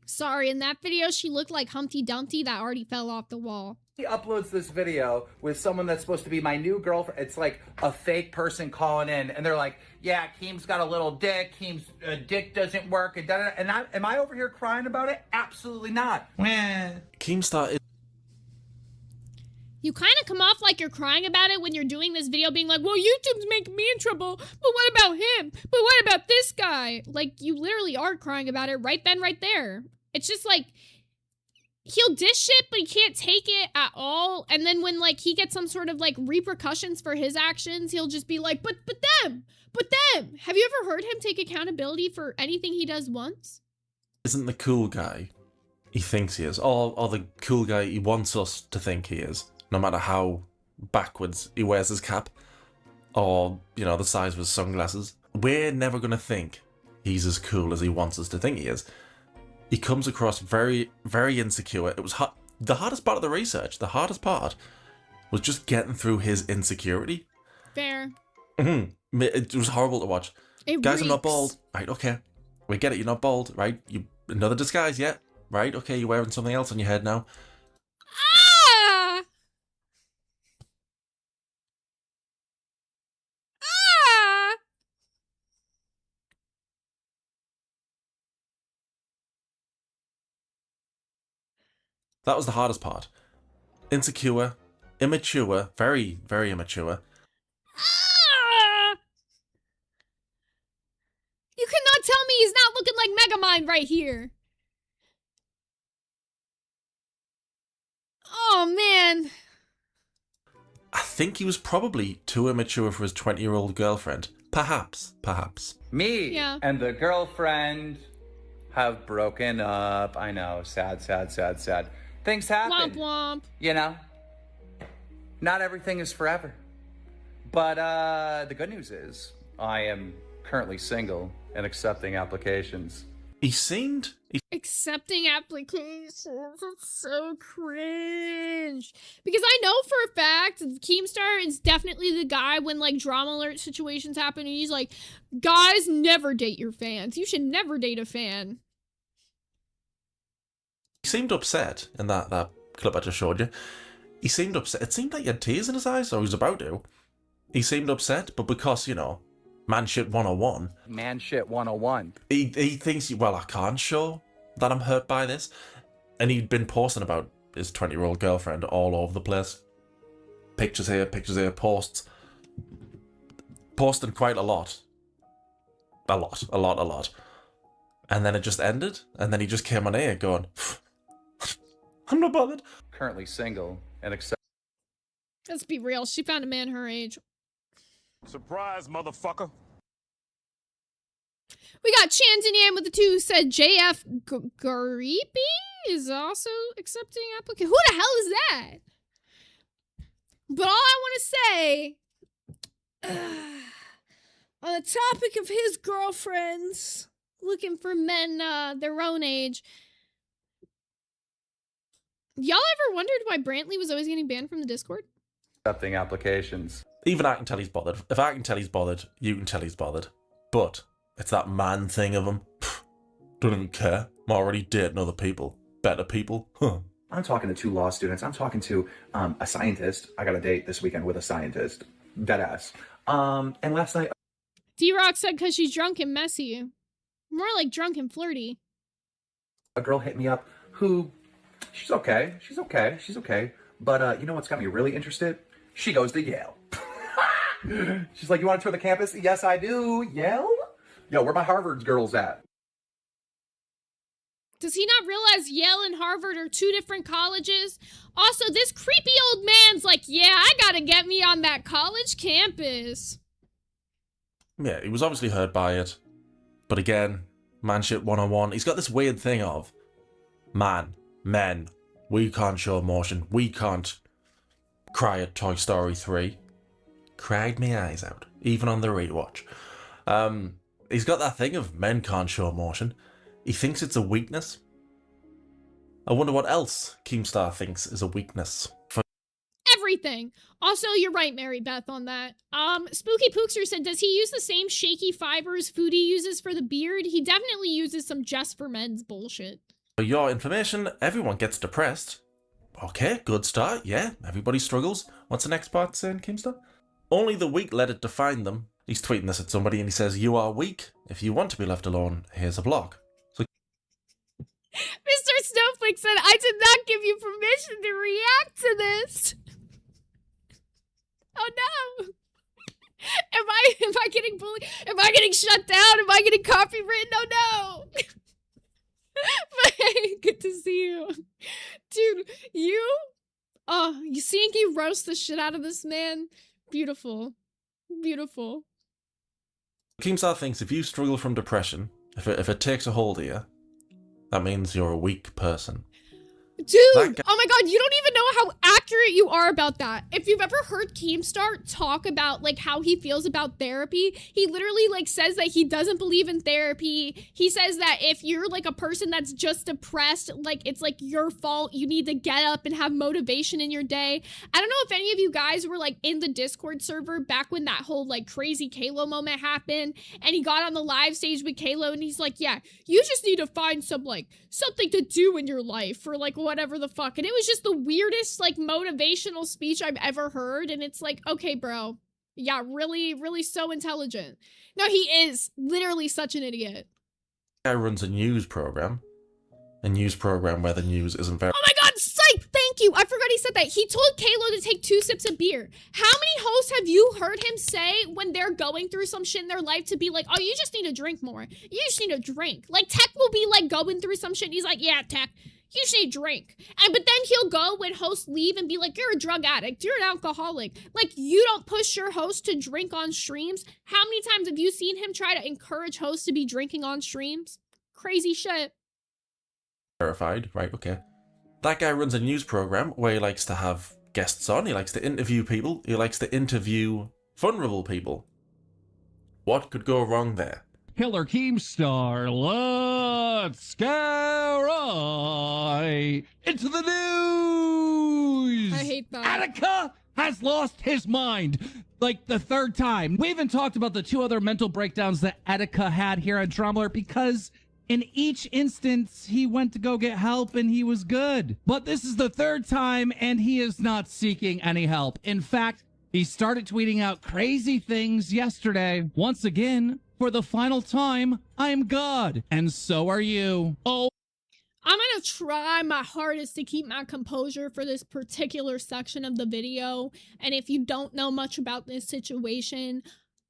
sorry, in that video, she looked like Humpty Dumpty that already fell off the wall. he uploads this video with someone that's supposed to be my new girlfriend. It's like a fake person calling in, and they're like, yeah, Keem's got a little dick. Keem's dick doesn't work. And am I over here crying about it? Absolutely not. Keemstar is... You kind of come off like you're crying about it when you're doing this video being like, well, YouTube's making me in trouble, but what about him? But what about this guy? Like, you literally are crying about it right then, right there. It's just like, he'll dish shit, but he can't take it at all. And then when, like, he gets some sort of, like, repercussions for his actions, he'll just be like, but them. Have you ever heard him take accountability for anything he does once? Isn't the cool guy he thinks he is, or the cool guy he wants us to think he is. No matter how backwards he wears his cap, or, you know, the size of his sunglasses. We're never going to think he's as cool as he wants us to think he is. He comes across very, very insecure. It was the hardest part of the research, the hardest part, was just getting through his insecurity. Fair. It was horrible to watch. Guys, I'm not bald. Right, okay. We get it, you're not bald, right? You another disguise, yeah? Right, okay, you're wearing something else on your head now. That was the hardest part. Insecure, immature, very, very immature. Ah! You cannot tell me he's not looking like Megamind right here. Oh, man. I think he was probably too immature for his 20-year-old girlfriend. Perhaps. Me and the girlfriend have broken up. I know. Sad. Things happen. Womp womp. You know? Not everything is forever. But the good news is I am currently single and accepting applications. He seemed... Accepting applications. That's so cringe. Because I know for a fact Keemstar is definitely the guy when like drama alert situations happen and he's like, guys, never date your fans. You should never date a fan. He seemed upset in that clip I just showed you. He seemed upset. It seemed like he had tears in his eyes, or he was about to. He seemed upset, but because, you know, man shit 101. Man shit 101. He thinks, well, I can't show that I'm hurt by this. And he'd been posting about his 20-year-old girlfriend all over the place. Pictures here, posts. Posting quite a lot. A lot. And then it just ended, and then he just came on air going, I'm not bothered. Currently single and accept. Let's be real. She found a man her age. Surprise, motherfucker. We got Chanzanian with the 2 said JF Garipi is also accepting application. Who the hell is that? But all I want to say, on the topic of his girlfriends looking for men their own age, y'all ever wondered why Brantley was always getting banned from the Discord? Accepting applications. Even I can tell he's bothered. If I can tell he's bothered, you can tell he's bothered. But it's that man thing of him. Don't even care. I'm already dating other people. Better people. Huh. I'm talking to 2 law students. I'm talking to a scientist. I got a date this weekend with a scientist. Deadass. And last night... D-Rock said because she's drunk and messy. More like drunk and flirty. A girl hit me up who... She's okay. But you know what's got me really interested? She goes to Yale. She's like, you want to tour the campus? Yes, I do. Yale? Yo, where my Harvard girls at? Does he not realize Yale and Harvard are 2 different colleges? Also, this creepy old man's like, yeah, I gotta get me on that college campus. Yeah, he was obviously hurt by it. But again, man shit 101. He's got this weird thing of, men, we can't show emotion. We can't cry at Toy Story 3. Cried my eyes out, even on the rewatch. He's got that thing of men can't show emotion. He thinks it's a weakness. I wonder what else Keemstar thinks is a weakness. Everything. Also, you're right, Mary Beth, on that. Spooky Pookster said, does he use the same shaky fibers Foodie uses for the beard? He definitely uses some just for men's bullshit. For your information, everyone gets depressed. Okay, good start. Yeah, everybody struggles. What's the next part saying, Keemstar? Only the weak let it define them. He's tweeting this at somebody and he says, you are weak. If you want to be left alone, here's a block. So Mr. Snowflake said, I did not give you permission to react to this. Oh no. Am I getting bullied? Am I getting shut down? Am I getting copywritten? Oh no. But hey, good to see you. Dude, you seeing you roast the shit out of this man. Beautiful. Beautiful. Keemstar thinks if you struggle from depression, if it takes a hold of you, that means you're a weak person. Dude, oh my god, you don't even know how accurate you are about that. If you've ever heard Keemstar talk about like how he feels about therapy, he literally like says that he doesn't believe in therapy. He says that if you're like a person that's just depressed, like it's like your fault, you need to get up and have motivation in your day. I don't know if any of you guys were like in the Discord server back when that whole like crazy Kalo moment happened and he got on the live stage with Kalo and he's like, yeah, you just need to find some like something to do in your life or like whatever the fuck. And it was just the weirdest like motivational speech I've ever heard. And it's like, okay, bro. Yeah, really, really so intelligent. No, he is literally such an idiot. Guy runs a news program where the news isn't very... Oh my god, such you. I forgot he said that. He told Kalo to take 2 sips of beer. How many hosts have you heard him say when they're going through some shit in their life to be like, oh, you just need to drink more. You just need to drink. Like, Tech will be like going through some shit. And he's like, yeah, Tech, you just need to drink. But then he'll go when hosts leave and be like, you're a drug addict. You're an alcoholic. Like, you don't push your host to drink on streams. How many times have you seen him try to encourage hosts to be drinking on streams? Crazy shit. Verified, right, okay. That guy runs a news program where he likes to have guests on, he likes to interview people, he likes to interview vulnerable people. What could go wrong there? Killer Keemstar, let's go right into the news! I hate that. Attica has lost his mind, like the 3rd time. We even talked about the 2 other mental breakdowns that Attica had here on Drumler because in each instance, he went to go get help and he was good. But this is the 3rd time and he is not seeking any help. In fact, he started tweeting out crazy things yesterday. Once again, for the final time, I'm God. And so are you. Oh. I'm gonna try my hardest to keep my composure for this particular section of the video. And if you don't know much about this situation,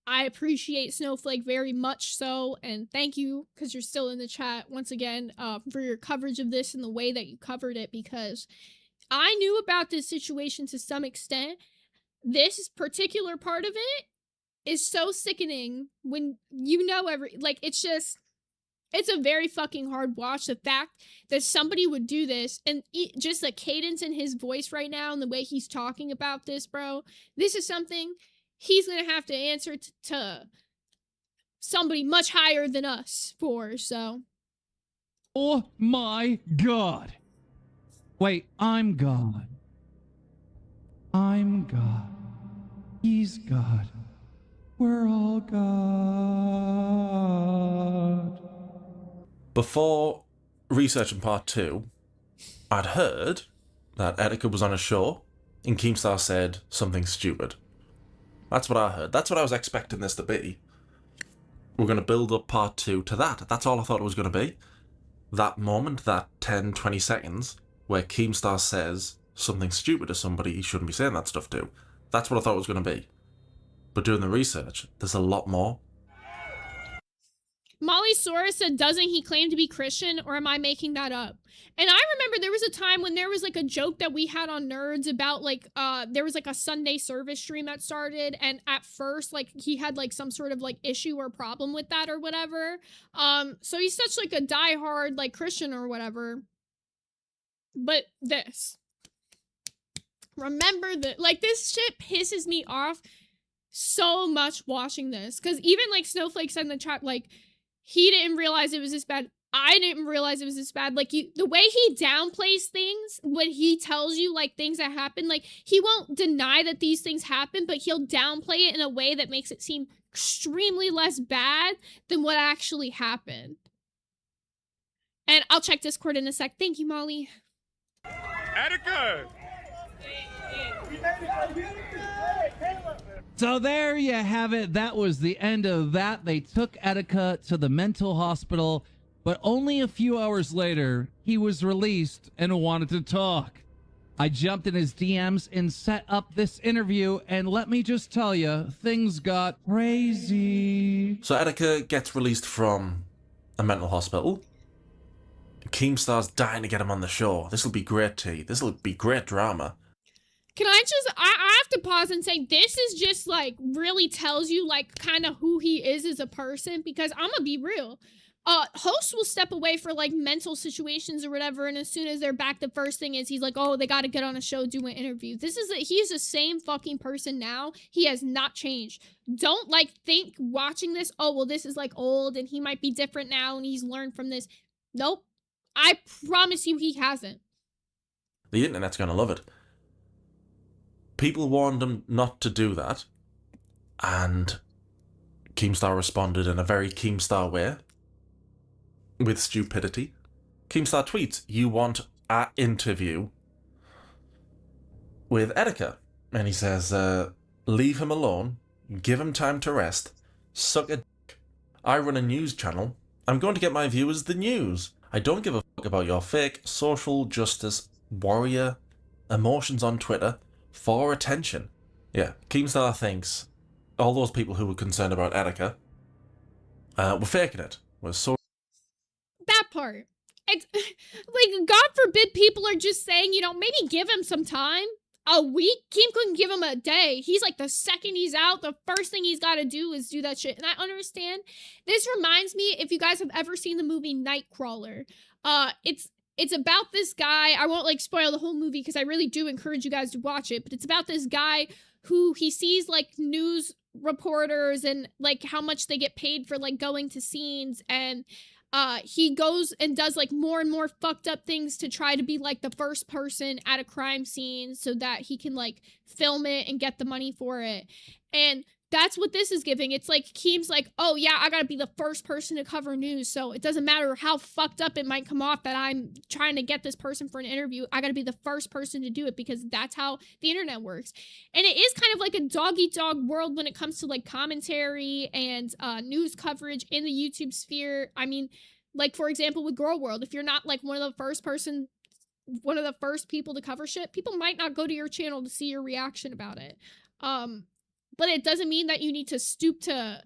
I appreciate Snowflake very much so, and thank you, because you're still in the chat, once again, for your coverage of this and the way that you covered it, because I knew about this situation to some extent. This particular part of it is so sickening when you know it's a very fucking hard watch. The fact that somebody would do this, and just the cadence in his voice right now and the way he's talking about this, bro, this is something he's gonna have to answer to somebody much higher than us for, so. Oh my God. Wait, I'm God. I'm God. He's God. We're all God. Before researching part 2, I'd heard that Attica was on a show and Keemstar said something stupid. That's what I heard. That's what I was expecting this to be. We're going to build up part 2 to that. That's all I thought it was going to be. That moment, that 10, 20 seconds, where Keemstar says something stupid to somebody he shouldn't be saying that stuff to. That's what I thought it was going to be. But doing the research, there's a lot more. Molly Sora said, doesn't he claim to be Christian, or am I making that up? And I remember there was a time when there was like a joke that we had on Nerds about like, there was like a Sunday service stream that started, and at first like he had like some sort of like issue or problem with that or whatever. So he's such like a diehard like Christian or whatever. But this. Remember that, like, this shit pisses me off so much watching this. Because even like Snowflake said in the chat, like, he didn't realize it was this bad. I didn't realize it was this bad. Like, the way he downplays things when he tells you, like, things that happen, like, he won't deny that these things happen, but he'll downplay it in a way that makes it seem extremely less bad than what actually happened. And I'll check Discord in a sec. Thank you, Molly. Attica! So there you have it. That was the end of that. They took Attica to the mental hospital, but only a few hours later, he was released and wanted to talk. I jumped in his DMs and set up this interview, and let me just tell you, things got crazy. So Attica gets released from a mental hospital. Keemstar's dying to get him on the show. This'll be great tea. This'll be great drama. Can I just, I have to pause and say, this is just, like, really tells you, like, kind of who he is as a person, because I'm gonna be real. Hosts will step away for, like, mental situations or whatever, and as soon as they're back, the first thing is he's like, oh, they gotta get on a show, do an interview. He's the same fucking person now. He has not changed. Don't, like, think watching this, oh, well, this is, like, old, and he might be different now, and he's learned from this. Nope. I promise you he hasn't. The internet's gonna love it. People warned him not to do that, and Keemstar responded in a very Keemstar way, with stupidity. Keemstar tweets, you want an interview with Attica. And he says, leave him alone, give him time to rest, suck a dick. I run a news channel. I'm going to get my viewers the news. I don't give a fuck about your fake social justice warrior emotions on Twitter for attention. Yeah, Keemstar thinks all those people who were concerned about Attica were faking it. Were so That part. It's like, God forbid people are just saying, you know, maybe give him some time. A week? Keem couldn't give him a day. He's like, the second he's out, the first thing he's got to do is do that shit. And I understand. This reminds me, if you guys have ever seen the movie Nightcrawler, it's about this guy. I won't like spoil the whole movie because I really do encourage you guys to watch it. But it's about this guy who he sees like news reporters and like how much they get paid for like going to scenes, and he goes and does like more and more fucked up things to try to be like the first person at a crime scene so that he can like film it and get the money for it. And that's what this is giving. It's like Keem's like, oh yeah, I gotta be the first person to cover news, so it doesn't matter how fucked up it might come off that I'm trying to get this person for an interview. I gotta be the first person to do it because that's how the internet works. And it is kind of like a dog-eat-dog world when it comes to like commentary and news coverage in the YouTube sphere. I mean, like for example with Girl World, if you're not like one of the first people to cover shit, people might not go to your channel to see your reaction about it. But it doesn't mean that you need to stoop to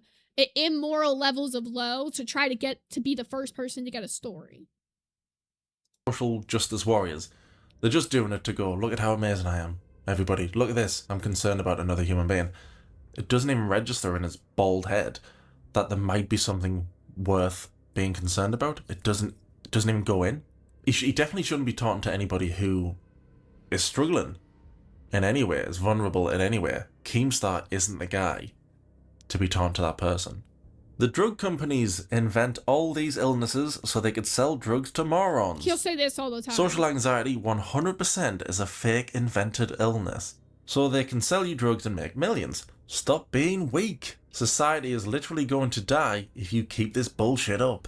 immoral levels of low to try to get to be the first person to get a story. social justice warriors. They're just doing it to go, look at how amazing I am. Everybody, look at this. I'm concerned about another human being. It doesn't even register in his bald head that there might be something worth being concerned about. It doesn't even go in. He definitely shouldn't be talking to anybody who is struggling in any way, is vulnerable in any way. Keemstar isn't the guy to be talking to that person. The drug companies invent all these illnesses so they could sell drugs to morons. He'll say this all the time. Social anxiety 100% is a fake invented illness. So they can sell you drugs and make millions. Stop being weak. Society is literally going to die if you keep this bullshit up.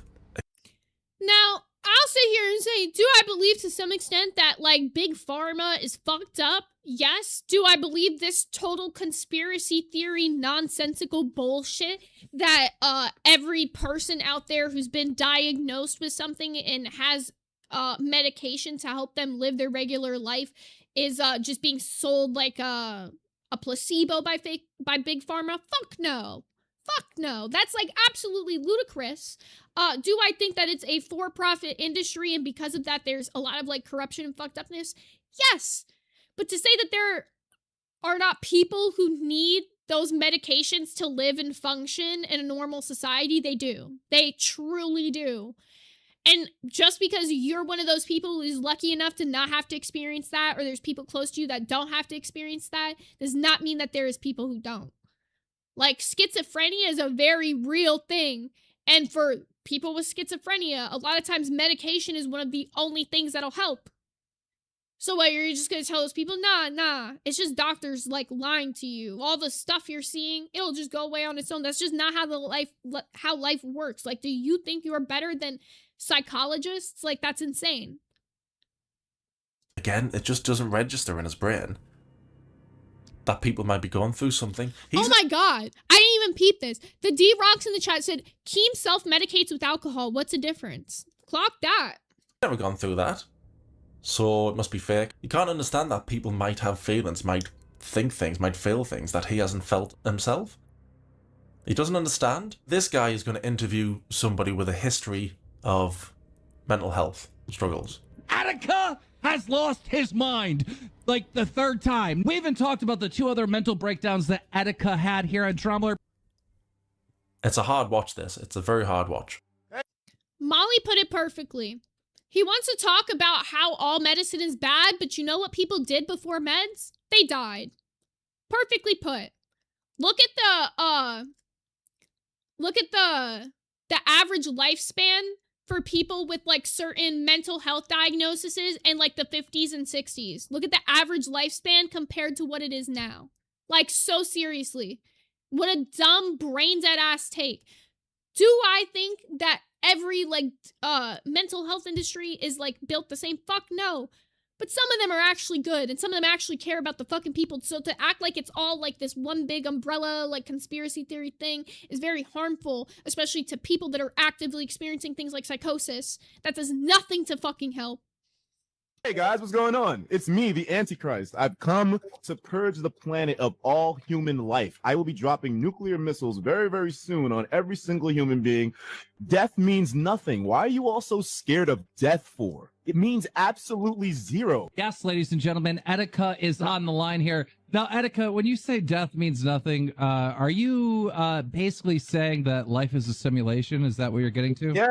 Now, I'll sit here and say, do I believe to some extent that, like, Big Pharma is fucked up? Yes. Do I believe this total conspiracy theory, nonsensical bullshit that every person out there who's been diagnosed with something and has medication to help them live their regular life is just being sold like a placebo by Big Pharma? Fuck no. Fuck no. That's like absolutely ludicrous. Do I think that it's a for-profit industry and because of that there's a lot of like corruption and fucked upness? Yes. But to say that there are not people who need those medications to live and function in a normal society, they do. They truly do. And just because you're one of those people who's lucky enough to not have to experience that, or there's people close to you that don't have to experience that, does not mean that there is people who don't. Like, schizophrenia is a very real thing. And for people with schizophrenia, a lot of times medication is one of the only things that'll help. So what, you're just gonna tell those people, nah, it's just doctors, like, lying to you. All the stuff you're seeing, it'll just go away on its own. That's just not how life works. Like, do you think you're better than psychologists? Like, that's insane. Again, it just doesn't register in his brain that people might be going through something. Oh my god, I didn't even peep this. The D-Rocks in the chat said, Keem self-medicates with alcohol. What's the difference? Clock that. Never gone through that. So it must be fake. You can't understand that people might have feelings, might think things, might feel things that he hasn't felt himself. He doesn't understand. This guy is going to interview somebody with a history of mental health struggles. Attica has lost his mind like the third time. We even talked about the 2 other mental breakdowns that Attica had here on Trombler. It's a hard watch, this. It's a very hard watch. Molly put it perfectly. He wants to talk about how all medicine is bad, but you know what people did before meds? They died. Perfectly put. Look at the average lifespan for people with like certain mental health diagnoses in like the 50s and 60s. Look at the average lifespan compared to what it is now. Like, so seriously. What a dumb brain dead ass take. Do I think that every like mental health industry is like built the same? Fuck no. But some of them are actually good and some of them actually care about the fucking people. So to act like it's all like this one big umbrella like conspiracy theory thing is very harmful, especially to people that are actively experiencing things like psychosis. That does nothing to fucking help. Hey guys, what's going on? It's me, the Antichrist. I've come to purge the planet of all human life. I will be dropping nuclear missiles very, very soon on every single human being. Death means nothing. Why are you all so scared of death for? It means absolutely zero. Yes, ladies and gentlemen, Etika is on the line here. Now, Etika, when you say death means nothing, are you basically saying that life is a simulation? Is that what you're getting to? Yeah.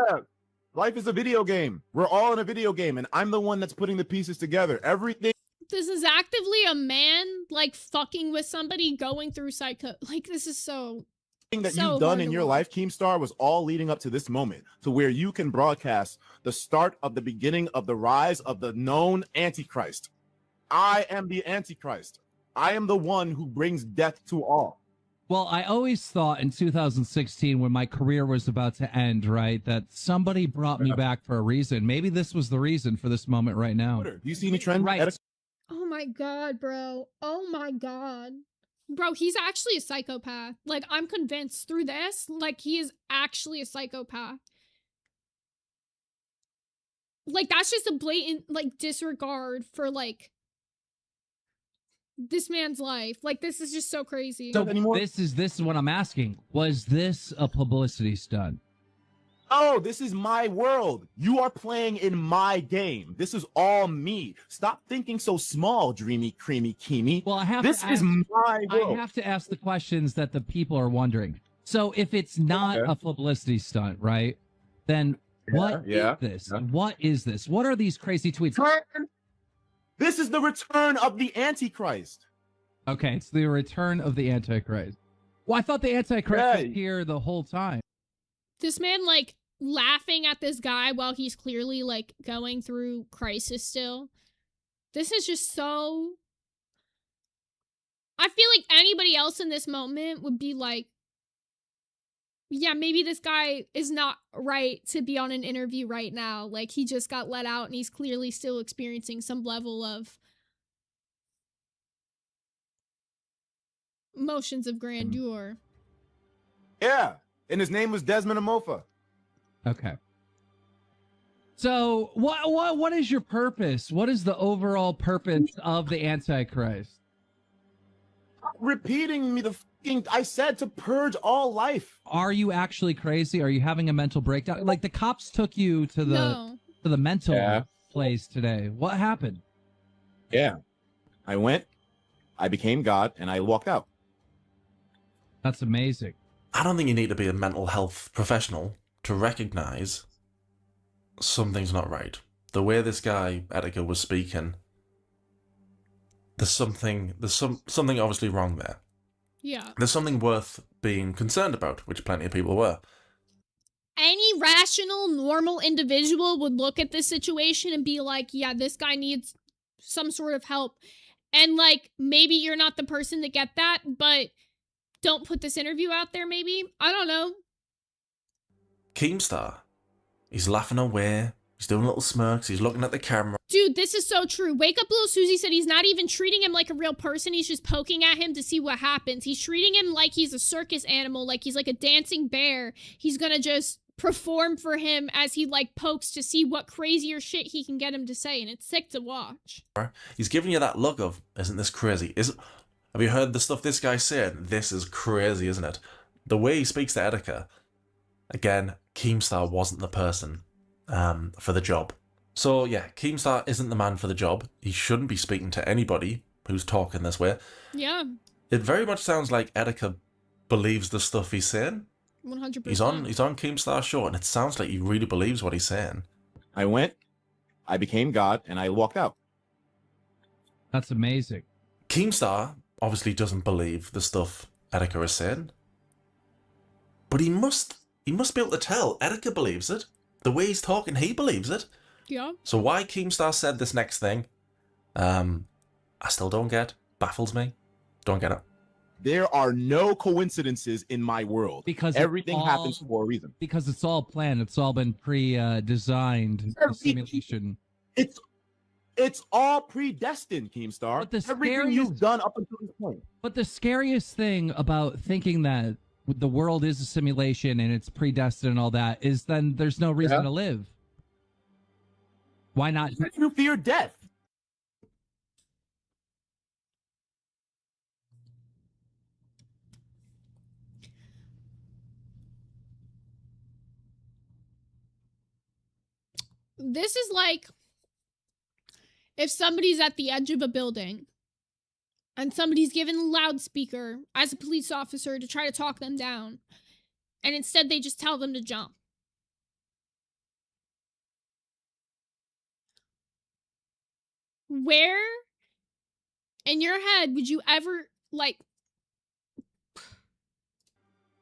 Life is a video game. We're all in a video game, and I'm the one that's putting the pieces together. Everything. This is actively a man, like, fucking with somebody going through psycho. Like, this is so that so you've done hard in to your watch. life, Keemstar, was all leading up to this moment, to where you can broadcast the start of the beginning of the rise of the known Antichrist. I am the Antichrist. I am the one who brings death to all. Well, I always thought in 2016, when my career was about to end, right, that somebody brought me back for a reason. Maybe this was the reason for this moment right now. Do you see any trend? Right. Oh my god, bro. Oh my god. Bro, he's actually a psychopath. Like, I'm convinced through this, like, he is actually a psychopath. Like, that's just a blatant, like, disregard for, like, this man's life. Like, this is just so crazy. So this is what I'm asking. Was this a publicity stunt? Oh, this is my world. You are playing in my game. This is all me. Stop thinking so small, dreamy, creamy, keemy. Well, I have this to is ask, my world. I have to ask the questions that the people are wondering. So if it's not a publicity stunt, right? Then what is this? What is this? What are these crazy tweets? This is the return of the Antichrist. Okay, it's the return of the Antichrist. Well, I thought the Antichrist was here the whole time. This man, like, laughing at this guy while he's clearly, like, going through crisis still. This is just so... I feel like anybody else in this moment would be like, yeah, maybe this guy is not right to be on an interview right now. Like, he just got let out and he's clearly still experiencing some level of emotions of grandeur. Yeah, and his name was Desmond Amofa. Okay. So what is your purpose? What is the overall purpose of the Antichrist? Repeating me the fucking, I said to purge all life. Are you actually crazy? Are you having a mental breakdown? Like, the cops took you to the mental place today. What happened? Yeah. I went, I became God, and I walked out. That's amazing. I don't think you need to be a mental health professional to recognize something's not right. The way this guy, Etika, was speaking, there's something obviously wrong there. Yeah. There's something worth being concerned about, which plenty of people were. Any rational, normal individual would look at this situation and be like, yeah, this guy needs some sort of help. And, like, maybe you're not the person to get that, but don't put this interview out there, maybe? I don't know. Keemstar, he's laughing away. He's doing little smirks. He's looking at the camera. Dude, this is so true. Wake Up Little Susie said he's not even treating him like a real person. He's just poking at him to see what happens. He's treating him like he's a circus animal, like he's like a dancing bear. He's gonna just perform for him as he, like, pokes to see what crazier shit he can get him to say, and it's sick to watch. He's giving you that look of, isn't this crazy? Have you heard the stuff this guy said? This is crazy, isn't it? The way he speaks to Etika, again, Keemstar wasn't the person for the job. So yeah, Keemstar isn't the man for the job. He shouldn't be speaking to anybody who's talking this way. Yeah. It very much sounds like Etika believes the stuff he's saying. 100%. He's on Keemstar's show, and it sounds like he really believes what he's saying. I went, I became God, and I walked out. That's amazing. Keemstar obviously doesn't believe the stuff Etika is saying, but he must be able to tell Etika believes it. The way he's talking, he believes it. Yeah. So why Keemstar said this next thing, I still don't get. Baffles me. Don't get it. There are no coincidences in my world. Because everything happens for a reason. Because it's all planned. It's all been pre-designed. Simulation. It's all predestined, Keemstar. Everything you've done up until this point. But the scariest thing about thinking that the world is a simulation and it's predestined and all that is then there's no reason to live. Why not? You fear death. This is like if somebody's at the edge of a building and somebody's given a loudspeaker as a police officer to try to talk them down, and instead they just tell them to jump. Where in your head would you ever, like...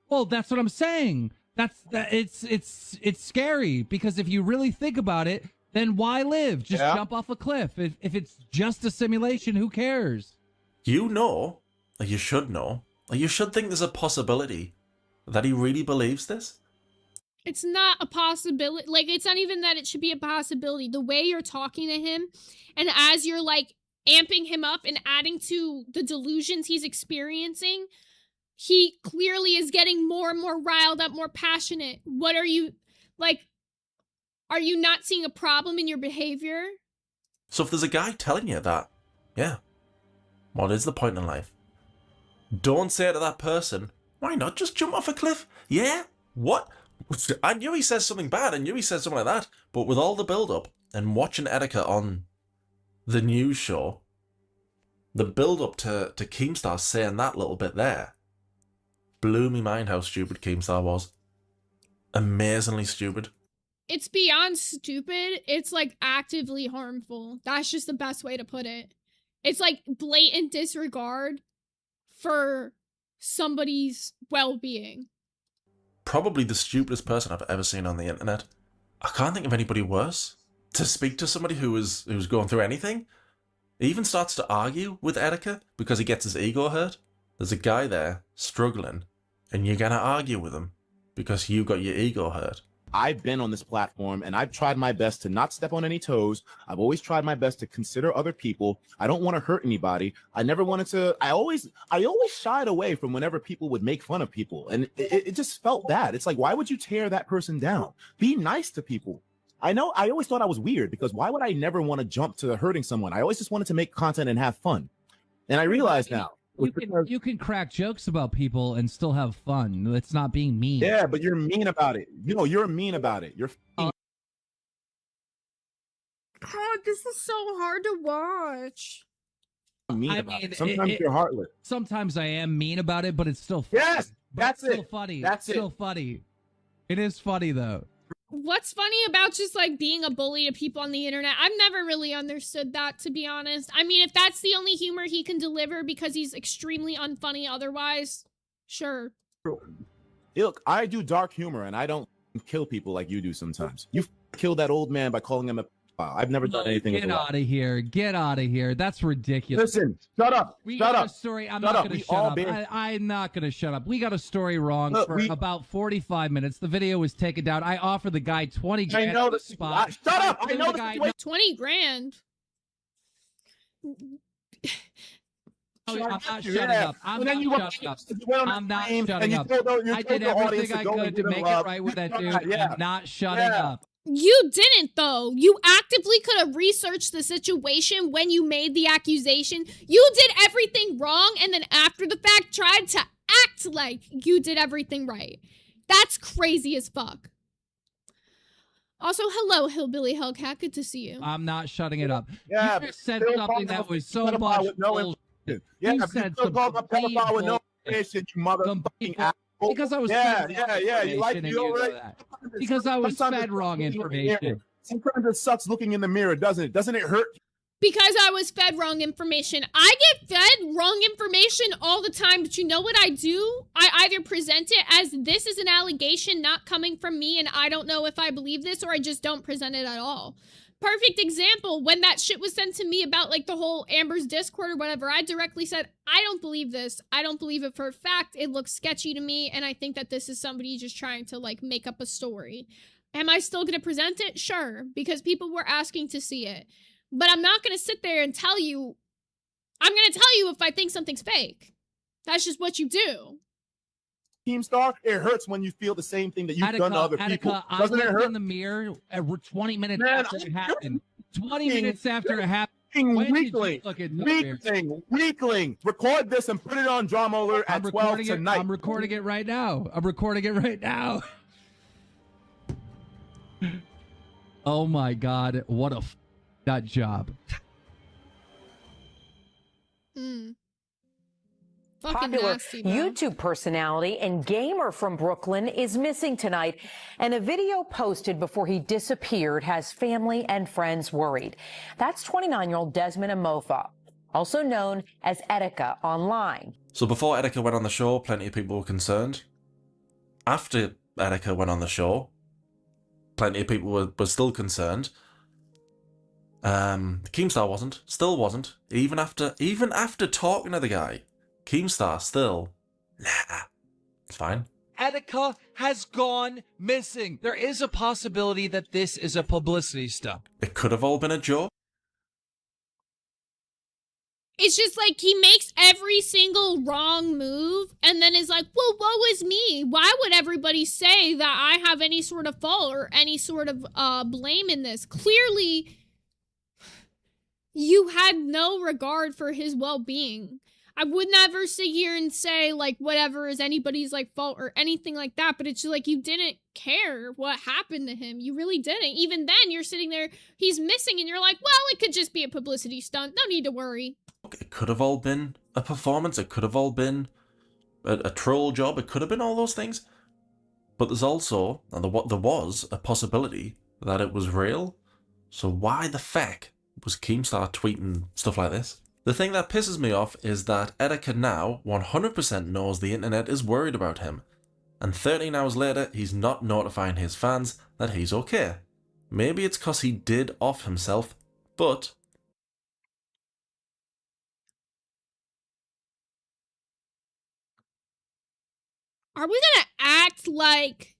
Well, that's what I'm saying. It's scary, because if you really think about it, then why live? Just jump off a cliff. If it's just a simulation, who cares? You know, or you should know, or you should think there's a possibility that he really believes this. It's not a possibility. Like, it's not even that it should be a possibility. The way you're talking to him, and as you're, like, amping him up and adding to the delusions he's experiencing, he clearly is getting more and more riled up, more passionate. What are you, like, are you not seeing a problem in your behavior? So if there's a guy telling you that, yeah, what is the point in life? Don't say to that person, why not just jump off a cliff? Yeah? What? I knew he says something bad. I knew he said something like that. But with all the build-up and watching Etika on the news show, the build-up to Keemstar saying that little bit there blew me mind how stupid Keemstar was. Amazingly stupid. It's beyond stupid. It's, like, actively harmful. That's just the best way to put it. It's, like, blatant disregard for somebody's well-being. Probably the stupidest person I've ever seen on the internet. I can't think of anybody worse. To speak to somebody who's going through anything. He even starts to argue with Etika because he gets his ego hurt. There's a guy there struggling, and you're gonna argue with him because you got your ego hurt. I've been on this platform and I've tried my best to not step on any toes. I've always tried my best to consider other people. I don't want to hurt anybody. I never wanted to. I always shied away from whenever people would make fun of people. And it just felt bad. It's like, why would you tear that person down? Be nice to people. I know I always thought I was weird because why would I never want to jump to hurting someone? I always just wanted to make content and have fun. And I realize now. You can crack jokes about people and still have fun. It's not being mean. Yeah, but you're mean about it. You know, you're mean about it. You're God, this is so hard to watch. mean about it. Sometimes you're heartless. Sometimes I am mean about it, but it's still funny. Yes, that's still it. funny. That's it's still funny. It is funny though. What's funny about just, like, being a bully to people on the internet? I've never really understood that, to be honest. I mean, if that's the only humor he can deliver because he's extremely unfunny otherwise, sure. Look, I do dark humor and I don't kill people like you do sometimes. You killed that old man by calling him a pedophile. I've never done anything Get out of here. Get out of here. That's ridiculous. Listen, shut up. We shut got up. a story. I'm shut not up. going to shut up. I'm not going to shut up. We got a story wrong for about 45 minutes. The video was taken down. I offered the guy 20 grand. I know the spot. Shut up. I know the guy. 20 grand. I'm not shutting up. I'm not shutting up. I'm not shutting up. I did everything I could to make it right with that dude. I'm not shutting up. You didn't, though. You actively could have researched the situation when you made the accusation. You did everything wrong, and then after the fact tried to act like you did everything right. That's crazy as fuck. Also, hello, Hillbilly Hellcat. Good to see you. I'm not shutting it up. Yeah, you just said something that was so much bullshit. Yeah, you but said you still called my pedophile with no information, you motherfucking asshole. Because I was yeah, you like information you and already. that. Because I was fed wrong information. Sometimes it sucks looking in the mirror, doesn't it? Doesn't it hurt? Because I was fed wrong information. I get fed wrong information all the time, but you know what I do? I either present it as this is an allegation not coming from me and I don't know if I believe this, or I just don't present it at all. Perfect example, when that shit was sent to me about, like, the whole Amber's Discord or whatever, I directly said, I don't believe this. I don't believe it for a fact. It looks sketchy to me, and I think that this is somebody just trying to, like, make up a story. Am I still gonna present it? Sure, because people were asking to see it. But I'm not gonna sit there and tell you, I'm gonna tell you if I think something's fake. That's just what you do. Keemstar, it hurts when you feel the same thing that you've done to other people. Doesn't it hurt? In the mirror 20 minutes after it happened. 20 minutes after it happened. Weakling. Record this and put it on Drama Alert at 12 tonight. I'm recording it right now. Oh my God, what a nut job. Fucking Popular nasty, bro. YouTube personality and gamer from Brooklyn is missing tonight, and a video posted before he disappeared has family and friends worried. That's 29-year-old Desmond Amofa, also known as Etika online. So before Etika went on the show, plenty of people were concerned. After Etika went on the show, plenty of people were still concerned. Keemstar wasn't, still wasn't. Even after talking to the guy, Keemstar still, nah, it's fine. Etika has gone missing. There is a possibility that this is a publicity stunt. It could have all been a joke. It's just like he makes every single wrong move and then is like, well, woe is me. Why would everybody say that I have any sort of fault or any sort of blame in this? Clearly, you had no regard for his well-being. I would never sit here and say, like, whatever is anybody's, like, fault or anything like that, but it's just like you didn't care what happened to him. You really didn't. Even then, you're sitting there, he's missing, and you're like, well, it could just be a publicity stunt. No need to worry. It could have all been a performance. It could have all been a troll job. It could have been all those things. But there's also, and there was a possibility that it was real. So why the feck was Keemstar tweeting stuff like this? The thing that pisses me off is that Etika now 100% knows the internet is worried about him. And 13 hours later, he's not notifying his fans that he's okay. Maybe it's because he did off himself, but... Are we gonna act like...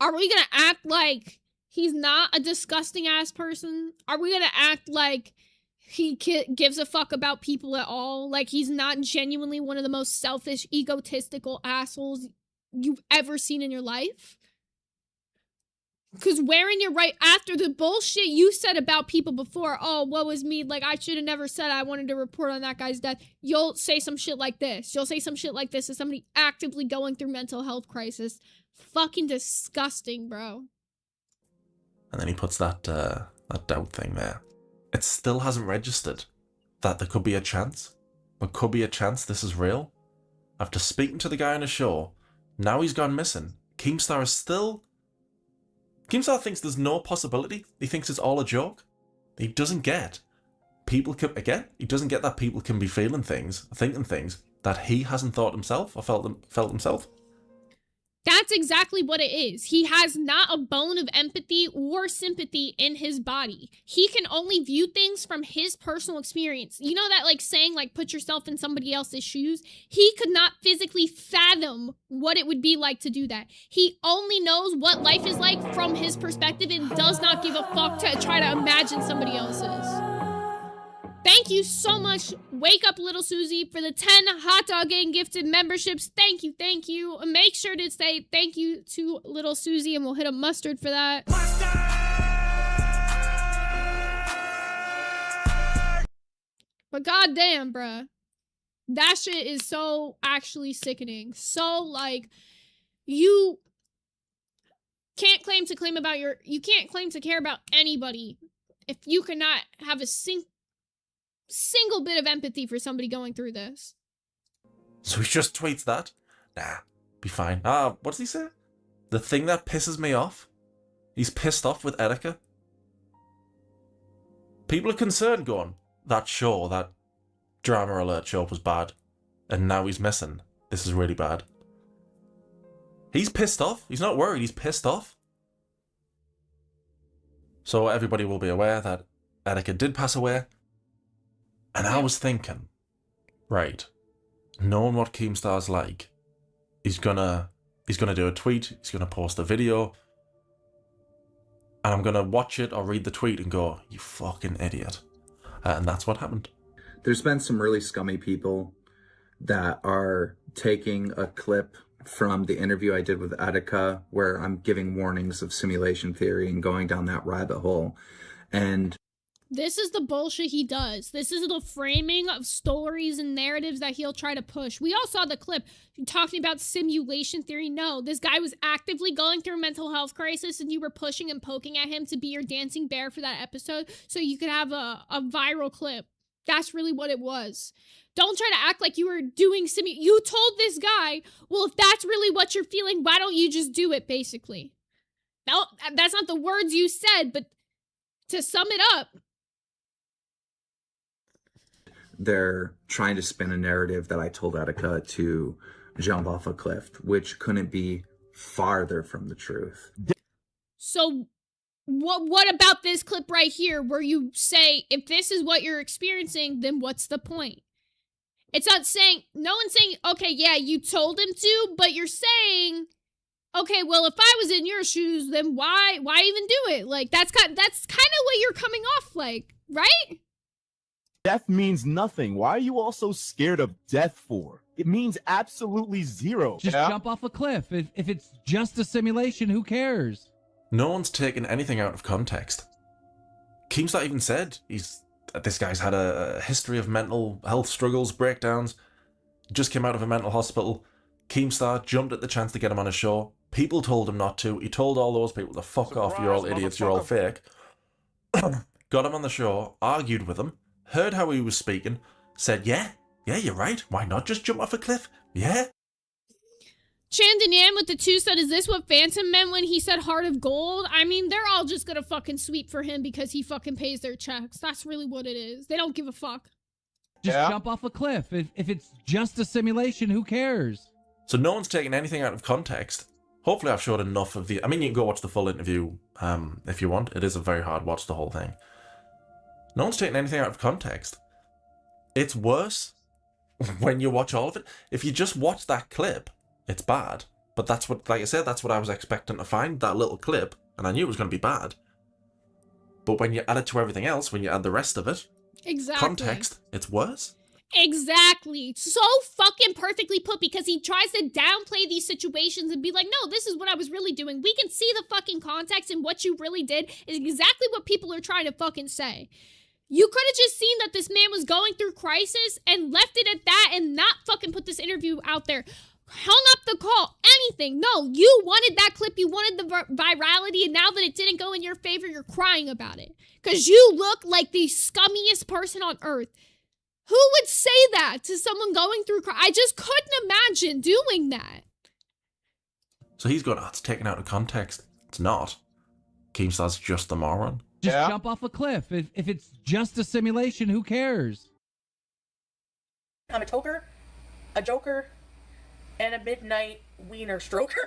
Are we gonna act like he's not a disgusting ass person? Are we gonna act like he gives a fuck about people at all? Like he's not genuinely one of the most selfish, egotistical assholes you've ever seen in your life? Because wearing your right after the bullshit you said about people before, oh, what was me? Like, I should have never said I wanted to report on that guy's death. You'll say some shit like this. You'll say some shit like this to somebody actively going through mental health crisis. Fucking disgusting, bro. And then he puts that doubt thing there. It still hasn't registered that there could be a chance. There could be a chance this is real. After speaking to the guy on a show, now he's gone missing. Keemstar is still... Keemstar thinks there's no possibility. He thinks it's all a joke. He doesn't get. People can... Again, he doesn't get that people can be feeling things, thinking things that he hasn't thought himself or felt himself. That's exactly what it is. He has not a bone of empathy or sympathy in his body. He can only view things from his personal experience. You know that like saying like put yourself in somebody else's shoes? He could not physically fathom what it would be like to do that. He only knows what life is like from his perspective and does not give a fuck to try to imagine somebody else's. Thank you so much, Wake Up Little Susie, for the 10 hot dog getting gifted memberships. Thank you, thank you. Make sure to say thank you to Little Susie, and we'll hit a mustard for that. But goddamn, bruh. That shit is so actually sickening. So, like, you can't claim to care about anybody if you cannot have a single bit of empathy for somebody going through this. So he just tweets that? Nah, be fine. What does he say? The thing that pisses me off? He's pissed off with Etika? People are concerned going, that show, that Drama Alert show was bad. And now he's missing. This is really bad. He's pissed off. He's not worried, he's pissed off. So everybody will be aware that Etika did pass away. And I was thinking, right, knowing what Keemstar's like, he's gonna do a tweet, he's gonna post a video, and I'm gonna watch it or read the tweet and go, you fucking idiot. And that's what happened. There's been some really scummy people that are taking a clip from the interview I did with Etika, where I'm giving warnings of simulation theory and going down that rabbit hole. And This is the bullshit he does. This is the framing of stories and narratives that he'll try to push. We all saw the clip talking about simulation theory. No, this guy was actively going through a mental health crisis and you were pushing and poking at him to be your dancing bear for that episode so you could have a viral clip. That's really what it was. Don't try to act like you were doing you told this guy, well, if that's really what you're feeling, why don't you just do it, basically? No, that's not the words you said, but to sum it up, they're trying to spin a narrative that I told Attica to jump off a cliff, which couldn't be farther from the truth. So what about this clip right here where you say, if this is what you're experiencing, then what's the point? It's not saying, no one's saying, okay, yeah, you told him to, but you're saying, okay, well, if I was in your shoes, then why even do it? Like, that's kind of what you're coming off like, right? Death means nothing. Why are you all so scared of death for? It means absolutely zero. Just jump off a cliff. If it's just a simulation, who cares? No one's taken anything out of context. Keemstar even said this guy's had a history of mental health struggles, breakdowns, just came out of a mental hospital. Keemstar jumped at the chance to get him on a show. People told him not to. He told all those people to fuck off, you're all idiots, you're all fake. Got him on the show, argued with him, heard how he was speaking, said, yeah, you're right. Why not just jump off a cliff? Yeah. Chandon Yan with the 2 said, is this what Phantom meant when he said heart of gold? I mean, they're all just gonna fucking sweep for him because he fucking pays their checks. That's really what it is. They don't give a fuck. Just jump off a cliff. If it's just a simulation, who cares? So no one's taken anything out of context. Hopefully I've showed enough of the... I mean, you can go watch the full interview if you want. It is a very hard watch, the whole thing. No one's taken anything out of context. It's worse when you watch all of it. If you just watch that clip, it's bad. But that's what, like I said, that's what I was expecting to find, that little clip, and I knew it was going to be bad. But when you add it to everything else, when you add the rest of it, context, it's worse. Exactly. So fucking perfectly put, because he tries to downplay these situations and be like, no, this is what I was really doing. We can see the fucking context, and what you really did is exactly what people are trying to fucking say. You could have just seen that this man was going through crisis and left it at that and not fucking put this interview out there. Hung up the call, anything. No, you wanted that clip, you wanted the virality, and now that it didn't go in your favor, you're crying about it. Because you look like the scummiest person on earth. Who would say that to someone going through I just couldn't imagine doing that. So he's going, it's taken out of context. It's not. Keemstar's just the moron. Just jump off a cliff. If it's just a simulation, who cares? I'm a toker, a joker, and a midnight wiener stroker.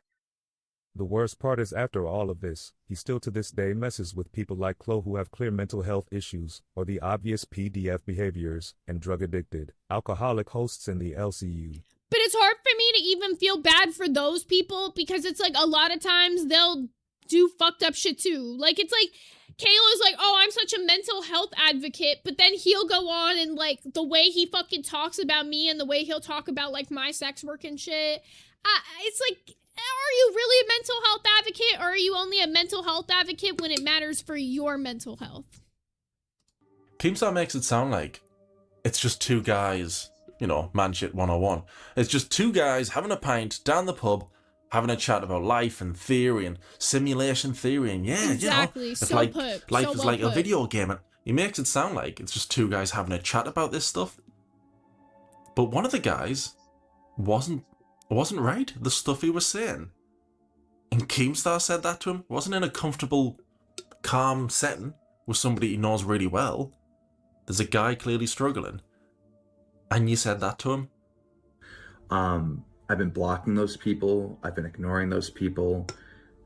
The worst part is after all of this, he still to this day messes with people like Chloe who have clear mental health issues, or the obvious PDF behaviors, and drug-addicted, alcoholic hosts in the LCU. But it's hard for me to even feel bad for those people, because it's like a lot of times they'll do fucked up shit too. Like, it's like, Kayla's like, oh, I'm such a mental health advocate, but then he'll go on and, like, the way he fucking talks about me and the way he'll talk about, like, my sex work and shit, it's like, are you really a mental health advocate, or are you only a mental health advocate when it matters for your mental health? Keemstar makes it sound like it's just two guys, you know, man shit 101. It's just two guys having a pint down the pub, having a chat about life and theory and simulation theory, and exactly. You know, it's so like put. life so is well like put. a video game. And he makes it sound like it's just two guys having a chat about this stuff. But one of the guys wasn't right, the stuff he was saying. And Keemstar said that to him. It wasn't in a comfortable, calm setting with somebody he knows really well. There's a guy clearly struggling. And you said that to him? I've been blocking those people. I've been ignoring those people.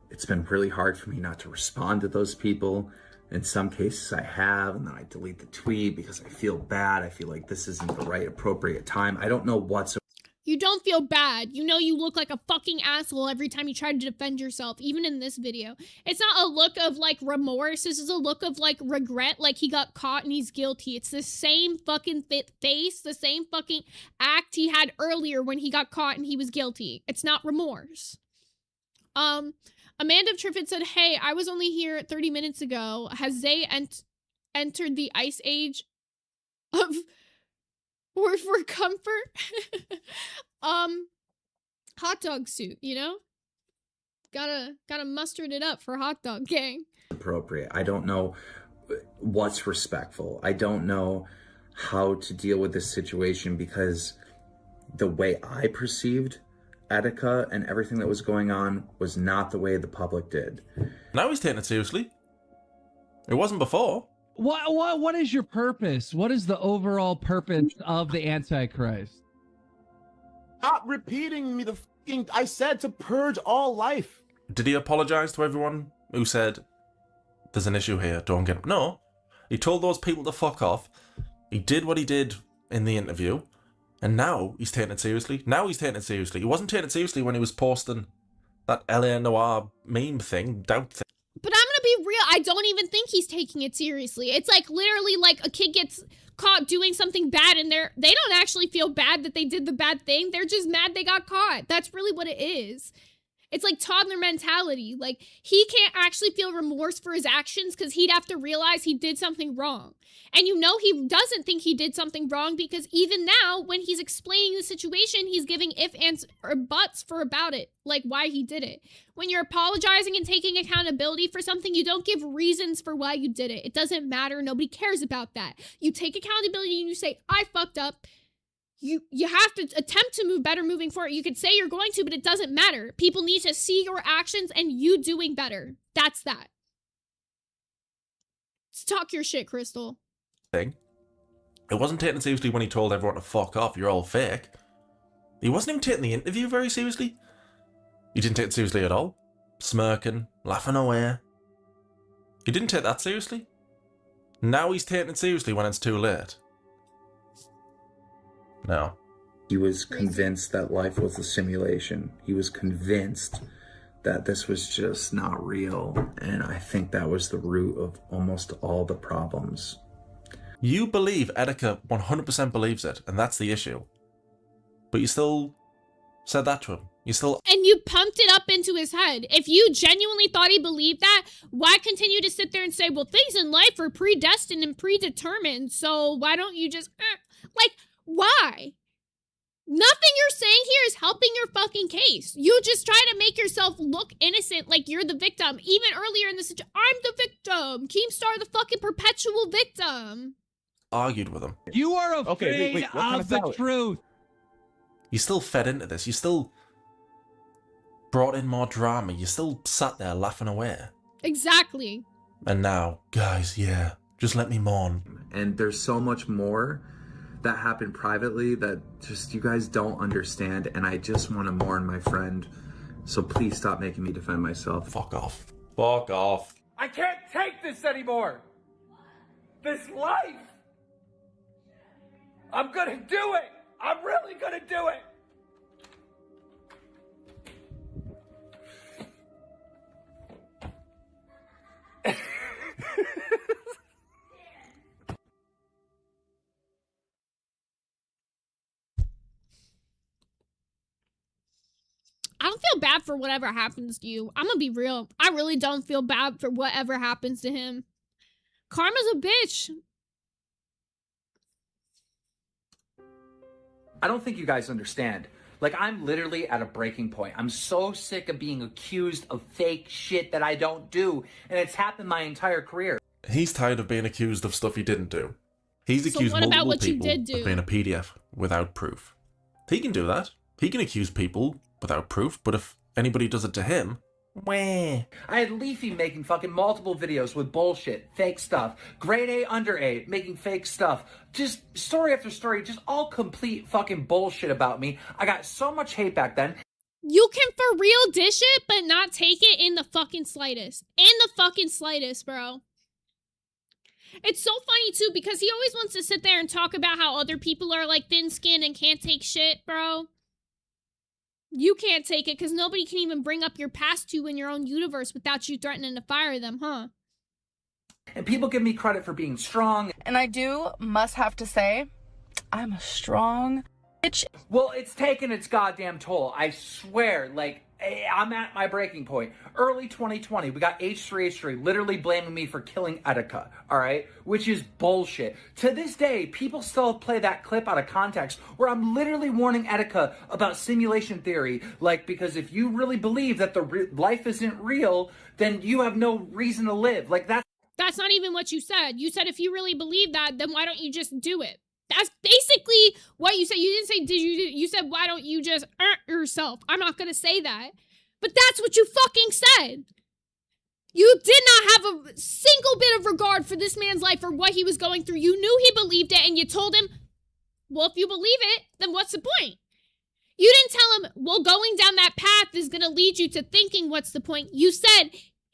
It's been really hard for me not to respond to those people. In some cases I have, and then I delete the tweet because I feel bad. I feel like this isn't the right, appropriate time. I don't know what's... You don't feel bad. You know you look like a fucking asshole every time you try to defend yourself, even in this video. It's not a look of, like, remorse. This is a look of, like, regret, like he got caught and he's guilty. It's the same fucking face, the same fucking act he had earlier when he got caught and he was guilty. It's not remorse. Amanda Triffett said, hey, I was only here 30 minutes ago. Has Zay entered the ice age of or for comfort. Hot dog suit, you know? Gotta mustard it up for hot dog gang. Appropriate. I don't know what's respectful. I don't know how to deal with this situation because the way I perceived Etika and everything that was going on was not the way the public did. Now he's taking it seriously. It wasn't before. What is your purpose? What is the overall purpose of the Antichrist? Stop repeating me I said to purge all life. Did he apologize to everyone who said, there's an issue here, don't get... No. He told those people to fuck off. He did what he did in the interview. And now he's taking it seriously. Now he's taking it seriously. He wasn't taking it seriously when he was posting that LA Noir meme thing, doubt thing. But I'm gonna be real, I don't even think he's taking it seriously. It's like literally like a kid gets caught doing something bad and they don't actually feel bad that they did the bad thing. They're just mad they got caught. That's really what it is. It's like toddler mentality. Like, he can't actually feel remorse for his actions because he'd have to realize he did something wrong. And you know he doesn't think he did something wrong because even now, when he's explaining the situation, he's giving if, ands, or buts for about it, like why he did it. When you're apologizing and taking accountability for something, you don't give reasons for why you did it. It doesn't matter. Nobody cares about that. You take accountability and you say, I fucked up. You have to attempt to move better moving forward. You could say you're going to, but it doesn't matter. People need to see your actions and you doing better. That's that. Let's talk your shit, Crystal. Thing. It wasn't taken seriously when he told everyone to fuck off, you're all fake. He wasn't even taking the interview very seriously. He didn't take it seriously at all. Smirking, laughing away. He didn't take that seriously. Now he's taking it seriously when it's too late. No. He was convinced that life was a simulation. He was convinced that this was just not real. And I think that was the root of almost all the problems. You believe Etika 100% believes it, and that's the issue. But you still said that to him. You still... And you pumped it up into his head. If you genuinely thought he believed that, why continue to sit there and say, well, things in life are predestined and predetermined, so why don't you just... Like... Why? Nothing you're saying here is helping your fucking case. You just try to make yourself look innocent like you're the victim. Even earlier in the situation, I'm the victim. Keemstar the fucking perpetual victim. Argued with him. You are afraid of the truth. You still fed into this. You still brought in more drama. You still sat there laughing away. Exactly. And now, guys, yeah, just let me mourn. And there's so much more that happened privately that just you guys don't understand, and I just want to mourn my friend. So please stop making me defend myself. Fuck off. Fuck off. I can't take this anymore. This life. I'm gonna do it. I'm really gonna do it. I don't feel bad for whatever happens to you. I'm gonna be real. I really don't feel bad for whatever happens to him. Karma's a bitch. I don't think you guys understand. Like, I'm literally at a breaking point. I'm so sick of being accused of fake shit that I don't do, and it's happened my entire career. He's tired of being accused of stuff he didn't do. He's accused multiple people of being a PDF without proof. He can do that. He can accuse people without proof, but if anybody does it to him, wah. I had Leafy making fucking multiple videos with bullshit, fake stuff. Grade A, under A, making fake stuff. Just story after story, just all complete fucking bullshit about me. I got so much hate back then. You can for real dish it, but not take it in the fucking slightest. In the fucking slightest, bro. It's so funny, too, because he always wants to sit there and talk about how other people are, like, thin-skinned and can't take shit, bro. You can't take it because nobody can even bring up your past to you in your own universe without you threatening to fire them, huh? And people give me credit for being strong. And I must have to say, I'm a strong Well, it's taken its goddamn toll. I swear. Like, I'm at my breaking point. Early 2020, we got H3H3 literally blaming me for killing Etika, all right? Which is bullshit. To this day, people still play that clip out of context where I'm literally warning Etika about simulation theory. Like, because if you really believe that life isn't real, then you have no reason to live. Like, That's not even what you said. You said if you really believe that, then why don't you just do it? That's basically what you said. You didn't say, you said, why don't you just yourself? I'm not gonna say that. But that's what you fucking said. You did not have a single bit of regard for this man's life or what he was going through. You knew he believed it and you told him, well, if you believe it, then what's the point? You didn't tell him, well, going down that path is gonna lead you to thinking what's the point. You said,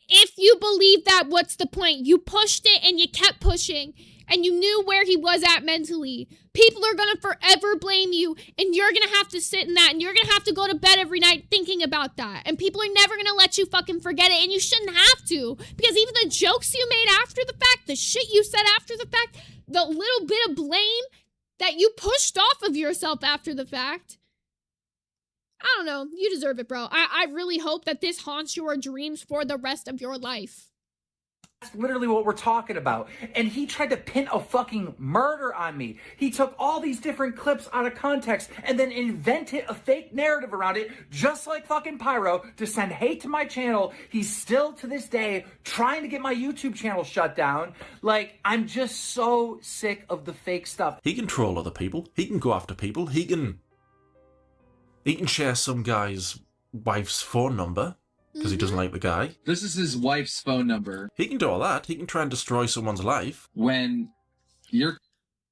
if you believe that, what's the point? You pushed it and you kept pushing. And you knew where he was at mentally. People are gonna forever blame you, and you're gonna have to sit in that, and you're gonna have to go to bed every night thinking about that. And people are never gonna let you fucking forget it, and you shouldn't have to. Because even the jokes you made after the fact, the shit you said after the fact, the little bit of blame that you pushed off of yourself after the fact, I don't know, you deserve it, bro. I really hope that this haunts your dreams for the rest of your life. That's literally what we're talking about. And he tried to pin a fucking murder on me. He took all these different clips out of context and then invented a fake narrative around it, just like fucking Pyro, to send hate to my channel. He's still, to this day, trying to get my YouTube channel shut down. Like, I'm just so sick of the fake stuff. He can troll other people. He can go after people. He can share some guy's wife's phone number because he doesn't like the guy. This is his wife's phone number. He can do all that. He can try and destroy someone's life. When you're...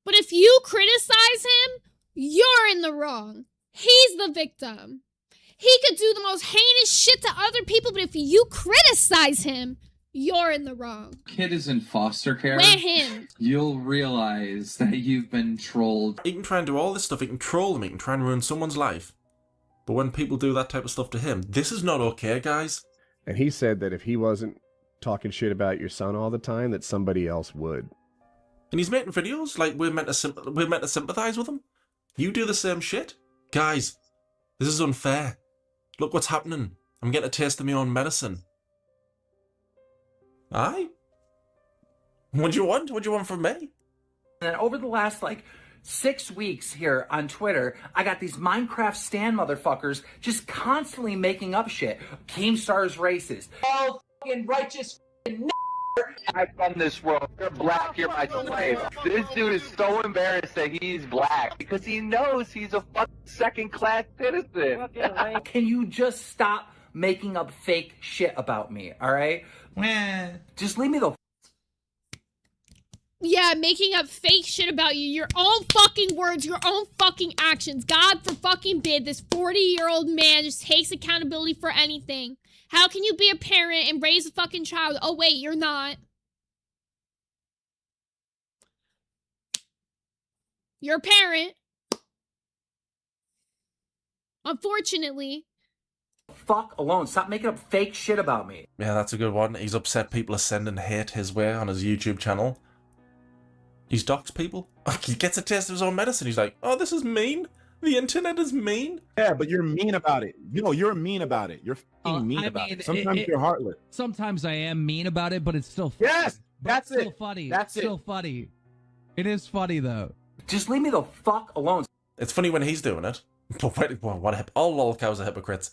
But if you criticize him, you're in the wrong. He's the victim. He could do the most heinous shit to other people, but if you criticize him, you're in the wrong. Kid is in foster care. Let him. You'll realize that you've been trolled. He can try and do all this stuff. He can troll them. He can try and ruin someone's life. But when people do that type of stuff to him, this is not okay, guys. And he said that if he wasn't talking shit about your son all the time, that somebody else would. And he's making videos like we're meant to sympathize with him. You do the same shit, guys. This is unfair. Look what's happening. I'm getting a taste of my own medicine. Aye. What do you want? What do you want from me? And then over the last, 6 weeks here on Twitter, I got these Minecraft stan motherfuckers just constantly making up shit. Keemstar's racist. All fucking righteous fucking I run this world. You're black, you're my slave. This dude is so embarrassed that he's black because he knows he's a fucking second-class citizen. Can you just stop making up fake shit about me, alright? Just leave me the Yeah, making up fake shit about you, your own fucking words, your own fucking actions. God for fucking bid, this 40-year-old man just takes accountability for anything. How can you be a parent and raise a fucking child? Oh wait, you're not. You're a parent. Unfortunately. fuck alone. Stop making up fake shit about me. Yeah, that's a good one. He's upset people are sending hate his way on his YouTube channel. He's doxed people. He gets a taste of his own medicine. He's like, oh, this is mean. The internet is mean. Yeah, but you're mean about it. No, you're mean about it. You're fucking mean about it. Sometimes you're heartless. Sometimes I am mean about it, but it's still funny. Yes, that's it's it. Still funny. That's it's still funny. It is funny though. Just leave me the fuck alone. It's funny when he's doing it. But all lolcows are hypocrites.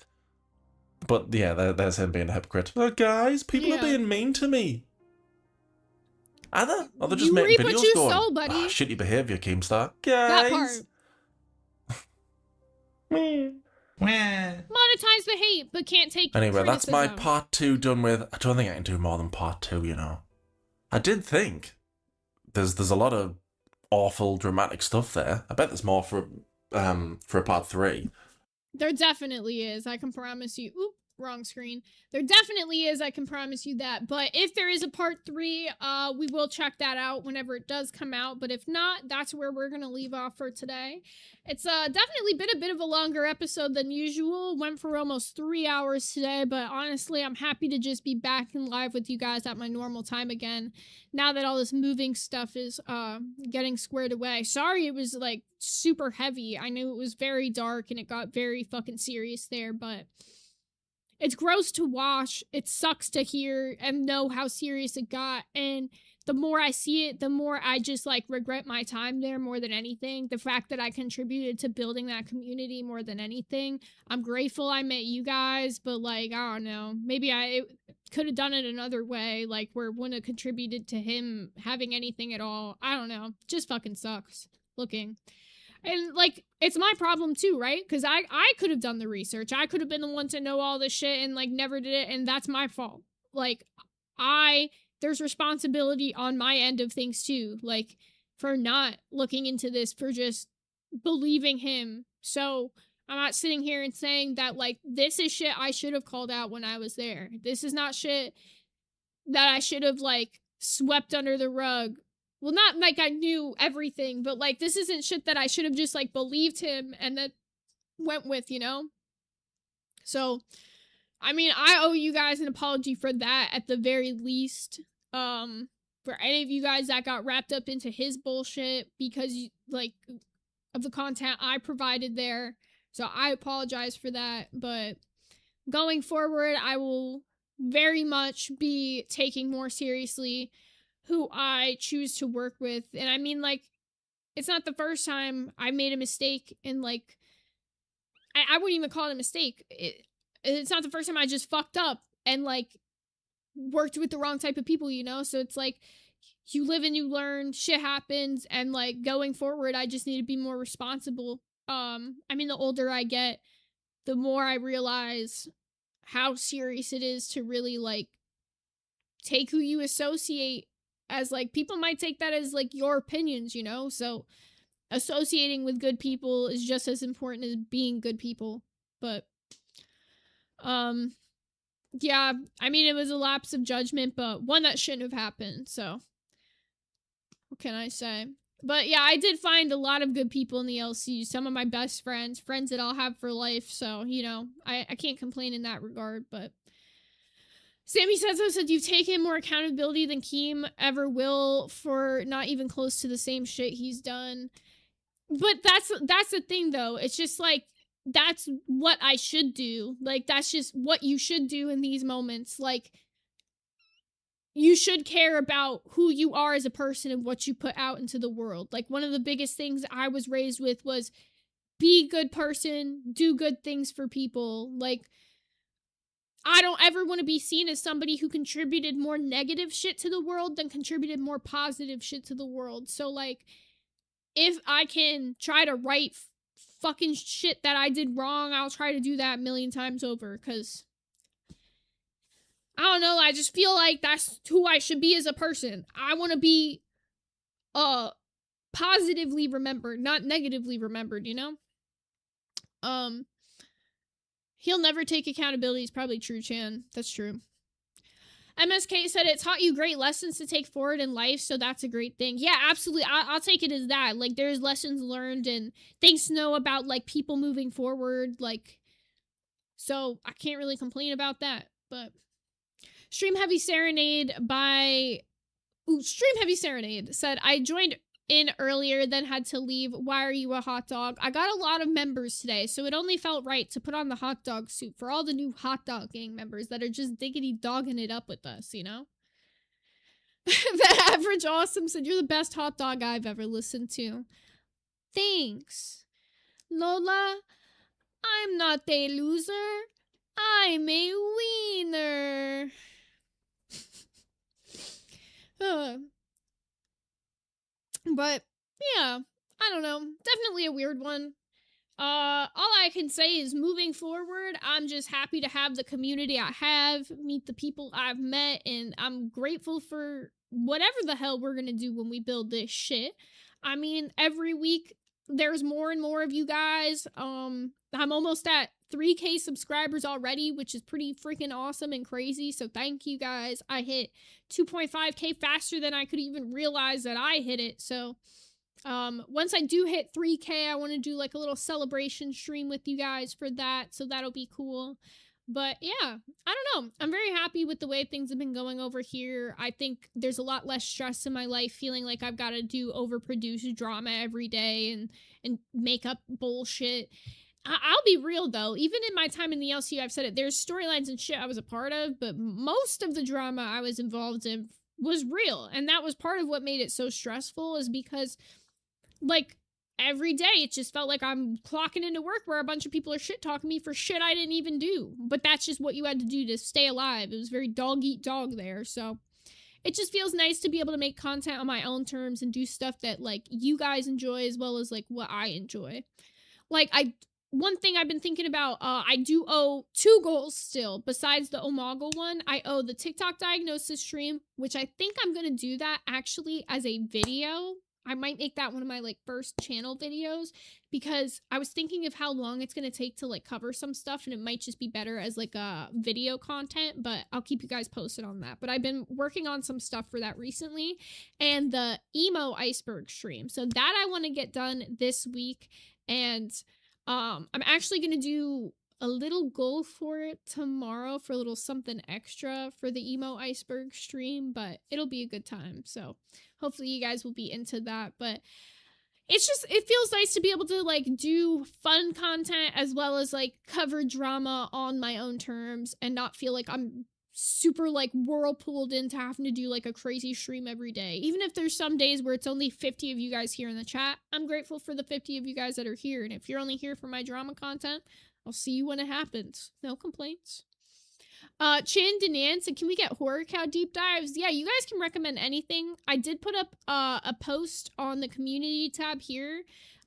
But yeah, there's him being a hypocrite. But guys, people are being mean to me. Are they? Or they're just You making reap what videos you going, sow, buddy. "Ah, shitty behaviour, Keemstar. That Guys. part. Monetize the hate, but can't take Anyway, that's my criticism. part 2 done with. I don't think I can do more than part 2, you know. I did think there's a lot of awful dramatic stuff there. I bet there's more for a part 3. There definitely is. I can promise you. Oop. wrong screen. There definitely is, I can promise you that. But if there is a part 3, we will check that out whenever it does come out. But if not, that's where we're gonna leave off for today. It's definitely been a bit of a longer episode than usual. Went for almost 3 hours today, but honestly, I'm happy to just be back in live with you guys at my normal time again. Now that all this moving stuff is getting squared away. Sorry it was like super heavy. I knew it was very dark and it got very fucking serious there, but it's gross to watch. It sucks to hear and know how serious it got. And the more I see it, the more I just like regret my time there more than anything. The fact that I contributed to building that community more than anything. I'm grateful I met you guys, but like, I don't know. Maybe I could have done it another way, like where it wouldn't have contributed to him having anything at all. I don't know. Just fucking sucks looking. And like, it's my problem too, right? Because I could have done the research. I could have been the one to know all this shit and like never did it, and that's my fault. Like, there's responsibility on my end of things too, like for not looking into this, for just believing him. So I'm not sitting here and saying that like this is shit I should have called out when I was there. This is not shit that I should have like swept under the rug. Well, not like I knew everything, but like this isn't shit that I should have just like believed him and then went with, you know? So, I mean, I owe you guys an apology for that at the very least. For any of you guys that got wrapped up into his bullshit because like of the content I provided there. So I apologize for that, but going forward, I will very much be taking more seriously who I choose to work with. And I mean, like, it's not the first time I made a mistake and like, I wouldn't even call it a mistake. It's not the first time I just fucked up and like worked with the wrong type of people, you know? So it's like, you live and you learn, shit happens, and like going forward, I just need to be more responsible. I mean, the older I get, the more I realize how serious it is to really like take who you associate as, like, people might take that as like your opinions, you know? So associating with good people is just as important as being good people. But yeah, I mean, it was a lapse of judgment, but one that shouldn't have happened, so what can I say? But yeah, I did find a lot of good people in the LC, some of my best friends that I'll have for life, so, you know, I can't complain in that regard. But Sammy said you've taken more accountability than Keem ever will for not even close to the same shit he's done. But that's the thing, though. It's just like, that's what I should do. Like, that's just what you should do in these moments. Like, you should care about who you are as a person and what you put out into the world. Like, one of the biggest things I was raised with was be a good person, do good things for people. Like, I don't ever want to be seen as somebody who contributed more negative shit to the world than contributed more positive shit to the world. So, like, if I can try to right fucking shit that I did wrong, I'll try to do that a million times over, because I don't know, I just feel like that's who I should be as a person. I want to be positively remembered, not negatively remembered, you know? He'll never take accountability is probably true, Chan. That's true. MSK said it taught you great lessons to take forward in life, so that's a great thing. Yeah, absolutely. I'll take it as that. Like, there's lessons learned and things to know about, like, people moving forward. Like, so I can't really complain about that. But Stream Heavy Serenade said, I joined in earlier, then had to leave. Why are you a hot dog? I got a lot of members today, so it only felt right to put on the hot dog suit for all the new hot dog gang members that are just diggity dogging it up with us, you know? The Average Awesome said, you're the best hot dog I've ever listened to. Thanks. Lola, I'm not a loser. I'm a wiener. But, yeah, I don't know. Definitely a weird one. All I can say is moving forward, I'm just happy to have the community I have, meet the people I've met, and I'm grateful for whatever the hell we're gonna do when we build this shit. I mean, every week, there's more and more of you guys. I'm almost at 3K subscribers already, which is pretty freaking awesome and crazy. So thank you guys. I hit 2.5K faster than I could even realize that I hit it. So once I do hit 3K, I want to do like a little celebration stream with you guys for that. So that'll be cool. But yeah, I don't know. I'm very happy with the way things have been going over here. I think there's a lot less stress in my life, feeling like I've got to do overproduced drama every day and make up bullshit. I'll be real though, even in my time in the LCU, I've said it, there's storylines and shit I was a part of, but most of the drama I was involved in was real. And that was part of what made it so stressful, is because like every day it just felt like I'm clocking into work where a bunch of people are shit talking me for shit I didn't even do. But that's just what you had to do to stay alive. It was very dog eat dog there. So it just feels nice to be able to make content on my own terms and do stuff that like you guys enjoy as well as like what I enjoy. Like one thing I've been thinking about, I do owe 2 goals still. Besides the Omegle one, I owe the TikTok diagnosis stream, which I think I'm going to do that actually as a video. I might make that one of my like first channel videos, because I was thinking of how long it's going to take to like cover some stuff, and it might just be better as like a video content, but I'll keep you guys posted on that. But I've been working on some stuff for that recently, and the emo iceberg stream. So that I want to get done this week, and I'm actually going to do a little goal for it tomorrow for a little something extra for the emo iceberg stream, but it'll be a good time. So hopefully you guys will be into that. But it's just, it feels nice to be able to like do fun content as well as like cover drama on my own terms and not feel like I'm super like whirlpooled into having to do like a crazy stream every day. Even if there's some days where it's only 50 of you guys here in the chat, I'm grateful for the 50 of you guys that are here. And if you're only here for my drama content, I'll see you when it happens. No complaints. Chan Denan said, can we get horror cow deep dives? Yeah, you guys can recommend anything. I did put up a post on the community tab here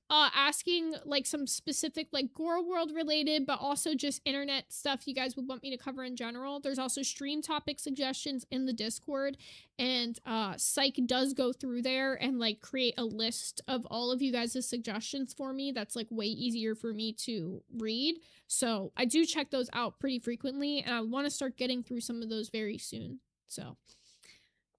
asking like some specific like Gore World related, but also just internet stuff you guys would want me to cover in general. There's also stream topic suggestions in the Discord, and Psych does go through there and like create a list of all of you guys' suggestions for me. That's like way easier for me to read. So I do check those out pretty frequently, and I want to start getting through some of those very soon. So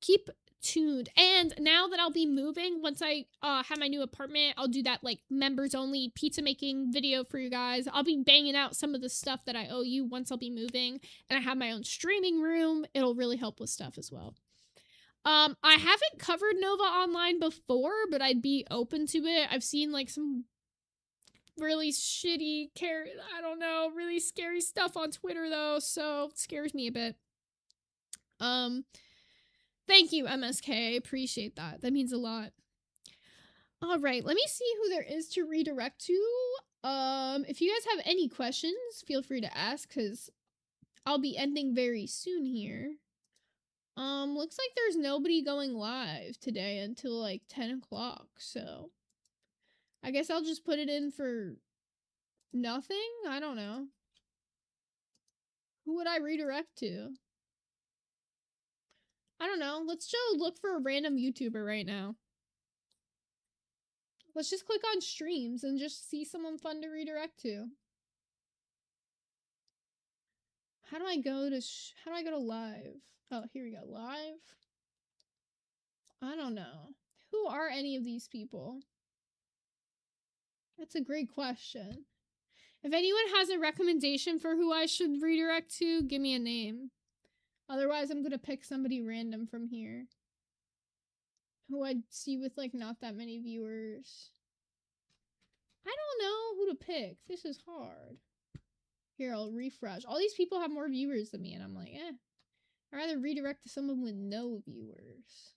keep tuned. And now that I'll be moving, once I have my new apartment, I'll do that like members only pizza making video for you guys. I'll be banging out some of the stuff that I owe you once I'll be moving, and I have my own streaming room. It'll really help with stuff as well. I haven't covered Nova Online before, but I'd be open to it. I've seen like some really shitty I don't know, really scary stuff on Twitter though, so it scares me a bit. Thank you, MSK. I appreciate that. That means a lot. All right, let me see who there is to redirect to. If you guys have any questions, feel free to ask, because I'll be ending very soon here. Looks like there's nobody going live today until like 10 o'clock, so I guess I'll just put it in for nothing? I don't know. Who would I redirect to? I don't know. Let's just look for a random YouTuber right now. Let's just click on streams and just see someone fun to redirect to. How do I go to live? Oh, here we go. Live. I don't know. Who are any of these people? That's a great question. If anyone has a recommendation for who I should redirect to, give me a name. Otherwise, I'm gonna pick somebody random from here. Who I see with, like, not that many viewers. I don't know who to pick. This is hard. Here, I'll refresh. All these people have more viewers than me, and I'm like, eh. I'd rather redirect to someone with no viewers.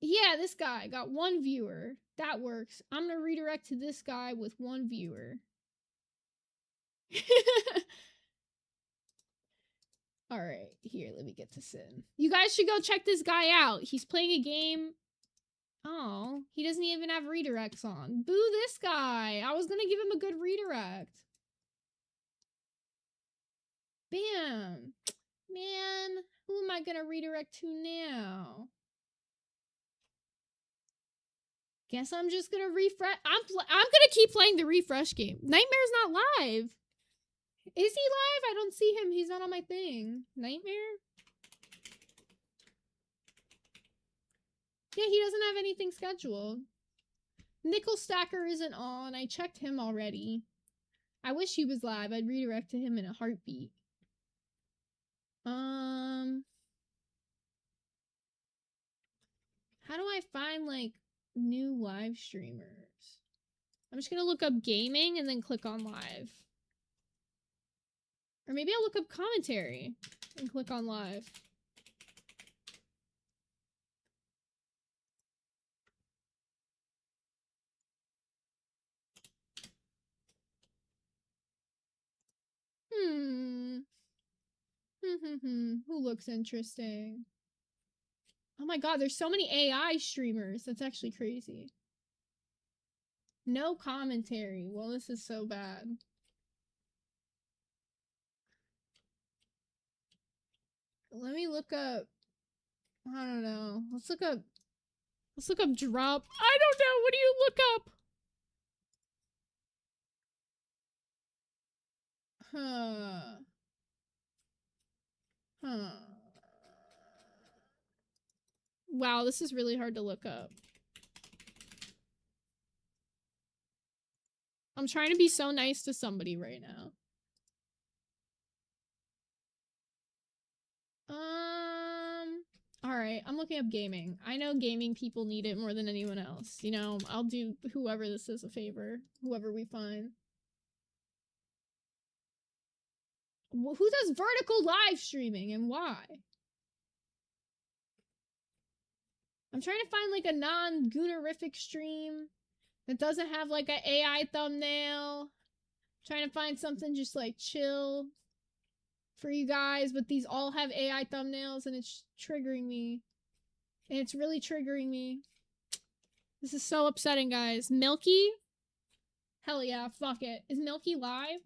Yeah, this guy got 1 viewer. That works. I'm gonna redirect to this guy with 1 viewer. Alright, here, let me get this in. You guys should go check this guy out. He's playing a game. Oh, he doesn't even have redirects on. Boo this guy. I was gonna give him a good redirect. Bam. Man, who am I gonna redirect to now? Guess I'm just gonna refresh. I'm gonna keep playing the refresh game. Nightmare's not live. Is he live? I don't see him. He's not on my thing. Nightmare? Yeah, he doesn't have anything scheduled. Nickel Stacker isn't on. I checked him already. I wish he was live. I'd redirect to him in a heartbeat. How do I find, like, new live streamers? I'm just gonna look up gaming and then click on live. Or maybe I'll look up commentary and click on live. Who looks interesting? Oh my god, there's so many AI streamers. That's actually crazy. No commentary. Well, this is so bad. Let me look up. I don't know. Let's look up drop. I don't know. What do you look up? Wow, this is really hard to look up. I'm trying to be so nice to somebody right now. Alright, I'm looking up gaming. I know gaming people need it more than anyone else. You know, I'll do whoever this is a favor. Whoever we find. Who does vertical live streaming and why? I'm trying to find like a non-goonerific stream that doesn't have like an AI thumbnail. I'm trying to find something just like chill for you guys, but these all have AI thumbnails and it's triggering me. And it's really triggering me. This is so upsetting, guys. Milky? Hell yeah, fuck it. Is Milky live?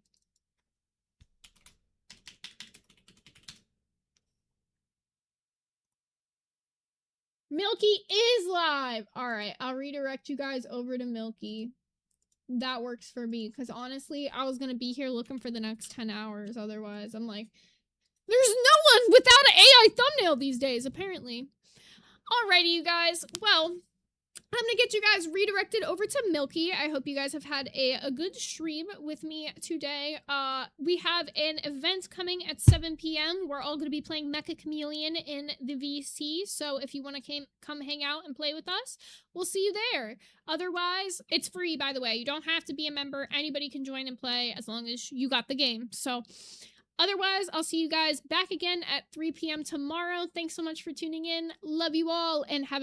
Milky is live! Alright, I'll redirect you guys over to Milky. That works for me, because honestly, I was gonna be here looking for the next 10 hours, otherwise I'm like, there's no one without an AI thumbnail these days, apparently. Alrighty, you guys. Well, I'm gonna get you guys redirected over to Milky. I hope you guys have had a good stream with me today. We have an event coming at 7 p.m. We're all gonna be playing Mecha Chameleon in the VC, so if you want to come hang out and play with us, we'll see you there. Otherwise, it's free, by the way. You don't have to be a member. Anybody can join and play as long as you got the game. So, otherwise, I'll see you guys back again at 3 p.m. tomorrow. Thanks so much for tuning in. Love you all, and have a